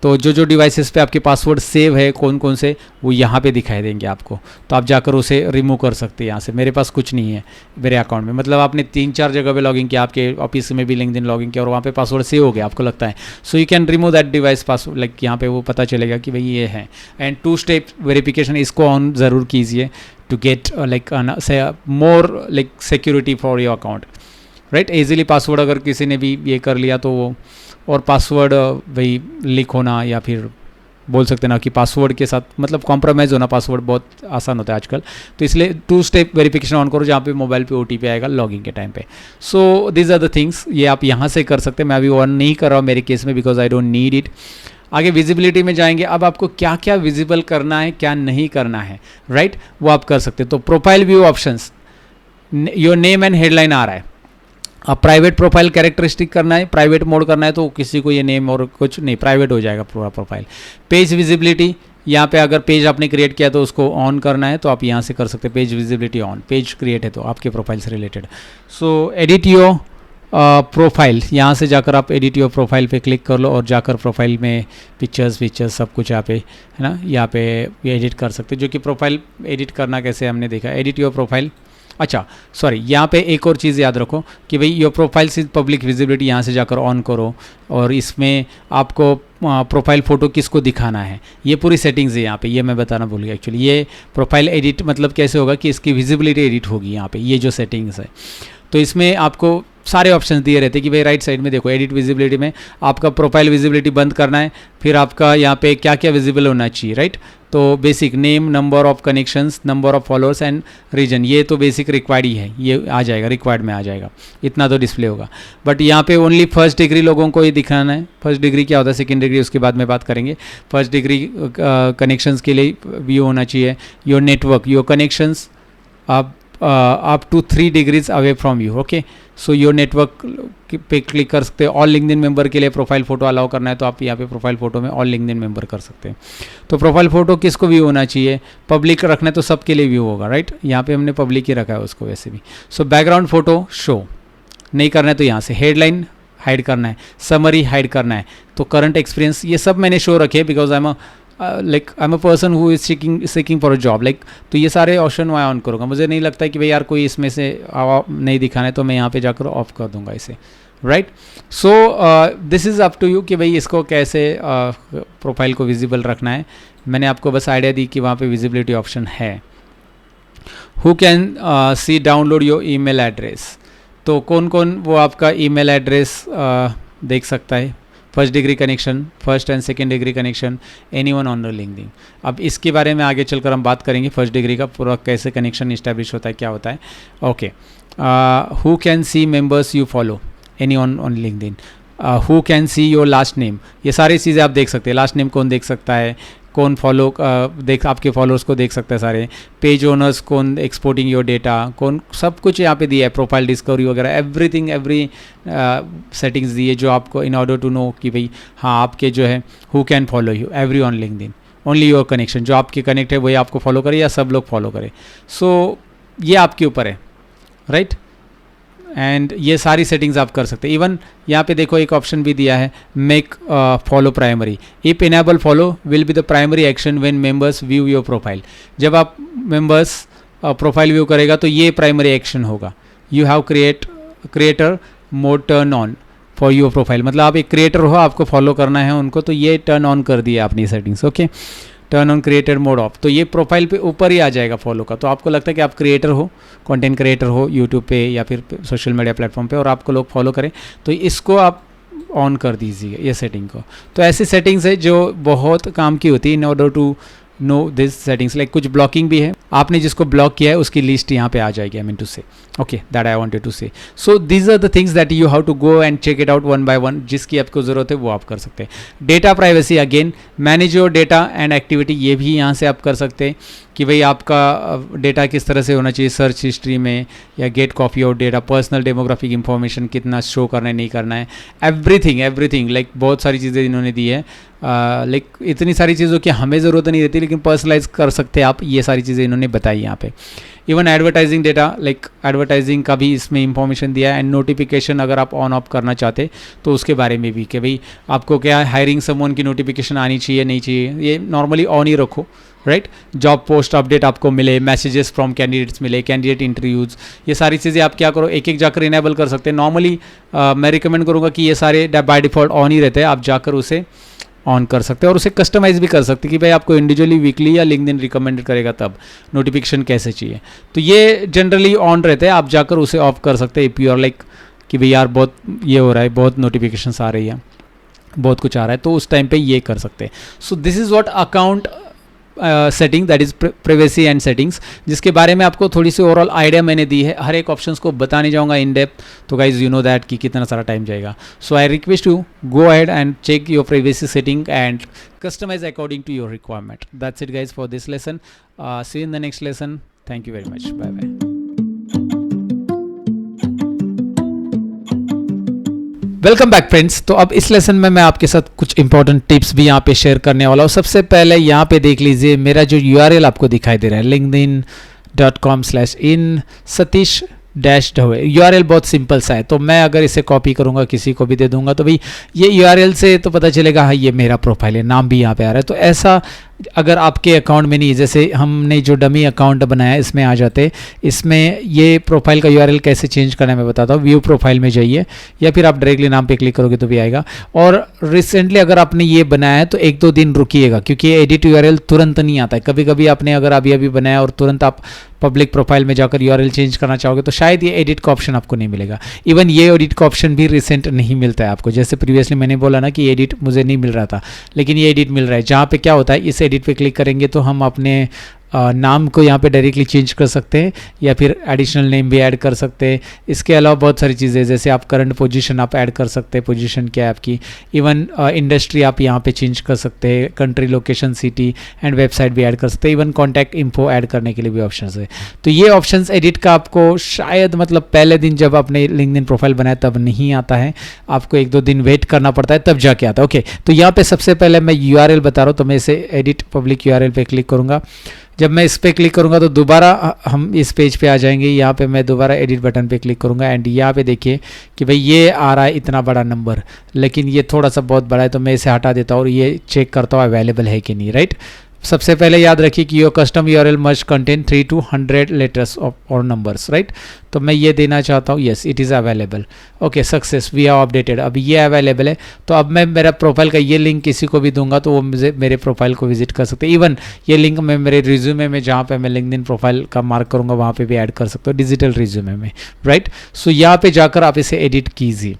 तो जो डिवाइसेस पे आपके पासवर्ड सेव है कौन कौन से, वो यहाँ पे दिखाई देंगे आपको, तो आप जाकर उसे रिमूव कर सकते हैं यहाँ से। मेरे पास कुछ नहीं है मेरे अकाउंट में, मतलब आपने 3-4 जगह पे लॉगिन किया, आपके ऑफिस में भी लिंक्डइन लॉगिन किया और वहाँ पे पासवर्ड सेव हो गया आपको लगता है, so you can remove that device password, like यहाँ पे वो पता चलेगा कि भाई ये है। एंड 2 स्टेप वेरिफिकेशन, इसको ऑन ज़रूर कीजिए, to get say more like security for your account, right. Easily password अगर किसी ने भी ये कर लिया तो वो, और पासवर्ड वही लीक होना या फिर बोल सकते ना कि पासवर्ड के साथ मतलब कॉम्प्रोमाइज़ होना, पासवर्ड बहुत आसान होता है आजकल. तो इसलिए 2 स्टेप वेरिफिकेशन ऑन करो जहाँ पे मोबाइल पे OTP आएगा लॉगिंग के टाइम पे. So this are the things, ये आप यहाँ से कर सकते हैं. मैं अभी ऑन नहीं कर रहा हूँ मेरे केस में because I don't need it. आगे विजिबिलिटी में जाएंगे. अब आपको क्या क्या विजिबल करना है, क्या नहीं करना है, राइट, वो आप कर सकते हैं. तो profile view options, your name and headline आ रहा है. अब प्राइवेट प्रोफाइल कैरेक्टरिस्टिक करना है, प्राइवेट मोड करना है तो किसी को ये नेम और कुछ नहीं, प्राइवेट हो जाएगा पूरा प्रोफाइल. पेज विजिबिलिटी, यहाँ पे अगर पेज आपने क्रिएट किया तो उसको ऑन करना है तो आप यहाँ से कर सकते हैं. Page visibility on, page create है तो आपके प्रोफाइल से related. So edit your profile, यहाँ से जाकर आप एडिट योर प्रोफाइल पे क्लिक कर लो और जाकर प्रोफाइल में पिक्चर्स सब कुछ यहाँ पे है ना, यहाँ पे एडिट कर सकते हैं. जो कि प्रोफाइल एडिट करना कैसे हमने देखा. Edit your profile. अच्छा सॉरी, यहाँ पे एक और चीज़ याद रखो कि भाई योर प्रोफाइल से पब्लिक विजिबिलिटी यहाँ से जाकर ऑन करो और इसमें आपको प्रोफाइल फ़ोटो किसको दिखाना है, ये पूरी सेटिंग्स है यहाँ पे. ये मैं बताना भूल गया एक्चुअली. ये प्रोफाइल एडिट मतलब कैसे होगा कि इसकी विजिबिलिटी एडिट होगी यहाँ पे, ये जो सेटिंग्स है. तो इसमें आपको सारे ऑप्शंस दिए रहते हैं कि भाई राइट साइड में देखो एडिट विजिबिलिटी में आपका प्रोफाइल विजिबिलिटी बंद करना है, फिर आपका यहाँ पे क्या क्या विजिबल होना चाहिए, राइट. तो basic name, number of connections, number of followers and region, ये तो बेसिक रिक्वायर्ड ही है, ये आ जाएगा, रिक्वायर्ड में आ जाएगा, इतना तो डिस्प्ले होगा. बट यहाँ पे ओनली फर्स्ट डिग्री लोगों को ये दिखाना है. फर्स्ट डिग्री क्या होता है, सेकंड डिग्री उसके बाद में बात करेंगे. फर्स्ट डिग्री कनेक्शंस के लिए व्यू होना चाहिए. Your network, your connections up to 3 degrees away from you. Okay, so your network पे क्लिक कर सकते हैं. ऑल लिंक्डइन मेंबर के लिए प्रोफाइल फ़ोटो अलाउ करना है तो आप यहाँ पे प्रोफाइल फ़ोटो में ऑल लिंक्डइन मेंबर कर सकते हैं. तो प्रोफाइल फ़ोटो किसको व्यू होना चाहिए, पब्लिक रखना है तो सबके लिए व्यू होगा, राइट. यहाँ पे हमने पब्लिक ही रखा है उसको वैसे भी. सो बैकग्राउंड फ़ोटो शो नहीं करना है तो यहाँ से हेडलाइन हाइड करना है, समरी हाइड करना है. तो करंट एक्सपीरियंस ये सब मैंने शो रखे because I am a person who is seeking for a job, like. तो ये सारे ऑप्शन मैं ऑन करूँगा. मुझे नहीं लगता कि भाई यार कोई इसमें से नहीं दिखाना है तो मैं यहाँ पे जाकर ऑफ कर दूंगा इसे, right. So this is up to you कि भाई इसको कैसे प्रोफाइल को विजिबल रखना है. मैंने आपको बस आइडिया दी कि वहाँ पे विजिबिलिटी ऑप्शन है. Who can see download your email address, तो कौन कौन वो आपका ईमेल एड्रेस देख सकता है. First degree connection, first and second degree connection, anyone on the LinkedIn. अब इसके बारे में आगे चलकर हम बात करेंगे फर्स्ट डिग्री का पूरा कैसे कनेक्शन इस्टेब्लिश होता है, क्या होता है. Okay, who can see members you follow, any on LinkedIn. Who can see your last name, ये सारी चीज़ें आप देख सकते हैं. लास्ट नेम कौन देख सकता है, कौन फॉलो आपके फॉलोअर्स को देख सकते हैं सारे. पेज ओनर्स कौन एक्सपोर्टिंग योर डेटा, कौन, सब कुछ यहाँ पे दिया है. प्रोफाइल डिस्कवरी वगैरह एवरीथिंग, एवरी सेटिंग्स दी है जो आपको इन ऑर्डर टू नो कि भाई हाँ आपके जो है who can follow you, every on LinkedIn, only your connection, जो आपके कनेक्ट है वही आपको फॉलो करे या सब लोग फॉलो करें. सो ये आपके ऊपर है, राइट. एंड ये सारी सेटिंग्स आप कर सकते हैं. इवन यहाँ पे देखो एक ऑप्शन भी दिया है, make follow primary. If enable follow will be the primary action when members view your profile. जब आप मेंबर्स प्रोफाइल व्यू करेगा तो ये प्राइमरी एक्शन होगा. You have creator mode turn on for your profile, मतलब आप एक क्रिएटर हो, आपको फॉलो करना है उनको, तो ये टर्न ऑन कर दिया अपनी settings. Okay, turn on creator mode of, तो ये प्रोफाइल पे ऊपर ही आ जाएगा फॉलो का. तो आपको लगता है कि आप क्रिएटर हो, कंटेंट क्रिएटर हो यूट्यूब पे या फिर सोशल मीडिया प्लेटफॉर्म पे और आपको लोग फॉलो करें तो इसको आप ऑन कर दीजिए ये सेटिंग को. तो ऐसी सेटिंग्स है जो बहुत काम की होती है in order to know this settings. Like कुछ ब्लॉकिंग भी है, आपने जिसको ब्लॉक किया है उसकी लिस्ट यहाँ पे आ जाएगी. I mean to say okay that I wanted to say. So these are the things that you have to go and check it out one by one. जिसकी आपको ज़रूरत है वो आप कर सकते हैं. Data privacy, again manage your data and activity, ये भी यहाँ से आप कर सकते हैं कि भाई आपका डेटा किस तरह से होना चाहिए सर्च हिस्ट्री में या get copy of data, personal demographic information कितना शो करना है नहीं करना है, एवरीथिंग लाइक बहुत सारी चीज़ें इन्होंने दी है. लाइक इतनी सारी चीज़ों की हमें ज़रूरत नहीं रहती लेकिन पर्सनलाइज कर सकते हैं आप, ये सारी चीज़ें इन्होंने बताई यहाँ पे. Even advertising data, like advertising का भी इसमें इंफॉर्मेशन दिया है. एंड नोटिफिकेशन अगर आप ऑन ऑफ करना चाहते तो उसके बारे में भी कि भाई आपको क्या हायरिंग समवन की नोटिफिकेशन आनी चाहिए नहीं चाहिए, ये नॉर्मली ऑन ही रखो, राइट. जॉब पोस्ट अपडेट आपको मिले, मैसेजेस फ्रॉम कैंडिडेट्स मिले, कैंडिडेट इंटरव्यूज़, ये सारी चीज़ें आप क्या करो एक एक जाकर इनेबल कर सकते हैं. नॉर्मली मैं रिकमेंड करूँगा कि ये सारे बाय डिफ़ॉल्ट ऑन ही रहते हैं, आप जाकर उसे ऑन कर सकते हैं और उसे कस्टमाइज़ भी कर सकते हैं कि भाई आपको इंडिविजुअली वीकली या लिंक्डइन रिकमेंडेड करेगा तब नोटिफिकेशन कैसे चाहिए। तो ये जनरली ऑन रहते हैं, आप जाकर उसे ऑफ कर सकते हैं इफ़ यू आर लाइक कि भाई यार बहुत ये हो रहा है, बहुत नोटिफिकेशंस आ रही है, बहुत कुछ आ रहा है, तो उस टाइम पे ये कर सकते हैं। So this is what account setting, that is privacy and settings, जिसके बारे में आपको थोड़ी सी ओवरऑल आइडिया मैंने दी है। हर एक ऑप्शंस को बताने जाऊंगा इन डेप्थ, तो गाइज यू नो दैट कि कितना सारा टाइम जाएगा। So I request you go ahead and check your privacy setting and customize according to your requirement. That's it guys for this lesson. See you in the next lesson. Thank you very much. Bye bye. Welcome back friends. तो अब इस लेसन में मैं आपके साथ कुछ इंपॉर्टेंट टिप्स भी यहाँ पे शेयर करने वाला हूँ। सबसे पहले यहाँ पे देख लीजिए मेरा जो URL आपको दिखाई दे रहा है linkedin.com/in सतीश डैश ढवे। URL बहुत सिंपल सा है, तो मैं अगर इसे कॉपी करूँगा किसी को भी दे दूंगा तो भाई ये URL से तो पता चलेगा हाँ ये मेरा प्रोफाइल है, नाम भी यहाँ पे आ रहा है। तो ऐसा अगर आपके अकाउंट में नहीं, जैसे हमने जो डमी अकाउंट बनाया है इसमें आ जाते, इसमें ये प्रोफाइल का URL कैसे चेंज करना है मैं बताता हूँ। व्यू प्रोफाइल में जाइए या फिर आप डायरेक्टली नाम पे क्लिक करोगे तो भी आएगा। और रिसेंटली अगर आपने ये बनाया है तो 1-2 दिन रुकिएगा, क्योंकि ये एडिट URL तुरंत नहीं आता है। कभी कभी आपने अगर अभी बनाया और तुरंत आप पब्लिक प्रोफाइल में जाकर URL चेंज करना चाहोगे तो शायद ये एडिट का ऑप्शन आपको नहीं मिलेगा। इवन ये एडिट का ऑप्शन भी रिसेंट नहीं मिलता है आपको। जैसे प्रीवियसली मैंने बोला ना कि एडिट मुझे नहीं मिल रहा था, लेकिन ये एडिट मिल रहा है। जहाँ पे क्या होता है, इस एडिट पे क्लिक करेंगे तो हम अपने नाम को यहाँ पे डायरेक्टली चेंज कर सकते हैं या फिर एडिशनल नेम भी ऐड कर सकते हैं। इसके अलावा बहुत सारी चीज़ें, जैसे आप करंट पोजीशन आप ऐड कर सकते हैं, पोजीशन क्या है आपकी, इवन इंडस्ट्री आप यहाँ पे चेंज कर सकते हैं, country, location, city and website भी ऐड कर सकते हैं। इवन कॉन्टैक्ट इन्फो ऐड करने के लिए भी ऑप्शंस है। तो ये ऑप्शंस एडिट का आपको शायद मतलब पहले दिन जब आपने लिंक्डइन प्रोफाइल बनाया तब नहीं आता है, आपको 1-2 दिन वेट करना पड़ता है तब जाके आता है। ओके, तो यहाँ पे सबसे पहले मैं URL बता रहा हूँ, तो मैं इसे एडिट पब्लिक URL पे क्लिक करूँगा। जब मैं इस पर क्लिक करूंगा तो दोबारा हम इस पेज पे आ जाएंगे। यहाँ पे मैं दोबारा एडिट बटन पे क्लिक करूंगा एंड यहाँ पे देखिए कि भाई ये आ रहा है इतना बड़ा नंबर, लेकिन ये थोड़ा सा बहुत बड़ा है, तो मैं इसे हटा देता हूँ और ये चेक करता हूँ अवेलेबल है कि नहीं। राइट, सबसे पहले याद रखिए कि your custom URL must contain 3 to 100 letters और नंबर्स। राइट, तो मैं ये देना चाहता हूँ, yes it is available. Okay, success, we have updated. अब ये अवेलेबल है, तो अब मैं मेरा प्रोफाइल का ये लिंक किसी को भी दूंगा तो वो मुझे मेरे प्रोफाइल को विजिट कर सकते हैं। इवन ये लिंक मैं मेरे रिज्यूमे में, जहाँ पे मैं लिंक्डइन प्रोफाइल का मार्क करूँगा वहाँ पे भी ऐड कर सकता हूँ, डिजिटल रिज्यूमे में। राइट, सो यहाँ पे जाकर आप इसे एडिट कीजिए।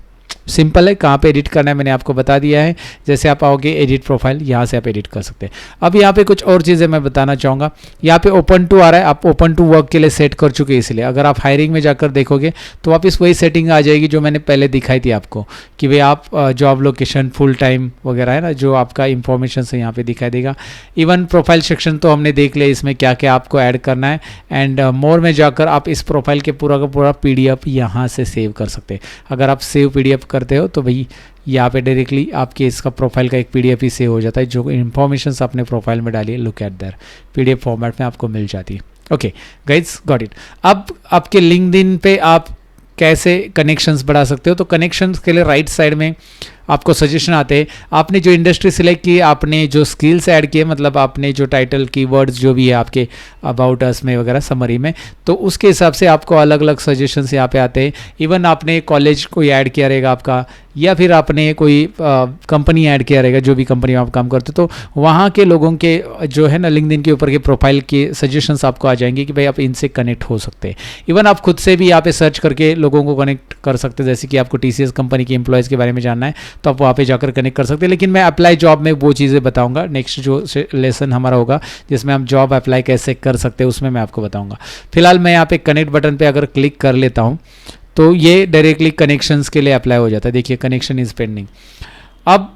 सिंपल है, कहाँ पे एडिट करना है मैंने आपको बता दिया है। जैसे आप आओगे एडिट प्रोफाइल, यहाँ से आप एडिट कर सकते हैं। अब यहाँ पे कुछ और चीज़ें मैं बताना चाहूँगा। यहाँ पे ओपन टू आ रहा है, आप ओपन टू वर्क के लिए सेट कर चुके हैं, इसलिए अगर आप हायरिंग में जाकर देखोगे तो वापस वही सेटिंग आ जाएगी जो मैंने पहले दिखाई थी आपको कि भाई आप जॉब लोकेशन, फुल टाइम वगैरह है ना, जो आपका इंफॉर्मेशन से यहाँ पे दिखाई देगा। इवन प्रोफाइल सेक्शन तो हमने देख लिया, इसमें क्या क्या आपको ऐड करना है। एंड मोर में जाकर आप इस प्रोफाइल के पूरा का पूरा PDF यहाँ से सेव कर सकते हैं। अगर आप सेव PDF करते हो तो भाई यहाँ पे डायरेक्टली आपके इसका प्रोफाइल का एक PDF ही सेव हो जाता है, जो इन्फॉर्मेशन आपने प्रोफाइल में डाली है, look at there, PDF format में आपको मिल जाती है। Okay guys, got it. अब आपके लिंक्डइन पे आप कैसे कनेक्शंस बढ़ा सकते हो, तो कनेक्शंस के लिए राइट साइड में आपको सजेशन आते हैं। आपने जो इंडस्ट्री सिलेक्ट की, आपने जो स्किल्स ऐड किए, मतलब आपने जो टाइटल, कीवर्ड्स जो भी है आपके अबाउट अस में वगैरह समरी में, तो उसके हिसाब से आपको अलग अलग सजेशंस यहाँ पे आते हैं। इवन आपने कॉलेज कोई ऐड किया रहेगा आपका, या फिर आपने कोई कंपनी ऐड किया रहेगा, जो भी कंपनी में आप काम करते हो, तो वहाँ के लोगों के जो है ना लिंक्डइन के ऊपर के प्रोफाइल के सजेशंस आपको आ जाएंगे कि भाई आप इनसे कनेक्ट हो सकते हैं। इवन आप खुद से भी यहाँ पे सर्च करके लोगों को कनेक्ट कर सकते हैं। जैसे कि आपको TCS कंपनी के एम्प्लॉयज़ के बारे में जानना है तो आप वहाँ पे जाकर कनेक्ट कर सकते हैं। लेकिन मैं अप्लाई जॉब में वो चीज़ें बताऊंगा, नेक्स्ट जो लेसन हमारा होगा जिसमें हम जॉब अप्लाई कैसे कर सकते हैं उसमें मैं आपको बताऊंगा। फिलहाल मैं यहाँ पे कनेक्ट बटन पे अगर क्लिक कर लेता हूँ तो ये डायरेक्टली कनेक्शंस के लिए अप्लाई हो जाता है। देखिए कनेक्शन इज पेंडिंग। अब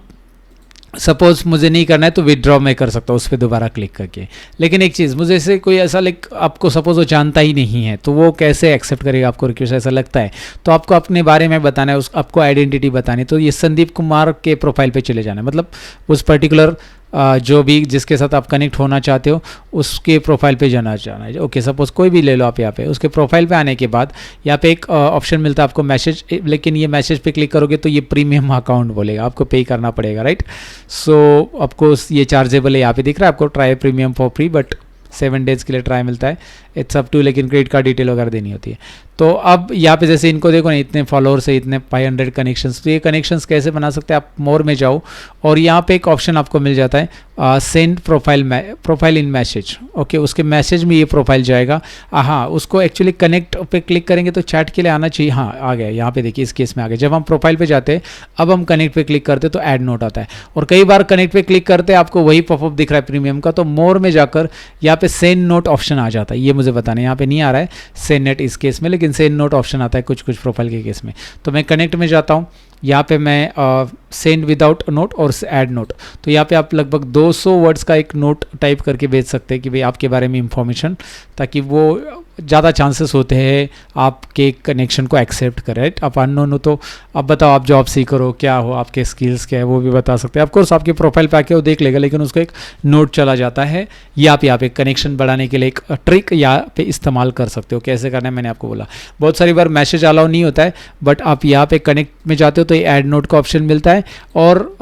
सपोज मुझे नहीं करना है तो विदड्रॉ मैं कर सकता हूँ उस पर दोबारा क्लिक करके। लेकिन एक चीज़, मुझे ऐसे कोई ऐसा लाइक आपको सपोज वो जानता ही नहीं है तो वो कैसे एक्सेप्ट करेगा आपको रिक्वेस्ट, ऐसा लगता है तो आपको अपने बारे में बताना है, आपको आइडेंटिटी बतानी है। तो ये संदीप कुमार के प्रोफाइल पे चले जाना है, मतलब उस पर्टिकुलर जो भी जिसके साथ आप कनेक्ट होना चाहते हो उसके प्रोफाइल पे जाना है। ओके, सपोज कोई भी ले लो आप। यहाँ पे उसके प्रोफाइल पे आने के बाद यहाँ पे एक ऑप्शन मिलता है आपको मैसेज, लेकिन ये मैसेज पे क्लिक करोगे तो ये प्रीमियम अकाउंट बोलेगा, आपको पे करना पड़ेगा। राइट, सो आपको ये चार्जेबल है, यहाँ पे दिख रहा है आपको try premium for free, but 7 days के लिए ट्राई मिलता है, इट्स अप टू, लेकिन क्रेडिट कार्ड डिटेल वगैरह देनी होती है। तो अब यहाँ पे जैसे इनको देखो ना, इतने फॉलोअर्स है, इतने 500 कनेक्शंस, तो ये कनेक्शंस कैसे बना सकते हैं आप? मोर में जाओ और यहाँ पे एक ऑप्शन आपको मिल जाता है send profile in message. Okay, उसके मैसेज में ये प्रोफाइल जाएगा। हाँ, उसको एक्चुअली कनेक्ट पे क्लिक करेंगे तो चैट के लिए आना चाहिए। हाँ, आ गया, यहाँ पे देखिए इस केस में आ गया। जब हम प्रोफाइल पे जाते हैं, अब हम कनेक्ट पे क्लिक करते तो ऐड नोट आता है, और कई बार कनेक्ट पे क्लिक करते आपको वही पॉपअप दिख रहा है प्रीमियम का, तो मोर में जाकर यहाँ पे सेंड नोट ऑप्शन आ जाता है। ये मुझे बताना, यहाँ पे नहीं आ रहा है सेंड नेट इस केस में, लेकिन सेंड नोट ऑप्शन आता है कुछ कुछ प्रोफाइल के केस में। तो मैं कनेक्ट में जाता हूँ, यहाँ पे मैं सेंड विदाउट नोट और ऐड नोट, तो यहाँ पे आप लगभग 200 वर्ड्स का एक नोट टाइप करके भेज सकते हैं कि भाई आपके बारे में इंफॉर्मेशन, ताकि वो ज़्यादा चांसेस होते हैं आपके कनेक्शन को एक्सेप्ट करें। राइट, आप अननोन हो तो आप बताओ आप जॉब सीकर हो, क्या हो, आपके स्किल्स क्या है, वो भी बता सकते हैं। ऑफकोर्स आपके प्रोफाइल पे आके वो देख लेगा, लेकिन उसको एक नोट चला जाता है। ये आप यहाँ पे कनेक्शन बढ़ाने के लिए एक ट्रिक यहाँ पे इस्तेमाल कर सकते हो। कैसे करना है मैंने आपको बोला। बहुत सारी बार मैसेज अलाउ नहीं होता है, बट आप यहाँ पे कनेक्ट में जाते हो तो ये ऐड नोट का ऑप्शन मिलता है, और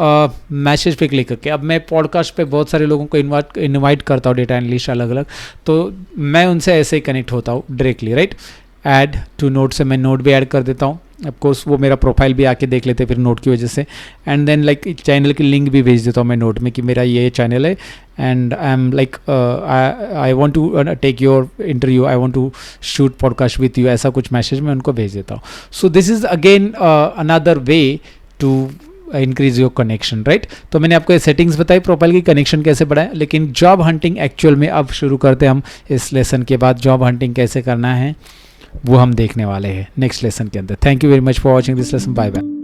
मैसेज पे क्लिक करके, अब मैं पॉडकास्ट पे बहुत सारे लोगों को इन्वाइट करता हूँ, डेटा एनालिस्ट अलग अलग, तो मैं उनसे ऐसे ही कनेक्ट होता हूँ directly. Right, add to note से मैं नोट भी ऐड कर देता हूँ। ऑफकोर्स वो मेरा प्रोफाइल भी आके देख लेते फिर नोट की वजह से, एंड देन लाइक चैनल की लिंक भी भेज देता हूँ मैं नोट में कि मेरा ये चैनल है, and I am like I want to take your interview, I want to shoot podcast with you, ऐसा कुछ मैसेज मैं उनको भेज देता हूँ। So this is again another way to increase your connection. Right, तो मैंने आपको ये सेटिंग्स बताई प्रोफाइल की, कनेक्शन कैसे बढ़ाएं, लेकिन जॉब हंटिंग एक्चुअल में अब शुरू करते हैं हम। इस लेसन के बाद जॉब हंटिंग कैसे करना है वो हम देखने वाले हैं नेक्स्ट लेसन के अंदर। Thank you very much for watching this lesson, bye bye.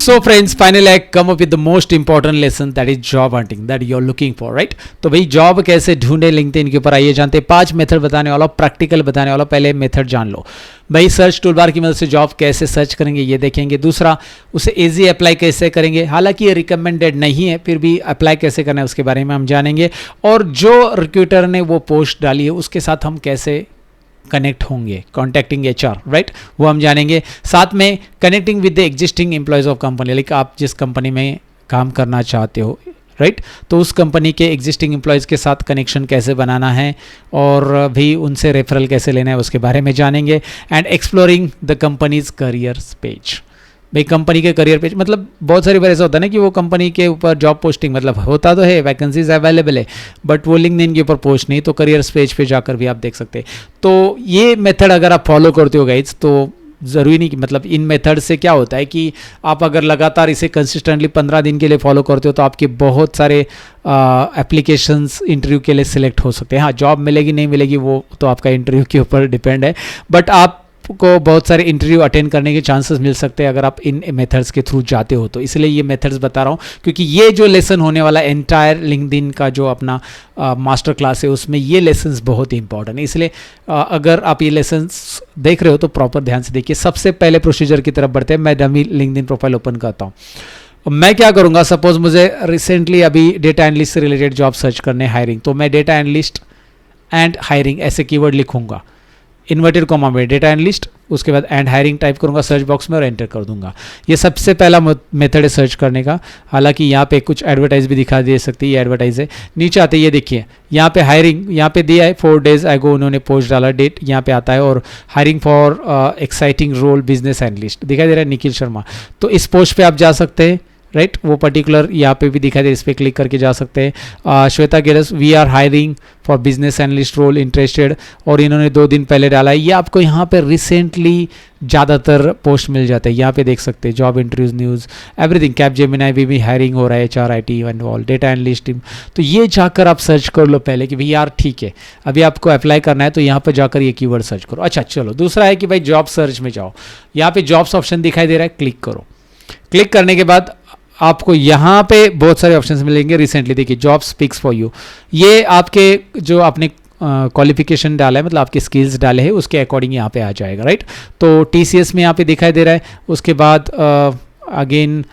So friends, finally I come up with the most important lesson, that is job hunting that you're looking for, right? तो भाई जॉब कैसे ढूंढे लिंक्डइन के ऊपर आइए जानते हैं। 5 मेथड बताने वाला, प्रैक्टिकल बताने वाला। पहले मेथड जान लो भाई, सर्च टूलबार की मदद से जॉब कैसे सर्च करेंगे ये देखेंगे। दूसरा, उसे इजी अप्लाई कैसे करेंगे, हालांकि ये रिकमेंडेड नहीं है, फिर भी अप्लाई कैसे करना है उसके बारे में हम जानेंगे। और जो रिक्रूटर ने वो पोस्ट डाली है उसके साथ हम कैसे कनेक्ट होंगे, कॉन्टैक्टिंग HR, राइट, वो हम जानेंगे। साथ में connecting with the existing employees of company, like आप जिस कंपनी में काम करना चाहते हो, राइट, तो उस कंपनी के एग्जिस्टिंग एम्प्लॉयज़ के साथ कनेक्शन कैसे बनाना है, और भी उनसे रेफरल कैसे लेना है उसके बारे में जानेंगे। And exploring the companies career page, भाई कंपनी के करियर पेज, मतलब बहुत सारी बार ऐसा होता है ना कि वो कंपनी के ऊपर जॉब पोस्टिंग, मतलब होता तो है, वैकेंसीज अवेलेबल है, बट वो लिंक्डइन के ऊपर पोस्ट नहीं, तो करियर पेज पे जाकर भी आप देख सकते हैं। तो ये मेथड अगर आप फॉलो करते हो गाइज, तो ज़रूरी नहीं कि, मतलब इन मेथड से क्या होता है कि आप अगर लगातार इसे कंसिस्टेंटली 15 दिन के लिए फॉलो करते हो तो आपके बहुत सारे एप्लीकेशंस इंटरव्यू के लिए सिलेक्ट हो सकते हैं। हाँ, जॉब मिलेगी नहीं मिलेगी वो तो आपका इंटरव्यू के ऊपर डिपेंड है, बट आप को बहुत सारे इंटरव्यू अटेंड करने के चांसेस मिल सकते हैं अगर आप इन मेथड्स के थ्रू जाते हो तो। इसलिए ये मेथड्स बता रहा हूँ, क्योंकि ये जो लेसन होने वाला एंटायर लिंक्डइन का जो अपना मास्टर क्लास है उसमें ये लेसन्स बहुत ही इंपॉर्टेंट है। इसलिए अगर आप ये लेसन्स देख रहे हो तो प्रॉपर ध्यान से देखिए। सबसे पहले प्रोसीजर की तरफ बढ़ते हैं। मैं डमी लिंक्डइन प्रोफाइल ओपन करता हूँ। मैं क्या करूँगा, सपोज मुझे रिसेंटली अभी डेटा एनालिस्ट से रिलेटेड जॉब सर्च करने, हायरिंग, तो मैं डेटा एनालिस्ट एंड हायरिंग ऐसे कीवर्ड लिखूंगा, इन्वर्टेड कॉमा में डेटा एनालिस्ट, उसके बाद एंड हायरिंग टाइप करूंगा सर्च बॉक्स में और एंटर कर दूंगा। ये सबसे पहला मेथड है सर्च करने का। हालांकि यहाँ पे कुछ एडवर्टाइज भी दिखा दे सकती है, ये एडवर्टाइज है। नीचे आते ये देखिए, यहाँ पे हायरिंग, यहाँ पे दिया है 4 days अगो उन्होंने पोस्ट डाला, डेट यहाँ पे आता है, और hiring for exciting role business analyst दिखाई दे रहा है, निखिल शर्मा। तो इस पोस्ट पे आप जा सकते हैं, राइट, वो पर्टिकुलर यहाँ पे भी दिखाई दे, इस पर क्लिक करके जा सकते हैं। Shweta Geras, we are hiring for business analyst role interested, और इन्होंने 2 दिन पहले डाला है। ये आपको यहाँ पे रिसेंटली ज़्यादातर पोस्ट मिल जाते हैं, यहाँ पे देख सकते हैं, job interviews, news, everything, cap Gemini भी हायरिंग हो रहा है, HR IT and all, data analyst team. तो ये जाकर आप सर्च कर लो पहले कि भाई यार ठीक है अभी आपको अप्लाई करना है, तो यहाँ पर जाकर ये कीवर्ड सर्च करो। अच्छा चलो, दूसरा है कि भाई जॉब सर्च में जाओ, यहाँ पे जॉब्स ऑप्शन दिखाई दे रहा है, क्लिक करो। क्लिक करने के बाद आपको यहाँ पे बहुत सारे ऑप्शंस मिलेंगे। रिसेंटली देखिए, जॉब स्पीक्स फॉर यू, ये आपके जो आपने क्वालिफिकेशन डाला है, मतलब आपके स्किल्स डाले हैं उसके अकॉर्डिंग यहाँ पे आ जाएगा, राइट। तो TCS में यहाँ पे दिखाई दे रहा है, उसके बाद अगेन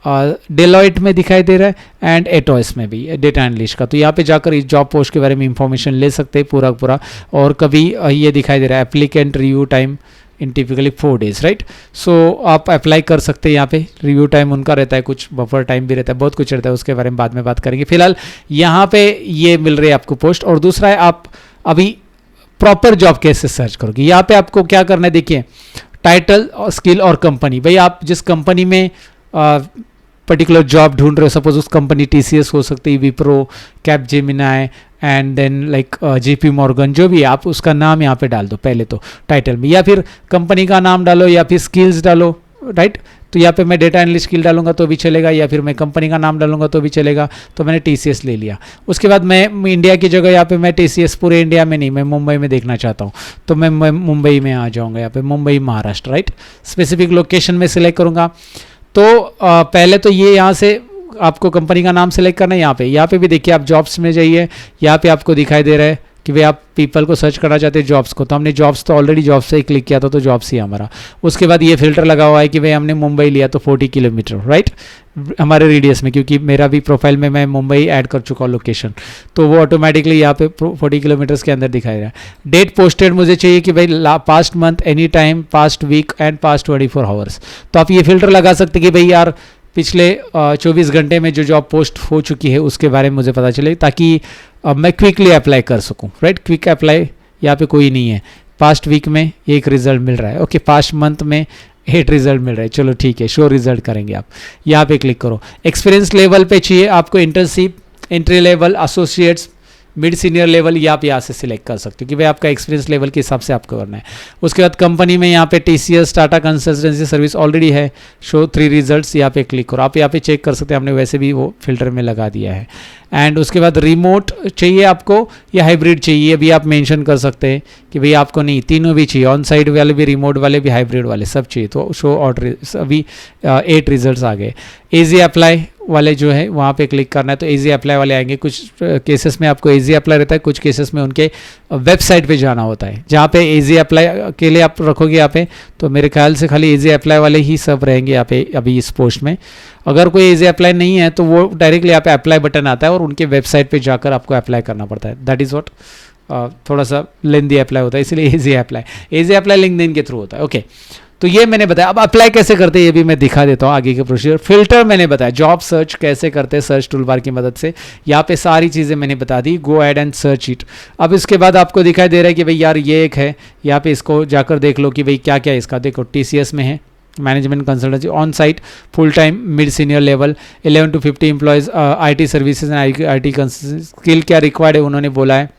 डेलॉइट में दिखाई दे रहा है, एंड एटोस में भी डेटा एनालिस्ट का। तो यहाँ पे जाकर इस जॉब पोस्ट के बारे में इंफॉर्मेशन ले सकते हैं पूरा। और कभी ये दिखाई दे रहा है एप्लीकेंट रिव्यू टाइम, इन टिपिकली 4 days, राइट. सो आप अप्लाई कर सकते हैं. यहाँ पे रिव्यू टाइम उनका रहता है, कुछ बफर टाइम भी रहता है, बहुत कुछ रहता है, उसके बारे में बाद में बात करेंगे. फिलहाल यहाँ पे ये मिल रही है आपको पोस्ट. और दूसरा है, आप अभी प्रॉपर जॉब कैसे सर्च करोगे. यहाँ पे आपको क्या करना है, देखिए टाइटल और स्किल और कंपनी. भाई आप जिस कंपनी में पर्टिकुलर जॉब ढूंढ रहे हो, सपोज उस कंपनी TCS हो सकती है, Wipro, Capgemini and then like JP Morgan, जो भी है, आप उसका नाम यहाँ पे डाल दो पहले तो टाइटल में, या फिर कंपनी का नाम डालो, या फिर स्किल्स डालो, राइट. तो यहाँ पे मैं डेटा एनालिस्ट स्किल डालूंगा तो भी चलेगा, या फिर मैं कंपनी का नाम डालूंगा तो भी चलेगा. तो मैंने TCS ले लिया. उसके बाद मैं इंडिया की जगह यहाँ पे मैं TCS पूरे इंडिया में नहीं, मैं मुंबई में देखना चाहता हूँ, तो मैं मुंबई में आ जाऊँगा. यहाँ पे Mumbai Maharashtra, right. Specific location में सिलेक्ट करूँगा. तो पहले तो ये यहाँ से आपको कंपनी का नाम सेलेक्ट करना है. यहाँ पे भी देखिए, आप जॉब्स में जाइए, यहाँ पे आपको दिखाई दे रहा है कि भाई आप पीपल को सर्च करना चाहते हैं जॉब्स को. तो हमने जॉब्स तो ऑलरेडी जॉब्स से ही क्लिक किया था, तो जॉब्स ही हमारा. उसके बाद ये फिल्टर लगा हुआ है कि भाई हमने मुंबई लिया तो 40 किलोमीटर, राइट, हमारे रेडियस में, क्योंकि मेरा भी प्रोफाइल में मैं मुंबई ऐड कर चुका हूँ लोकेशन, तो वो ऑटोमेटिकली यहाँ पे 40 किलोमीटर्स के अंदर दिखाई रहा है. डेट पोस्टेड मुझे चाहिए कि भाई past month, any time, past week and past 24 hours. तो आप ये फिल्टर लगा सकते कि भाई यार पिछले 24 घंटे में जो जॉब पोस्ट हो चुकी है उसके बारे में मुझे पता चले, ताकि मैं क्विकली अप्लाई कर सकूं, राइट. क्विक अप्लाई यहाँ पे कोई नहीं है. पास्ट वीक में 1 रिजल्ट मिल रहा है, ओके. पास्ट मंथ में 8 रिजल्ट मिल रहा है, चलो ठीक है, शो रिजल्ट करेंगे आप. यहाँ पे क्लिक करो. एक्सपीरियंस लेवल पे चाहिए आपको internship, entry level, associates, mid senior level, ये आप यहाँ से सिलेक्ट कर सकते हो कि भाई आपका एक्सपीरियंस लेवल के हिसाब से आपको करना है. उसके बाद कंपनी में यहाँ पे TCS, Tata consultancy service already है, शो 3 रिजल्ट्स, यहाँ पे क्लिक करो. आप यहाँ पे चेक कर सकते हैं, हमने वैसे भी वो फिल्टर में लगा दिया है. एंड उसके बाद रिमोट चाहिए आपको या हाइब्रिड चाहिए, अभी आप मेंशन कर सकते हैं कि भाई आपको नहीं, तीनों भी चाहिए, ऑन साइड वाले भी, रिमोट वाले भी, हाइब्रिड वाले सब चाहिए. तो शो ऑर्डर, अभी 8 रिजल्ट्स आ गए. इजी अप्लाई वाले जो है वहाँ पे क्लिक करना है, तो इजी अप्लाई वाले आएंगे. कुछ केसेस में आपको इजी अप्लाई रहता है, कुछ केसेस में उनके वेबसाइट पे जाना होता है, जहाँ पे इजी अप्लाई के लिए आप रखोगे यहाँ पे. तो मेरे ख्याल से खाली इजी अप्लाई वाले ही सब रहेंगे यहाँ पे अभी इस पोस्ट में. अगर कोई इजी अप्लाई नहीं है तो वो डायरेक्टली यहाँ पे अप्लाई बटन आता है और उनके वेबसाइट पे जाकर आपको अप्लाई करना पड़ता है. दैट इज़ व्हाट, थोड़ा सा लेंदी अप्लाई होता है, इसलिए इजी अप्लाई लिंक्डइन के थ्रू होता है, ओके. तो ये मैंने बताया. अब अप्लाई कैसे करते हैं ये भी मैं दिखा देता हूँ आगे के प्रोसीजर. फिल्टर मैंने बताया, जॉब सर्च कैसे करते हैं सर्च टूल बार की मदद से. यहाँ पे सारी चीज़ें मैंने बता दी. Go ahead and search it. अब इसके बाद आपको दिखाई दे रहा है कि भाई यार ये एक है, यहाँ पे इसको जाकर देख लो कि भाई क्या क्या है इसका. देखो TCS में है, management consultancy, on site, full time, mid senior level, 11 to 50 employees, IT services and IT skill क्या रिक्वायर्ड है उन्होंने बोला है,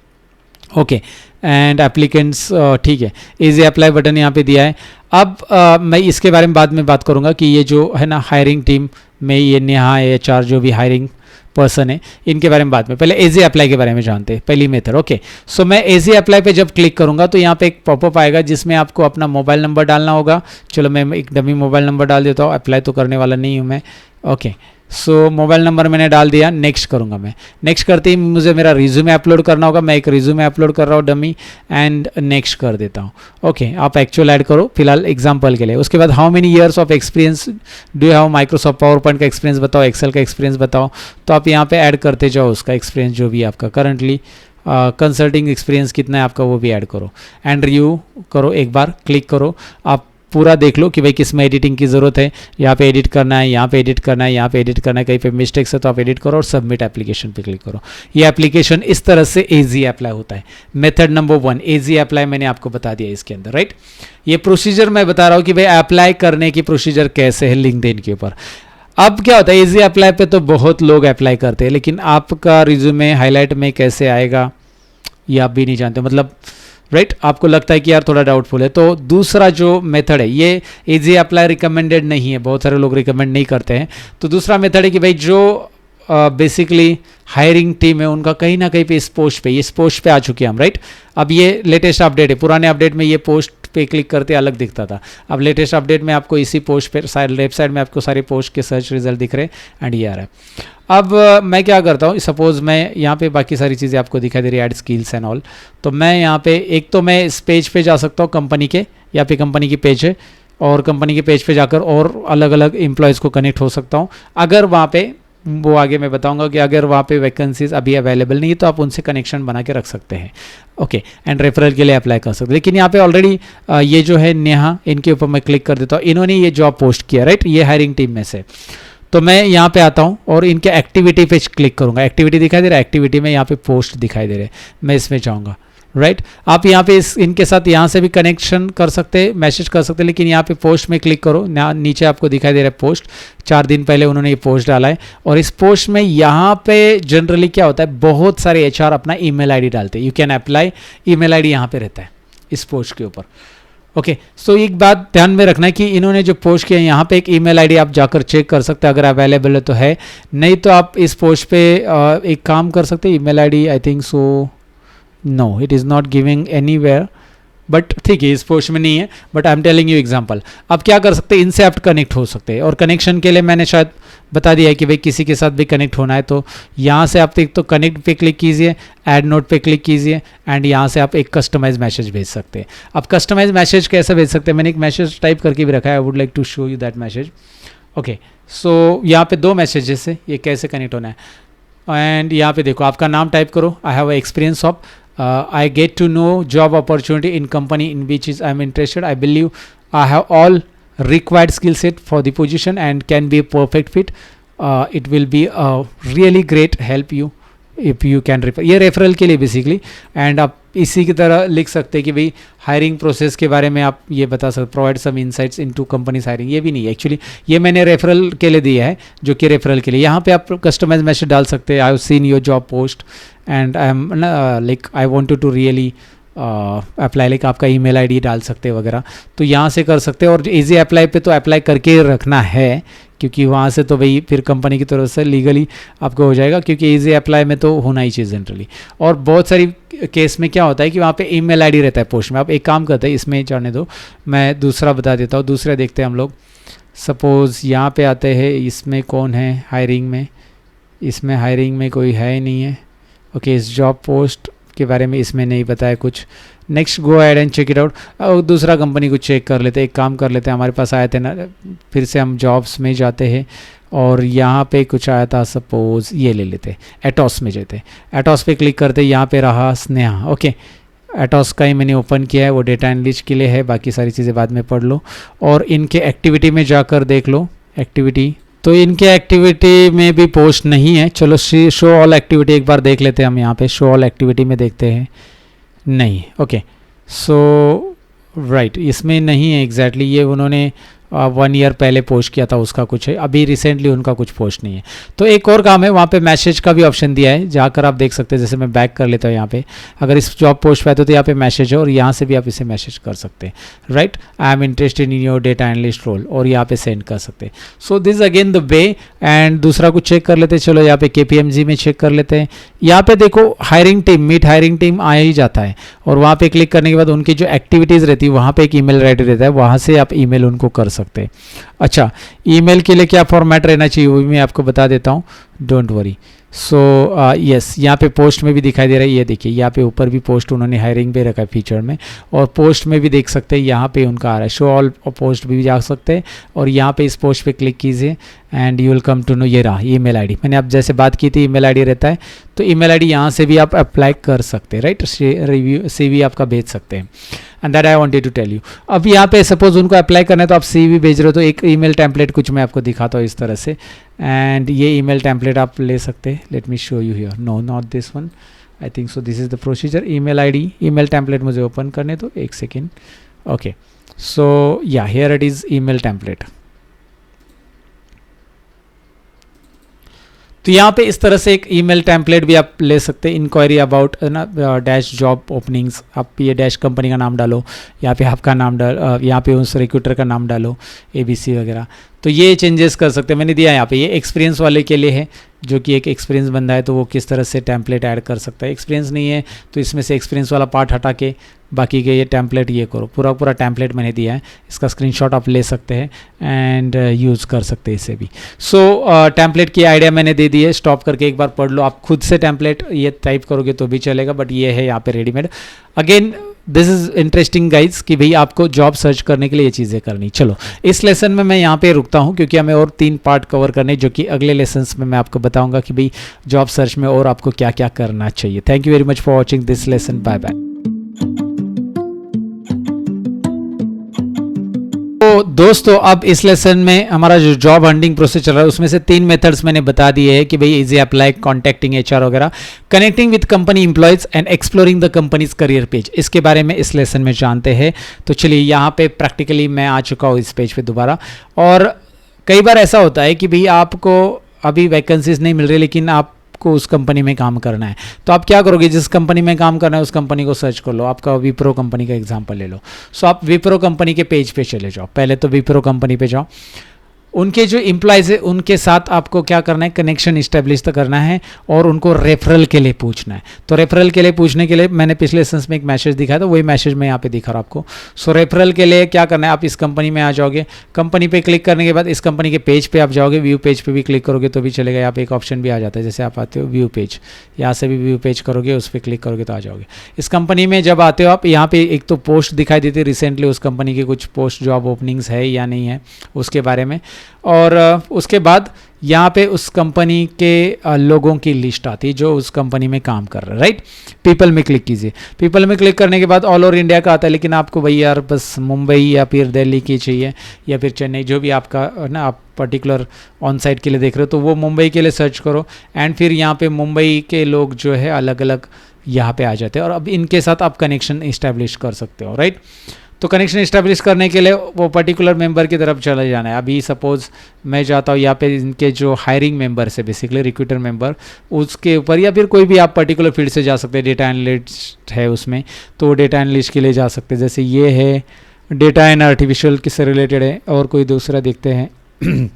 ओके. एंड एप्लीकेंट्स, ठीक है, इजी अप्लाई बटन यहाँ पे दिया है. अब मैं इसके बारे में बाद में बात करूँगा कि ये जो है ना हायरिंग टीम में ये नेहा HR जो भी हायरिंग पर्सन है, इनके बारे में बाद में. पहले इजी अप्लाई के बारे में जानते हैं, पहली मेथड, ओके. सो मैं इजी अप्लाई पे जब क्लिक करूँगा तो यहाँ पे एक पॉपअप आएगा जिसमें आपको अपना मोबाइल नंबर डालना होगा. चलो मैं एक डमी मोबाइल नंबर डाल देता हूँ, अप्लाई तो करने वाला नहीं हूँ मैं, ओके. सो मोबाइल नंबर मैंने डाल दिया, नेक्स्ट करूँगा मैं. नेक्स्ट करते ही मुझे मेरा रिज्यूमे अपलोड करना होगा. मैं एक रिज्यूमे अपलोड कर रहा हूँ डमी, एंड नेक्स्ट कर देता हूँ, ओके. आप एक्चुअल ऐड करो फिलहाल एग्जांपल के लिए. उसके बाद how many years of experience do you have, Microsoft power point का एक्सपीरियंस बताओ, एक्सेल का एक्सपीरियंस बताओ. तो आप यहाँ पे ऐड करते जाओ उसका एक्सपीरियंस जो भी आपका करंटली कंसल्टिंग एक्सपीरियंस कितना है आपका, वो भी ऐड करो. एंड रिव्यू करो, एक बार क्लिक करो, आप पूरा देख लो कि भाई किस में एडिटिंग की ज़रूरत है. यहाँ पे एडिट करना है, यहाँ पे एडिट करना है, यहाँ पे एडिट करना है, कहीं पे मिस्टेक्स है तो आप एडिट करो और सबमिट एप्लीकेशन पे क्लिक करो. ये एप्लीकेशन इस तरह से इजी अप्लाई होता है. मेथड नंबर 1 इजी अप्लाई मैंने आपको बता दिया इसके अंदर, राइट. ये प्रोसीजर मैं बता रहा हूँ कि भाई अप्लाई करने की प्रोसीजर कैसे है लिंक्डइन के ऊपर. अब क्या होता है, इजी अप्लाई पे तो बहुत लोग अप्लाई करते हैं, लेकिन आपका रिज्यूमे हाईलाइट में कैसे आएगा ये आप भी नहीं जानते, मतलब राइट. आपको लगता है कि यार थोड़ा डाउटफुल है. तो दूसरा जो मेथड है, ये इजी अप्लाई रिकमेंडेड नहीं है, बहुत सारे लोग रिकमेंड नहीं करते हैं. तो दूसरा मेथड है कि भाई जो बेसिकली हायरिंग टीम है उनका कहीं ना कहीं पे इस पोस्ट पे आ चुके हैं हम, राइट. अब ये लेटेस्ट अपडेट है, पुराने अपडेट में ये पोस्ट पे क्लिक करते अलग दिखता था. अब लेटेस्ट अपडेट में आपको इसी पोस्ट पे लेफ्ट साइड में आपको सारे पोस्ट के सर्च रिजल्ट दिख रहे हैं एंड ये आ रहा है. अब मैं क्या करता हूँ, सपोज मैं यहाँ पे बाकी सारी चीज़ें आपको दिखाई दे रही है, ऐड स्किल्स एंड ऑल. तो मैं यहाँ पे एक तो मैं इस पेज पे जा सकता हूँ कंपनी के, यहाँ पे कंपनी की पेज है और कंपनी के पेज पे जाकर और अलग अलग एम्प्लॉयज़ को कनेक्ट हो सकता हूँ. अगर वहाँ पे वो आगे मैं बताऊंगा कि अगर वहाँ पे वैकेंसीज अभी अवेलेबल नहीं है तो आप उनसे कनेक्शन बना के रख सकते हैं। ओके, एंड रेफरल के लिए अप्लाई कर सकते हैं। लेकिन यहाँ पे ऑलरेडी ये जो है नेहा, इनके ऊपर मैं क्लिक कर देता हूँ, इन्होंने ये जॉब पोस्ट किया, राइट, ये हायरिंग टीम में से। तो मैं यहाँ पे आता हूँ और इनके एक्टिविटी पे क्लिक करूँगा। एक्टिविटी दिखाई दे रहा है, एक्टिविटी में यहाँ पे पोस्ट दिखाई दे रहे हैं, मैं इसमें जाऊँगा, राइट। आप यहाँ पे इनके साथ यहाँ से भी कनेक्शन कर सकते हैं, मैसेज कर सकते हैं, लेकिन यहाँ पे पोस्ट में क्लिक करो, नीचे आपको दिखाई दे रहा है पोस्ट। 4 दिन पहले उन्होंने ये पोस्ट डाला है, और इस पोस्ट में यहाँ पे जनरली क्या होता है, बहुत सारे HR अपना ईमेल आईडी डालते हैं। You can apply, email ID यहाँ पे रहता है इस पोस्ट के ऊपर। ओके, सो एक बात ध्यान में रखना है कि इन्होंने जो पोस्ट किया है यहाँ पे एक ईमेल आईडी आप जाकर चेक कर सकते हैं, अगर अवेलेबल है तो है, नहीं तो आप इस पोस्ट पे एक काम कर सकते हैं, email ID I think so no, it is not giving anywhere, but ठीक है इस पोस्ट में नहीं है, but I am telling you example. आप क्या कर सकते हैं, इनसे आप कनेक्ट हो सकते हैं, और कनेक्शन के लिए मैंने शायद बता दिया है कि भाई किसी के साथ भी कनेक्ट होना है तो यहाँ से आप एक तो कनेक्ट पे क्लिक कीजिए, ऐड नोट पे क्लिक कीजिए, एंड यहाँ से आप एक कस्टमाइज मैसेज भेज सकते हैं। आप कस्टमाइज मैसेज कैसे भेज सकते हैं, मैंने एक मैसेज टाइप करके भी रखा है, I would like to show you that message. Okay, so यहाँ पे 2 मैसेजेस है, ये कैसे कनेक्ट होना है, एंड यहाँ पे देखो आपका नाम टाइप करो, I have experience of I get to know job opportunity in company in which is I am interested. I believe I have all required skill set for the position and can be a perfect fit. It will be a really great help you if you can refer. ये रेफरल के लिए बेसिकली, एंड आप इसी की तरह लिख सकते हैं कि भाई हायरिंग प्रोसेस के बारे में आप ये बता सकते, provide some insights into companies hiring. ये भी नहीं है एक्चुअली, ये मैंने रेफरल के लिए दिया है, जो कि रेफरल के लिए। यहाँ पे आप कस्टमाइज मैसेज डाल सकते हैं, I have seen your job post and I am like I wanted to really apply, like आपका ईमेल आईडी डाल सकते हैं वगैरह, तो यहाँ से कर सकते हैं। और इजी अप्लाई पे तो अप्लाई करके रखना है, क्योंकि वहाँ से तो भाई फिर कंपनी की तरफ से लीगली आपको हो जाएगा, क्योंकि इजी अप्लाई में तो होना ही चाहिए जनरली। और बहुत सारी केस में क्या होता है कि वहाँ पे ईमेल आईडी रहता है पोस्ट में। आप एक काम करते हैं, इसमें जाने दो, मैं दूसरा बता देता हूँ। दूसरा देखते हैं हम लोग, सपोज़ यहाँ पे आते हैं, इसमें कौन है हायरिंग में, इसमें हायरिंग में कोई है ही नहीं है। ओके, इस जॉब पोस्ट के बारे में इसमें नहीं बताया कुछ। Next go ahead and check it out. और दूसरा कंपनी को चेक कर लेते हैं, एक काम कर लेते हैं, हमारे पास आए थे ना, फिर से हम जॉब्स में जाते हैं और यहाँ पे कुछ आया था, सपोज ये ले लेते, एटॉस में जाते, एटॉस पे क्लिक करते, यहाँ पे रहा स्नेहा। ओके, एटॉस का ही मैंने ओपन किया है, वो डेटा एनालिस्ट के लिए है, बाकी सारी चीज़ें बाद में पढ़ लो। और इनके एक्टिविटी में जाकर देख लो, एक्टिविटी तो इनके एक्टिविटी में भी पोस्ट नहीं है। चलो शो ऑल एक्टिविटी एक बार देख लेते हैं हम, यहाँ पे शो ऑल एक्टिविटी में देखते हैं, नहीं। ओके, सो राइट, इसमें नहीं है एग्जैक्टली, ये उन्होंने 1 ईयर पहले पोस्ट किया था, उसका कुछ है, अभी रिसेंटली उनका कुछ पोस्ट नहीं है। तो एक और काम है, वहाँ पे मैसेज का भी ऑप्शन दिया है, जाकर आप देख सकते हैं। जैसे मैं बैक कर लेता हूँ यहाँ पे, अगर इस जॉब पोस्ट पे आते तो यहाँ पे मैसेज है, और यहाँ से भी आप इसे मैसेज कर सकते हैं, right, I am interested in your data analyst role, और यहाँ पे सेंड कर सकते हैं। So this again the way. And दूसरा कुछ चेक कर लेते हैं, चलो यहाँ पे KPMG में चेक कर लेते हैं। यहाँ पे देखो hiring team, meet hiring team आ ही जाता है, और वहाँ पे क्लिक करने के बाद उनकी जो एक्टिविटीज़ रहती है, वहाँ पे एक ईमेल आईडी रहता है, वहाँ से आप ईमेल उनको कर सकते हैं। अच्छा, ईमेल के लिए क्या फॉर्मेट रहना चाहिए वो भी मैं आपको बता देता हूँ, डोंट वरी। सो यस, यहाँ पे पोस्ट में भी दिखाई दे रहा है, ये देखिए यहाँ पे ऊपर भी पोस्ट उन्होंने हायरिंग पे रखा है फीचर में, और पोस्ट में भी देख सकते हैं, यहाँ पे उनका आ रहा है, शो ऑल पोस्ट भी जा सकते हैं, और यहाँ पे इस पोस्ट पे क्लिक कीजिए and you will come to know, ये रहा ईमेल आईडी, मैंने आप जैसे बात की थी ईमेल आईडी रहता है, तो ईमेल आईडी यहाँ से भी आप अप्लाई कर सकते हैं, राइट, रिव्यू CV आपका भेज सकते हैं। And that I wanted to tell you. अब यहाँ पे सपोज उनको अप्लाई करना है, तो आप CV भेज रहे हो, तो एक ईमेल टेम्पलेट कुछ मैं आपको दिखाता हूँ इस तरह से, एंड ये ईमेल टेम्पलेट आप ले सकते हैं। Let me show you here, no not this one, I think so this is the procedure. Email ID, email template मुझे ओपन करने दो, एक second. Okay, so yeah here it is email template. तो यहाँ पे इस तरह से एक ईमेल टेम्पलेट भी आप ले सकते हैं, इंक्वायरी अबाउट ना डैश जॉब ओपनिंग्स, आप ये डैश कंपनी का नाम डालो, यहाँ पे आपका नाम डाल, यहाँ पे उस रिक्रूटर का नाम डालो, ABC वगैरह, तो ये चेंजेस कर सकते हैं। मैंने दिया यहाँ पे, ये एक्सपीरियंस वाले के लिए है, जो कि एक एक्सपीरियंस बंदा है तो वो किस तरह से टेम्पलेट ऐड कर सकता है। एक्सपीरियंस नहीं है तो इसमें से एक्सपीरियंस वाला पार्ट हटा के बाकी के ये टेम्पलेट ये करो, पूरा पूरा टेम्पलेट मैंने दिया है, इसका स्क्रीनशॉट आप ले सकते हैं एंड यूज़ कर सकते हैं इसे भी। सो टेम्पलेट की आइडिया मैंने दे दी है, स्टॉप करके एक बार पढ़ लो, आप खुद से टेम्पलेट ये टाइप करोगे तो भी चलेगा, बट ये है यहाँ पे readymade. Again this is interesting guys कि भाई आपको जॉब सर्च करने के लिए ये चीज़ें करनी। चलो इस लेसन में मैं यहाँ पे रुकता हूँ क्योंकि हमें और 3 पार्ट कवर करने, जो कि अगले लेसन्स में मैं आपको बताऊंगा कि भाई जॉब सर्च में और आपको क्या क्या करना चाहिए। Thank you very much for watching this lesson, bye bye. तो दोस्तों अब इस लेसन में हमारा जो जॉब हंटिंग प्रोसेस चल रहा है उसमें से 3 मेथड्स मैंने बता दिए हैं कि भाई इजी अप्लाई, कॉन्टैक्टिंग एचआर वगैरह, connecting with company employees and exploring the companies career page. इसके बारे में इस लेसन में जानते हैं। तो चलिए यहाँ पे प्रैक्टिकली मैं आ चुका हूँ इस पेज पे दोबारा। और कई बार ऐसा होता है कि भाई आपको अभी वैकेंसीज नहीं मिल रही लेकिन आपको उस कंपनी में काम करना है, तो आप क्या करोगे, जिस कंपनी में काम करना है उस कंपनी को सर्च कर लो। आपका विप्रो कंपनी का एग्जांपल ले लो। सो आप विप्रो कंपनी के पेज पे चले जाओ, पहले तो विप्रो कंपनी पे जाओ, उनके जो एम्प्लॉयज़ है उनके साथ आपको क्या करना है, कनेक्शन इस्टेब्लिश तो करना है और उनको रेफरल के लिए पूछना है। तो रेफरल के लिए पूछने के लिए मैंने पिछले सेंस में एक मैसेज दिखाया था, वही मैसेज मैं यहाँ पे दिखा रहा हूँ आपको। सो रेफरल के लिए क्या करना है, आप इस कंपनी में आ जाओगे, कंपनी पे क्लिक करने के बाद इस कंपनी के पेज पे आप जाओगे, व्यू पेज पे भी क्लिक करोगे तो भी चलेगा। यहाँ पे एक ऑप्शन भी आ जाता है, जैसे आप आते हो व्यू पेज, यहाँ से भी व्यू पेज करोगे, उस पर क्लिक करोगे तो आ जाओगे। इस कंपनी में जब आते हो आप, यहाँ पे एक तो पोस्ट दिखाई देती है, रिसेंटली उस कंपनी की कुछ पोस्ट जॉब ओपनिंग्स है या नहीं है उसके बारे में, और उसके बाद यहाँ पे उस कंपनी के लोगों की लिस्ट आती है जो उस कंपनी में काम कर रहे हैं, राइट। पीपल में क्लिक कीजिए, पीपल में क्लिक करने के बाद ऑल ओवर इंडिया का आता है, लेकिन आपको भाई यार बस मुंबई या फिर दिल्ली की चाहिए या फिर चेन्नई, जो भी आपका ना आप पर्टिकुलर ऑन साइट के लिए देख रहे हो, तो वो मुंबई के लिए सर्च करो एंड फिर यहाँ पे मुंबई के लोग जो है अलग अलग यहाँ पे आ जाते हैं और अब इनके साथ आप कनेक्शन इस्टेब्लिश कर सकते हो, राइट। तो कनेक्शन इस्टेब्लिश करने के लिए वो पर्टिकुलर मेंबर की तरफ चला जाना है। अभी सपोज मैं जाता हूँ यहाँ पे इनके जो हायरिंग मेंबर्स है, बेसिकली रिक्रूटर मेंबर, उसके ऊपर, या फिर कोई भी आप पर्टिकुलर फील्ड से जा सकते हैं। डेटा एनालिस्ट है उसमें, तो डेटा एनालिस्ट के लिए जा सकते हैं, जैसे ये है डेटा एंड आर्टिफिशियल किससे रिलेटेड है। और कोई दूसरा देखते हैं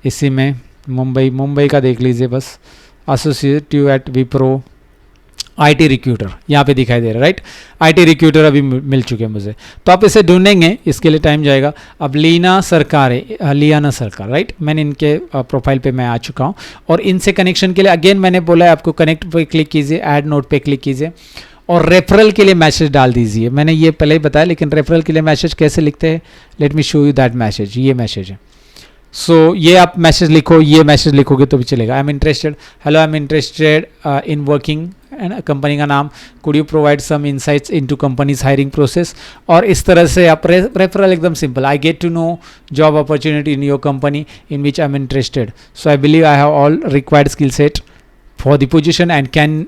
इसी में मुंबई का देख लीजिए, बस associative at Wipro IT recruiter यहाँ पे दिखाई दे रहा है, राइट। IT रिक्रूटर अभी मिल चुके हैं मुझे, तो आप इसे ढूंढेंगे, इसके लिए टाइम जाएगा। अब लियाना सरकार है, लियाना सरकार, राइट। मैंने इनके प्रोफाइल पे मैं आ चुका हूँ और इनसे कनेक्शन के लिए अगेन मैंने बोला है आपको कनेक्ट पे क्लिक कीजिए, ऐड नोट पे क्लिक कीजिए और रेफरल के लिए मैसेज डाल दीजिए। मैंने ये पहले ही बताया, लेकिन रेफरल के लिए मैसेज कैसे लिखते हैं, let me show you that message. ये मैसेज है, सो ये आप मैसेज लिखो, ये मैसेज लिखोगे तो भी चलेगा। I am interested, hello I am interested in working, company का नाम, could you provide some insights into companies hiring process. और इस तरह से आप रेफरल एकदम simple, I get to know job opportunity in your company in which I am interested, so I believe I have all required skill set for the position and can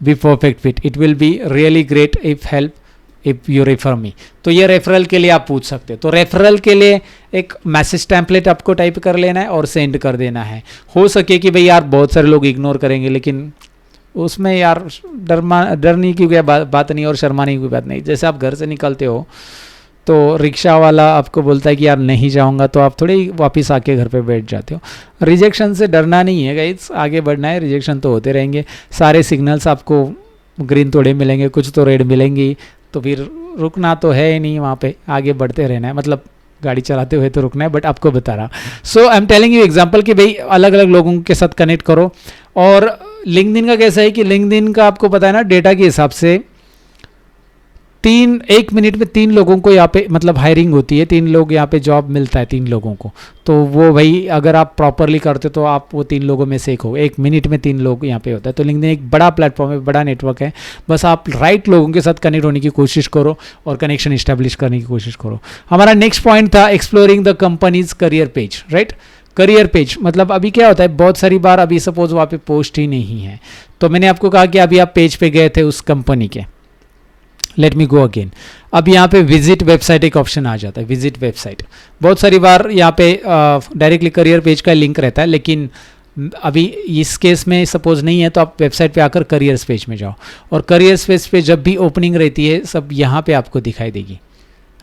be perfect fit, it will be really great if help if you refer me. तो ये रेफरल के लिए आप पूछ सकते हो। तो रेफरल के लिए एक मैसेज टेम्पलेट आपको टाइप कर लेना है और सेंड कर देना है। हो सके कि भाई यार बहुत सारे लोग इग्नोर करेंगे, लेकिन उसमें यार डरने की कोई बात नहीं और शर्माने की कोई बात नहीं। जैसे आप घर से निकलते हो तो रिक्शा वाला आपको बोलता है कि यार नहीं जाऊंगा, तो आप थोड़ी वापस आके घर पे बैठ जाते हो। रिजेक्शन से डरना नहीं है गाइस, आगे बढ़ना है। रिजेक्शन तो होते रहेंगे, सारे सिग्नल्स आपको ग्रीन थोड़े मिलेंगे, कुछ तो रेड मिलेंगी, तो फिर रुकना तो है ही नहीं, वहाँ पे आगे बढ़ते रहना है। मतलब गाड़ी चलाते हुए तो रुकना है, बट आपको बता रहा। So I am telling you example कि भाई अलग अलग लोगों के साथ कनेक्ट करो। और लिंक्डइन का कैसा है कि लिंक्डइन का आपको पता है ना, डेटा के हिसाब से 1 मिनट में 3 लोगों को यहाँ पे मतलब हायरिंग होती है, 3 लोग यहाँ पे जॉब मिलता है 3 लोगों को। तो वो भाई अगर आप प्रॉपरली करते तो आप वो 3 लोगों में से एक हो, 1 मिनट में 3 लोग यहाँ पे होता है। तो लिंक्डइन एक बड़ा प्लेटफॉर्म है, बड़ा नेटवर्क है। बस आप राइट लोगों के साथ कनेक्ट होने की कोशिश करो और कनेक्शन इस्टेब्लिश करने की कोशिश करो। हमारा नेक्स्ट पॉइंट था exploring the companies career page, right. Career page मतलब अभी क्या होता है, बहुत सारी बार अभी सपोज वहाँ पे पोस्ट ही नहीं है, तो मैंने आपको कहा कि अभी आप पेज पे गए थे उस कंपनी के, लेट मी गो अगेन। अब यहाँ पे विजिट वेबसाइट एक ऑप्शन आ जाता है, विजिट वेबसाइट। बहुत सारी बार यहाँ पे डायरेक्टली करियर पेज का लिंक रहता है, लेकिन अभी इस केस में सपोज नहीं है, तो आप वेबसाइट पे आकर करियर्स पेज में जाओ और करियर्स पेज पे जब भी ओपनिंग रहती है सब यहाँ पे आपको दिखाई देगी,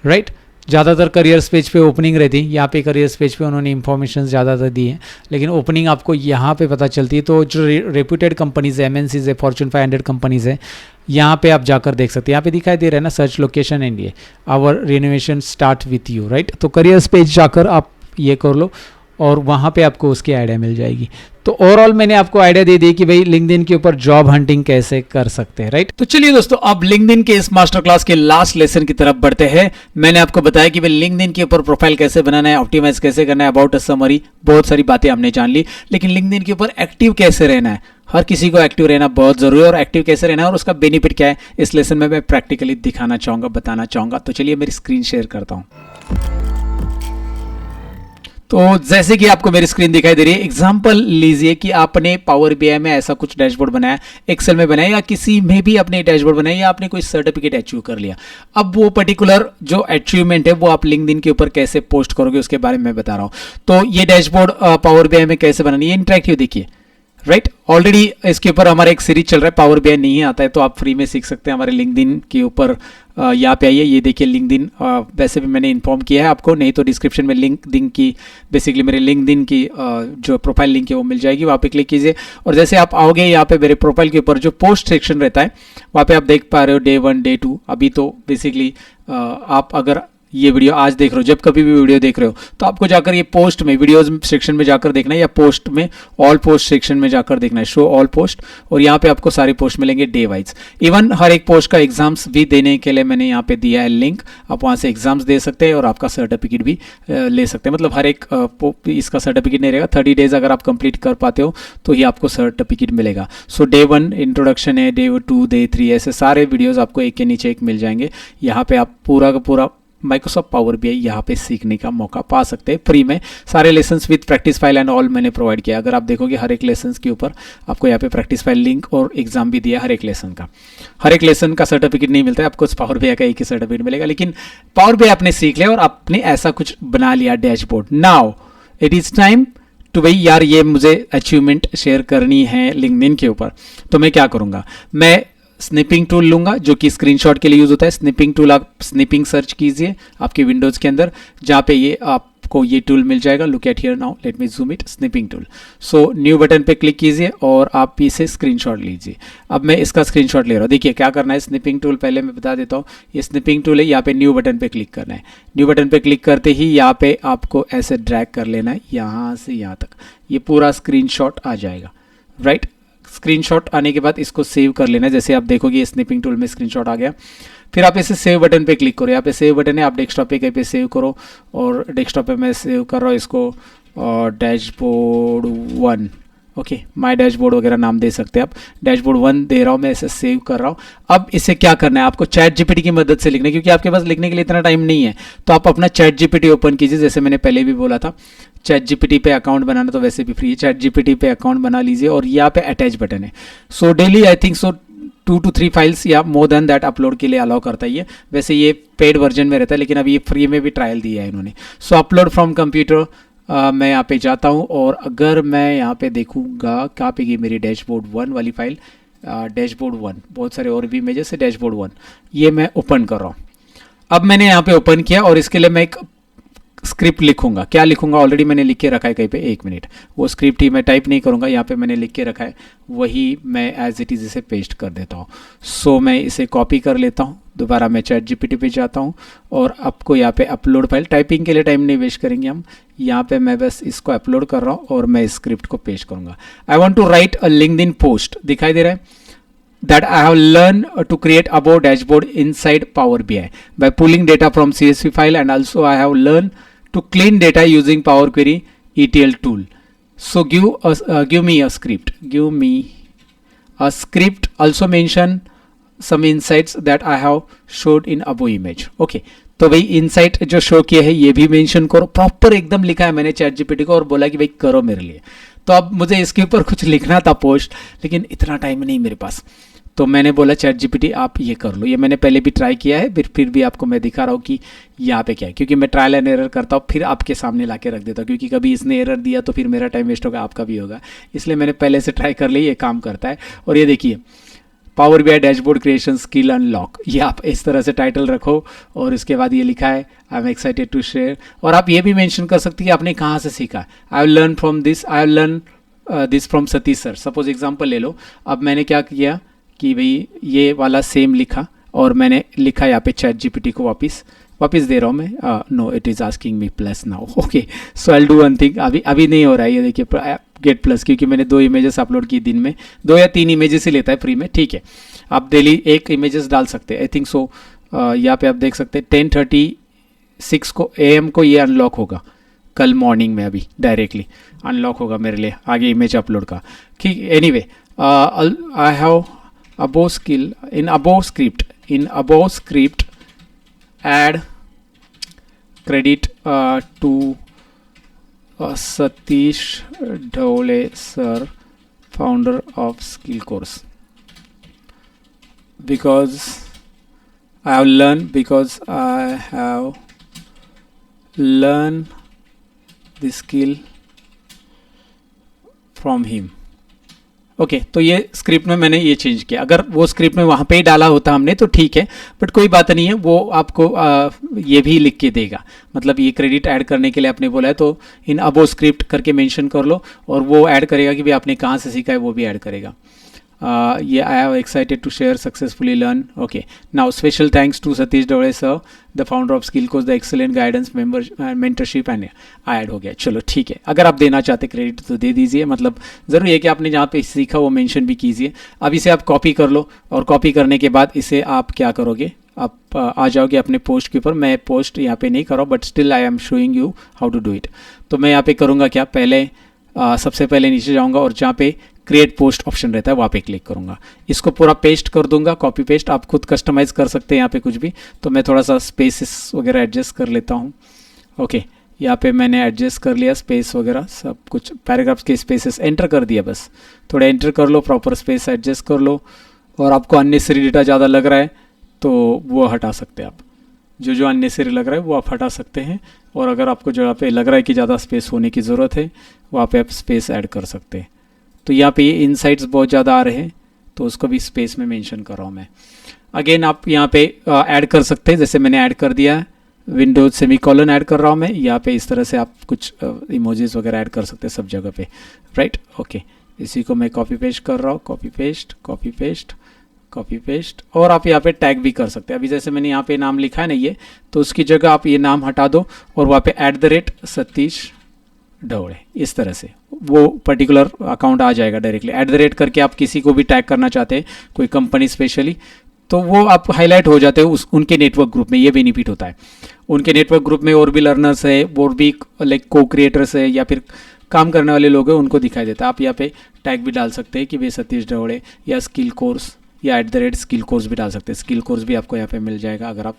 राइट। ज़्यादातर करियर्स पेज पे ओपनिंग रहती है, यहाँ पे करियर्स पेज पे उन्होंने इन्फॉर्मेशन ज़्यादातर दी है, लेकिन ओपनिंग आपको यहाँ पे पता चलती है। तो जो रेप्यूटेड कंपनीज़ है, MNCs है, फॉर्चून 500 कंपनीज़ है, यहाँ पे आप जाकर देख सकते हैं। यहाँ पे दिखाई दे रहा है ना, search location India, our renovation start with you, right. तो करियर्स पेज जाकर आप ये कर लो और वहाँ पे आपको उसकी आइडिया मिल जाएगी। तो ओवरऑल मैंने आपको आइडिया दे दी कि भाई लिंक्डइन के ऊपर जॉब हंटिंग कैसे कर सकते हैं, राइट। तो चलिए दोस्तों, अब लिंक्डइन के इस मास्टर क्लास के लास्ट लेसन की तरफ बढ़ते हैं। मैंने आपको बताया कि भाई लिंक्डइन के ऊपर प्रोफाइल कैसे बनाना है, ऑप्टिमाइज कैसे करना है, अबाउट अ समरी, बहुत सारी बातें हमने जान ली। लेकिन लिंक्डइन के ऊपर एक्टिव कैसे रहना है, हर किसी को एक्टिव रहना बहुत जरूरी है, और एक्टिव कैसे रहना है और उसका बेनिफिट क्या है, इस लेसन में मैं प्रैक्टिकली दिखाना चाहूँगा, बताना चाहूँगा। तो चलिए मेरी स्क्रीन शेयर करता हूँ। तो जैसे कि आपको मेरी स्क्रीन दिखाई दे रही है, एग्जांपल लीजिए कि आपने पावर बीआई में ऐसा कुछ डैशबोर्ड बनाया, एक्सेल में बनाया, या किसी में भी अपने डैशबोर्ड बनाया, या आपने कोई सर्टिफिकेट अचीव कर लिया। अब वो पर्टिकुलर जो अचीवमेंट है वो आप लिंक्डइन के ऊपर कैसे पोस्ट करोगे उसके बारे में मैं बता रहा हूँ। तो ये डैशबोर्ड पावर बीआई में कैसे बनानी है, इंटरेक्टिव देखिए, राइट। ऑलरेडी इसके ऊपर हमारा एक सीरीज चल रहा है, पावर बीआई नहीं आता है तो आप फ्री में सीख सकते हैं हमारे लिंक्डइन के ऊपर। यहाँ पे आइए, ये देखिए लिंक्डइन, वैसे भी मैंने इन्फॉर्म किया है आपको, नहीं तो डिस्क्रिप्शन में लिंक्डइन की, बेसिकली मेरे लिंक्डइन की जो प्रोफाइल लिंक है वो मिल जाएगी, वहाँ पे क्लिक कीजिए। और जैसे आप आओगे यहाँ पे मेरे प्रोफाइल के ऊपर जो पोस्ट सेक्शन रहता है, वहाँ पे आप देख पा रहे हो डे 1 डे 2। अभी तो बेसिकली आप अगर ये वीडियो आज देख रहे हो, जब कभी भी वीडियो देख रहे हो, तो आपको जाकर ये पोस्ट में, वीडियोस सेक्शन में जाकर देखना है, या पोस्ट में ऑल पोस्ट सेक्शन में जाकर देखना है, शो ऑल पोस्ट, और यहाँ पे आपको सारे पोस्ट मिलेंगे डे वाइज। इवन हर एक पोस्ट का एग्जाम्स भी देने के लिए मैंने यहाँ पे दिया है लिंक, आप वहाँ से एग्जाम्स दे सकते हैं और आपका सर्टिफिकेट भी ले सकते हैं। मतलब हर एक इसका सर्टिफिकेट नहीं रहेगा, 30 डेज अगर आप कंप्लीट कर पाते हो तो ही आपको सर्टिफिकेट मिलेगा। सो डे 1 इंट्रोडक्शन है, डे 2 डे 3, ऐसे सारे वीडियोज़ आपको एक के नीचे एक मिल जाएंगे। यहाँ पे आप पूरा का पूरा माइक्रोसॉफ्ट पावर बीआई यहाँ पे सीखने का मौका पा सकते हैं फ्री में। सारे lessons with practice file and all मैंने प्रोवाइड किया। अगर आप देखोगे हर एक लेसन्स के ऊपर आपको यहाँ पे प्रैक्टिस फाइल लिंक और एग्जाम भी दिया हर एक लेसन का। हर एक लेसन का सर्टिफिकेट नहीं मिलता है आपको, पावर बीआई का एक ही सर्टिफिकेट मिलेगा, लेकिन पावर बीआई आपने सीख लिया और आपने ऐसा कुछ बना लिया dashboard. Now it is time तो भाई यार ये मुझे अचीवमेंट शेयर करनी है लिंक्डइन के ऊपर, तो मैं क्या करूँगा, मैं स्निपिंग टूल लूंगा जो कि स्क्रीनशॉट के लिए यूज होता है। स्निपिंग टूल आप स्निपिंग सर्च कीजिए आपके विंडोज के अंदर, जहाँ पे ये आपको ये टूल मिल जाएगा। Look at here now, let me zoom it, snipping tool. So new button पे क्लिक कीजिए और आप इसे स्क्रीनशॉट लीजिए। अब मैं इसका स्क्रीनशॉट ले रहा हूँ। देखिए क्या करना है, स्निपिंग टूल पहले मैं बता देता हूँ, ये स्निपिंग टूल है। यहाँ पे न्यू बटन पे क्लिक करना है। न्यू बटन पे क्लिक करते ही यहाँ पे आपको ऐसे ड्रैग कर लेना है यहाँ से यहाँ तक, ये पूरा स्क्रीनशॉट आ जाएगा, राइट। स्क्रीनशॉट आने के बाद इसको सेव कर लेना है। जैसे आप देखोगे स्निपिंग टूल में स्क्रीनशॉट आ गया, फिर आप इसे सेव बटन पे क्लिक करो। यहाँ पे सेव बटन है, आप डेस्कटॉप पे कहीं पे सेव करो, और डेस्कटॉप पे मैं सेव कर रहा हूँ इसको डैशबोर्ड 1, ओके, माय डैशबोर्ड वगैरह नाम दे सकते हैं आप। डैशबोर्ड 1 दे रहा हूँ मैं, इसे सेव कर रहा हूँ। अब इसे क्या करना है, आपको चैट जीपीटी की मदद से लिखना है, क्योंकि आपके पास लिखने के लिए इतना टाइम नहीं है। तो आप अपना चैट जीपीटी ओपन कीजिए, जैसे मैंने पहले भी बोला था। चैट जीपीटी पे अकाउंट बनाना तो वैसे भी फ्री है, चैट जीपीटी पे अकाउंट बना लीजिए और यहाँ पे अटैच बटन है। So daily I think so 2 to 3 files या मोर देन दैट अपलोड के लिए अलाउ करता है ये। वैसे ये पेड वर्जन में रहता है, लेकिन अभी ये फ्री में भी ट्रायल दिया है इन्होंने। सो अपलोड फ्रॉम कंप्यूटर, मैं यहाँ पे जाता हूँ और अगर मैं यहाँ पे देखूँगा कहाँ पे गई मेरी डैशबोर्ड 1 वाली फाइल, डैशबोर्ड 1, बहुत सारे और भी इमेजेस है डैशबोर्ड 1, ये मैं ओपन कर रहा हूँ। अब मैंने यहाँ पे ओपन किया और इसके लिए मैं एक स्क्रिप्ट लिखूंगा। क्या लिखूंगा, ऑलरेडी मैंने लिख के रखा है कहीं पे, 1 मिनट। वो स्क्रिप्ट ही मैं टाइप नहीं करूंगा, यहाँ पे मैंने लिख के रखा है, वही मैं एज इट इज़ इसे पेस्ट कर देता हूँ। सो मैं इसे कॉपी कर लेता हूँ, दोबारा मैं चैट जीपीटी पे जाता हूँ और आपको यहाँ पे अपलोड फाइल, टाइपिंग के लिए टाइम नहीं वेस्ट करेंगे हम, यहाँ पे मैं बस इसको अपलोड कर रहा हूँ और मैं इस स्क्रिप्ट को पेस्ट करूँगा। I want to write a LinkedIn post, दिखाई दे रहा है, that I have learned to create about dashboard inside Power BI by pulling data from CSV file, and also I have learned to clean data using Power Query ETL tool. So give me a script. Give me a script. Also mention some insights that I have showed in above image. Okay. तो भाई इनसाइट जो शो किए हैं ये भी मेंशन करो, प्रॉपर एकदम लिखा है मैंने चैट जीपीटी को और बोला कि भाई करो मेरे लिए। तो अब मुझे इसके ऊपर कुछ लिखना था पोस्ट, लेकिन इतना टाइम नहीं मेरे पास, तो मैंने बोला चैट जीपीटी आप ये कर लो। ये मैंने पहले भी ट्राई किया है, फिर भी आपको मैं दिखा रहा हूँ कि यहाँ पे क्या है, क्योंकि मैं ट्रायल एंड एरर करता हूँ फिर आपके सामने ला के रख देता हूँ, क्योंकि कभी इसने एरर दिया तो फिर मेरा टाइम वेस्ट होगा, आपका भी होगा, इसलिए मैंने पहले से ट्राई कर ली, ये काम करता है। और ये देखिए power BI dashboard creation skill unlock, ये आप इस तरह से टाइटल रखो और इसके बाद ये लिखा है I am excited to share. और आप ये भी मेंशन कर सकती है आपने कहाँ से सीखा। I will learn from this, I will learn this from Satish sir. Suppose example ले लो, अब मैंने क्या किया कि भाई ये वाला सेम लिखा और मैंने लिखा यहाँ पे ChatGPT को वापस दे रहा हूँ मैं। No it is asking me plus now, okay so I do one thing. अभी नहीं हो रहा है ये देखिए गेट प्लस, क्योंकि मैंने 2 इमेजेस अपलोड की दिन में, 2 या 3 इमेजेस ही लेता है फ्री में, ठीक है। आप डेली 1 इमेजेस डाल सकते हैं, आई थिंक सो। यहाँ पे आप देख सकते हैं 10:36 को AM को ये अनलॉक होगा, कल मॉर्निंग में अभी डायरेक्टली अनलॉक होगा मेरे लिए आगे इमेज अपलोड का, ठीक। Anyway I have above skill in above script add credit to Satish Dhole sir, founder of skill course, because I have learned the skill from him। Okay तो ये स्क्रिप्ट में मैंने ये चेंज किया। अगर वो स्क्रिप्ट में वहाँ पे ही डाला होता हमने तो ठीक है, बट कोई बात नहीं है, वो आपको ये भी लिख के देगा। मतलब ये क्रेडिट ऐड करने के लिए आपने बोला है तो इन अबो स्क्रिप्ट करके मेंशन कर लो और वो ऐड करेगा कि भाई आपने कहाँ से सीखा है, वो भी ऐड करेगा। ये I have excited to share successfully learn, okay now special thanks to Satish Dhole sir the founder of Skill Course, the excellent guidance mentorship and add हो गया। चलो ठीक है, अगर आप देना चाहते क्रेडिट तो दे दीजिए, मतलब ज़रूरी है कि आपने जहाँ पे सीखा वो मेंशन भी कीजिए। अब इसे आप कॉपी कर लो और कॉपी करने के बाद इसे आप क्या करोगे, आप आ जाओगे अपने पोस्ट के ऊपर। मैं पोस्ट यहाँ पे नहीं कर रहा हूँ but still I am showing you how to do it. तो मैं यहाँ पे करूँगा क्या, पहले सबसे पहले नीचे जाऊँगा और जहाँ पे क्रिएट पोस्ट ऑप्शन रहता है वहाँ पे क्लिक करूँगा, इसको पूरा पेस्ट कर दूंगा, कॉपी पेस्ट। आप खुद कस्टमाइज़ कर सकते हैं यहाँ पे कुछ भी, तो मैं थोड़ा सा स्पेसेस वगैरह एडजस्ट कर लेता हूँ। ओके यहाँ पे मैंने एडजस्ट कर लिया स्पेस वगैरह सब कुछ, पैराग्राफ्स के स्पेसेस एंटर कर दिया, बस थोड़ा एंटर कर लो, प्रॉपर स्पेस एडजस्ट कर लो। और आपको अननेसेसरी डेटा ज़्यादा लग रहा है तो वो हटा सकते हैं आप, जो अननेसेसरी लग रहा है वो आप हटा सकते हैं। और अगर आपको जहाँ पे लग रहा है कि ज़्यादा स्पेस होने की ज़रूरत है वहाँ पे आप स्पेस ऐड कर सकते हैं। तो यहाँ पे ये इनसाइट्स बहुत ज़्यादा आ रहे हैं तो उसको भी स्पेस में मेंशन कर रहा हूँ मैं। अगेन आप यहाँ पे ऐड कर सकते हैं, जैसे मैंने ऐड कर दिया है, विंडोज सेमीकोलन ऐड कर रहा हूँ मैं। यहाँ पे इस तरह से आप कुछ इमोजीज वगैरह ऐड कर सकते हैं सब जगह पे, राइट। ओके इसी को मैं कॉपी पेस्ट कर रहा हूँ, copy paste copy paste copy paste. और आप यहाँ पे टैग भी कर सकते हैं। अभी जैसे मैंने यहाँ पे नाम लिखा है ना ये, तो उसकी जगह आप ये नाम हटा दो और वहाँ पे @सतीश ढोले, इस तरह से वो पर्टिकुलर अकाउंट आ जाएगा डायरेक्टली। @ करके आप किसी को भी टैग करना चाहते हैं, कोई कंपनी स्पेशली, तो वो आप हाईलाइट हो जाते हो उनके नेटवर्क ग्रुप में। ये बेनिफिट होता है, उनके नेटवर्क ग्रुप में और भी लर्नर्स है, और भी लाइक को क्रिएटर्स है या फिर काम करने वाले लोग हैं, उनको दिखाई देता है। आप यहाँ पे टैग भी डाल सकते हैं कि भाई सतीश ढोले या स्किल कोर्स, या @स्किल कोर्स भी डाल सकते हैं। स्किल कोर्स भी आपको यहाँ पे मिल जाएगा अगर आप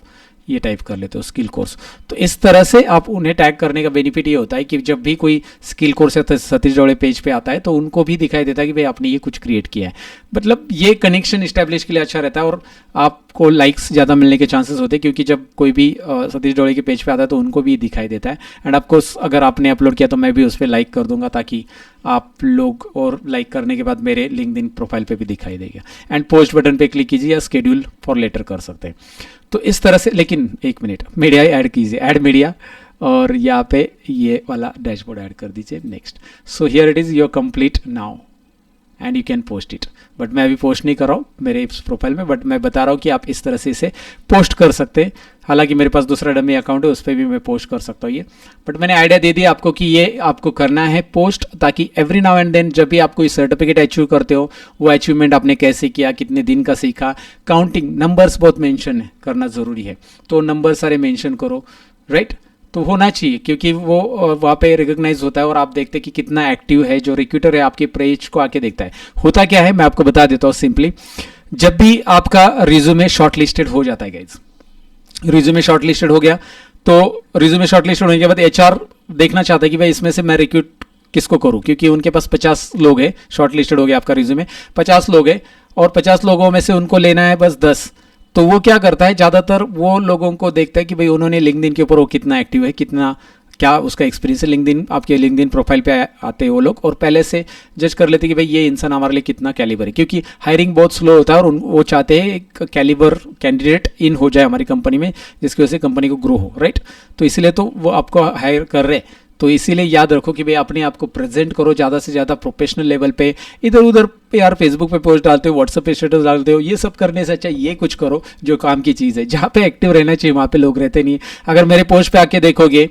ये टाइप कर लेते हो स्किल कोर्स। तो इस तरह से आप उन्हें टैग करने का बेनिफिट ये होता है कि जब भी कोई स्किल कोर्स या सतीश ढोले पेज पे आता है तो उनको भी दिखाई देता है कि भाई आपने ये कुछ क्रिएट किया है। मतलब ये कनेक्शन इस्टेब्लिश के लिए अच्छा रहता है और आपको लाइक्स ज़्यादा मिलने के चांसेस होते हैं, क्योंकि जब कोई भी सतीश ढोले के पेज पे आता है तो उनको भी दिखाई देता है। एंड ऑफकोर्स अगर आपने अपलोड किया तो मैं भी उस पर लाइक कर दूंगा, ताकि आप लोग और लाइक करने के बाद मेरे लिंक्डइन प्रोफाइल पे भी दिखाई देगा। एंड पोस्ट बटन पे क्लिक कीजिए या स्केड्यूल फॉर लेटर कर सकते हैं। तो इस तरह से, लेकिन एक मिनट, मीडिया ऐड कीजिए, ऐड मीडिया, और यहाँ पे ये वाला डैशबोर्ड ऐड कर दीजिए। Next, so here it is your complete now and you can post it. But मैं अभी पोस्ट नहीं कर रहा हूँ मेरे इस प्रोफाइल में, बट मैं बता रहा हूँ कि आप इस तरह से इसे पोस्ट कर सकते हैं। हालांकि मेरे पास दूसरा डमी अकाउंट है, उस पर भी मैं पोस्ट कर सकता हूँ ये, बट मैंने आइडिया दे दिया आपको कि ये आपको करना है पोस्ट, ताकि एवरी नाउ एंड देन जब भी आप कोई सर्टिफिकेट अचीव करते हो, वो अचीवमेंट आपने कैसे किया, कितने दिन का सीखा, काउंटिंग, नंबर्स बहुत मेंशन करना ज़रूरी है, तो नंबर सारे मेंशन करो, राइट। तो होना चाहिए, क्योंकि वो वहाँ पे रिकॉग्नाइज होता है और आप देखते हैं कि कितना एक्टिव है। जो रिक्रूटर है आपके पेज को आके देखता है। होता क्या है मैं आपको बता देता हूँ सिंपली, जब भी आपका रिज्यूमे शॉर्टलिस्टेड हो जाता है गाइज, रिज्यूमे शॉर्टलिस्टेड हो गया तो रिज्यूमे शॉर्टलिस्टेड होने के बाद HR देखना चाहता है कि भाई इसमें से मैं रिक्रूट किसको करूँ, क्योंकि उनके पास 50 लोग हैं, शॉर्टलिस्टेड हो गया आपका रिज्यूमे, 50 लोग हैं और 50 लोगों में से उनको लेना है बस 10। तो वो क्या करता है, ज़्यादातर वो लोगों को देखता है कि भाई उन्होंने लिंक्डइन के ऊपर वो कितना एक्टिव है, कितना क्या उसका एक्सपीरियंस है। लिंक्डइन, आपके लिंक्डइन प्रोफाइल पे आते हैं वो लोग और पहले से जज कर लेते हैं कि भाई ये इंसान हमारे लिए कितना कैलिबर है, क्योंकि हायरिंग बहुत स्लो होता है और वो चाहते हैं एक कैलिबर कैंडिडेट इन हो जाए हमारी कंपनी में, जिसकी वजह से कंपनी को ग्रो हो, राइट। तो इसलिए तो वो आपको हायर कर रहे हैं। तो इसीलिए याद रखो कि भाई अपने आप को प्रेजेंट करो ज़्यादा से ज़्यादा प्रोफेशनल लेवल पे। इधर उधर पे यार फेसबुक पे पोस्ट डालते हो, व्हाट्सएप पे स्टेटस डालते हो, ये सब करने से अच्छा ये कुछ करो जो काम की चीज़ है। जहाँ पे एक्टिव रहना चाहिए वहाँ पे लोग रहते नहीं। अगर मेरे पोस्ट पे आके देखोगे,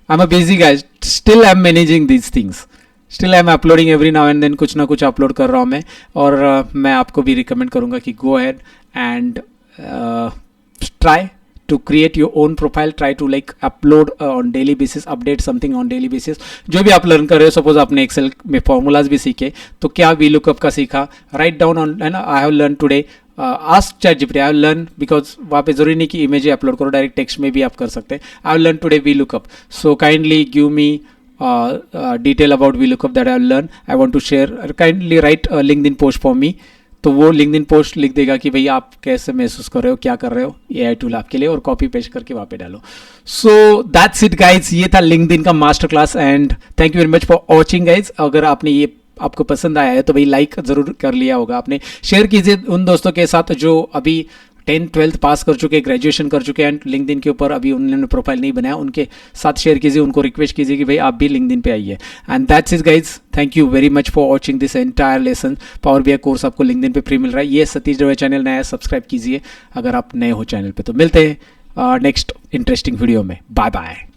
I am a busy guy, still I am managing these things, still I am uploading every now and then, कुछ ना कुछ अपलोड कर रहा हूँ मैं। और मैं आपको भी रिकमेंड करूँगा कि गो ahead and try to create your own profile, try to like upload on daily basis, update something on daily basis। जो भी आप लर्न कर रहे हो, सपोज आपने एक्सेल में फॉर्मूलाज भी सीखे तो क्या VLOOKUP का सीखा, राइट डाउन ऑन, है ना, I have learn today, ask ChatGPT, I have learn, because वहाँ पे जरूरी नहीं कि इमेज अपलोड करो, डायरेक्ट टेक्स्ट में भी आप कर सकते हैं। I have learn today VLOOKUP, so kindly give me detail about VLOOKUP that I have learn, I want to share, kindly write LinkedIn post for me. तो वो लिंक्डइन पोस्ट लिख देगा कि भाई आप कैसे महसूस कर रहे हो, क्या कर रहे हो, AI टूल आपके लिए, और कॉपी पेस्ट करके वहाँ पे डालो। सो दैट्स इट गाइज, ये था लिंक्डइन का master class and thank you very much for watching guys. अगर आपने ये आपको पसंद आया है तो भाई लाइक ज़रूर कर लिया होगा आपने, शेयर कीजिए उन दोस्तों के साथ जो अभी 10th 12th पास कर चुके, ग्रेजुएशन कर चुके हैं, लिंक्डइन के ऊपर अभी उन्होंने प्रोफाइल नहीं बनाया, उनके साथ शेयर कीजिए, उनको रिक्वेस्ट कीजिए कि भाई आप भी लिंक्डइन पे आइए। And that's it guys, thank you very much for watching this entire lesson. Power BI course आपको लिंक्डइन पे फ्री मिल रहा है। ये सतीश दवे चैनल नया है, सब्सक्राइब कीजिए अगर आप नए हो चैनल पे। तो मिलते हैं नेक्स्ट इंटरेस्टिंग वीडियो में, बाय बाय।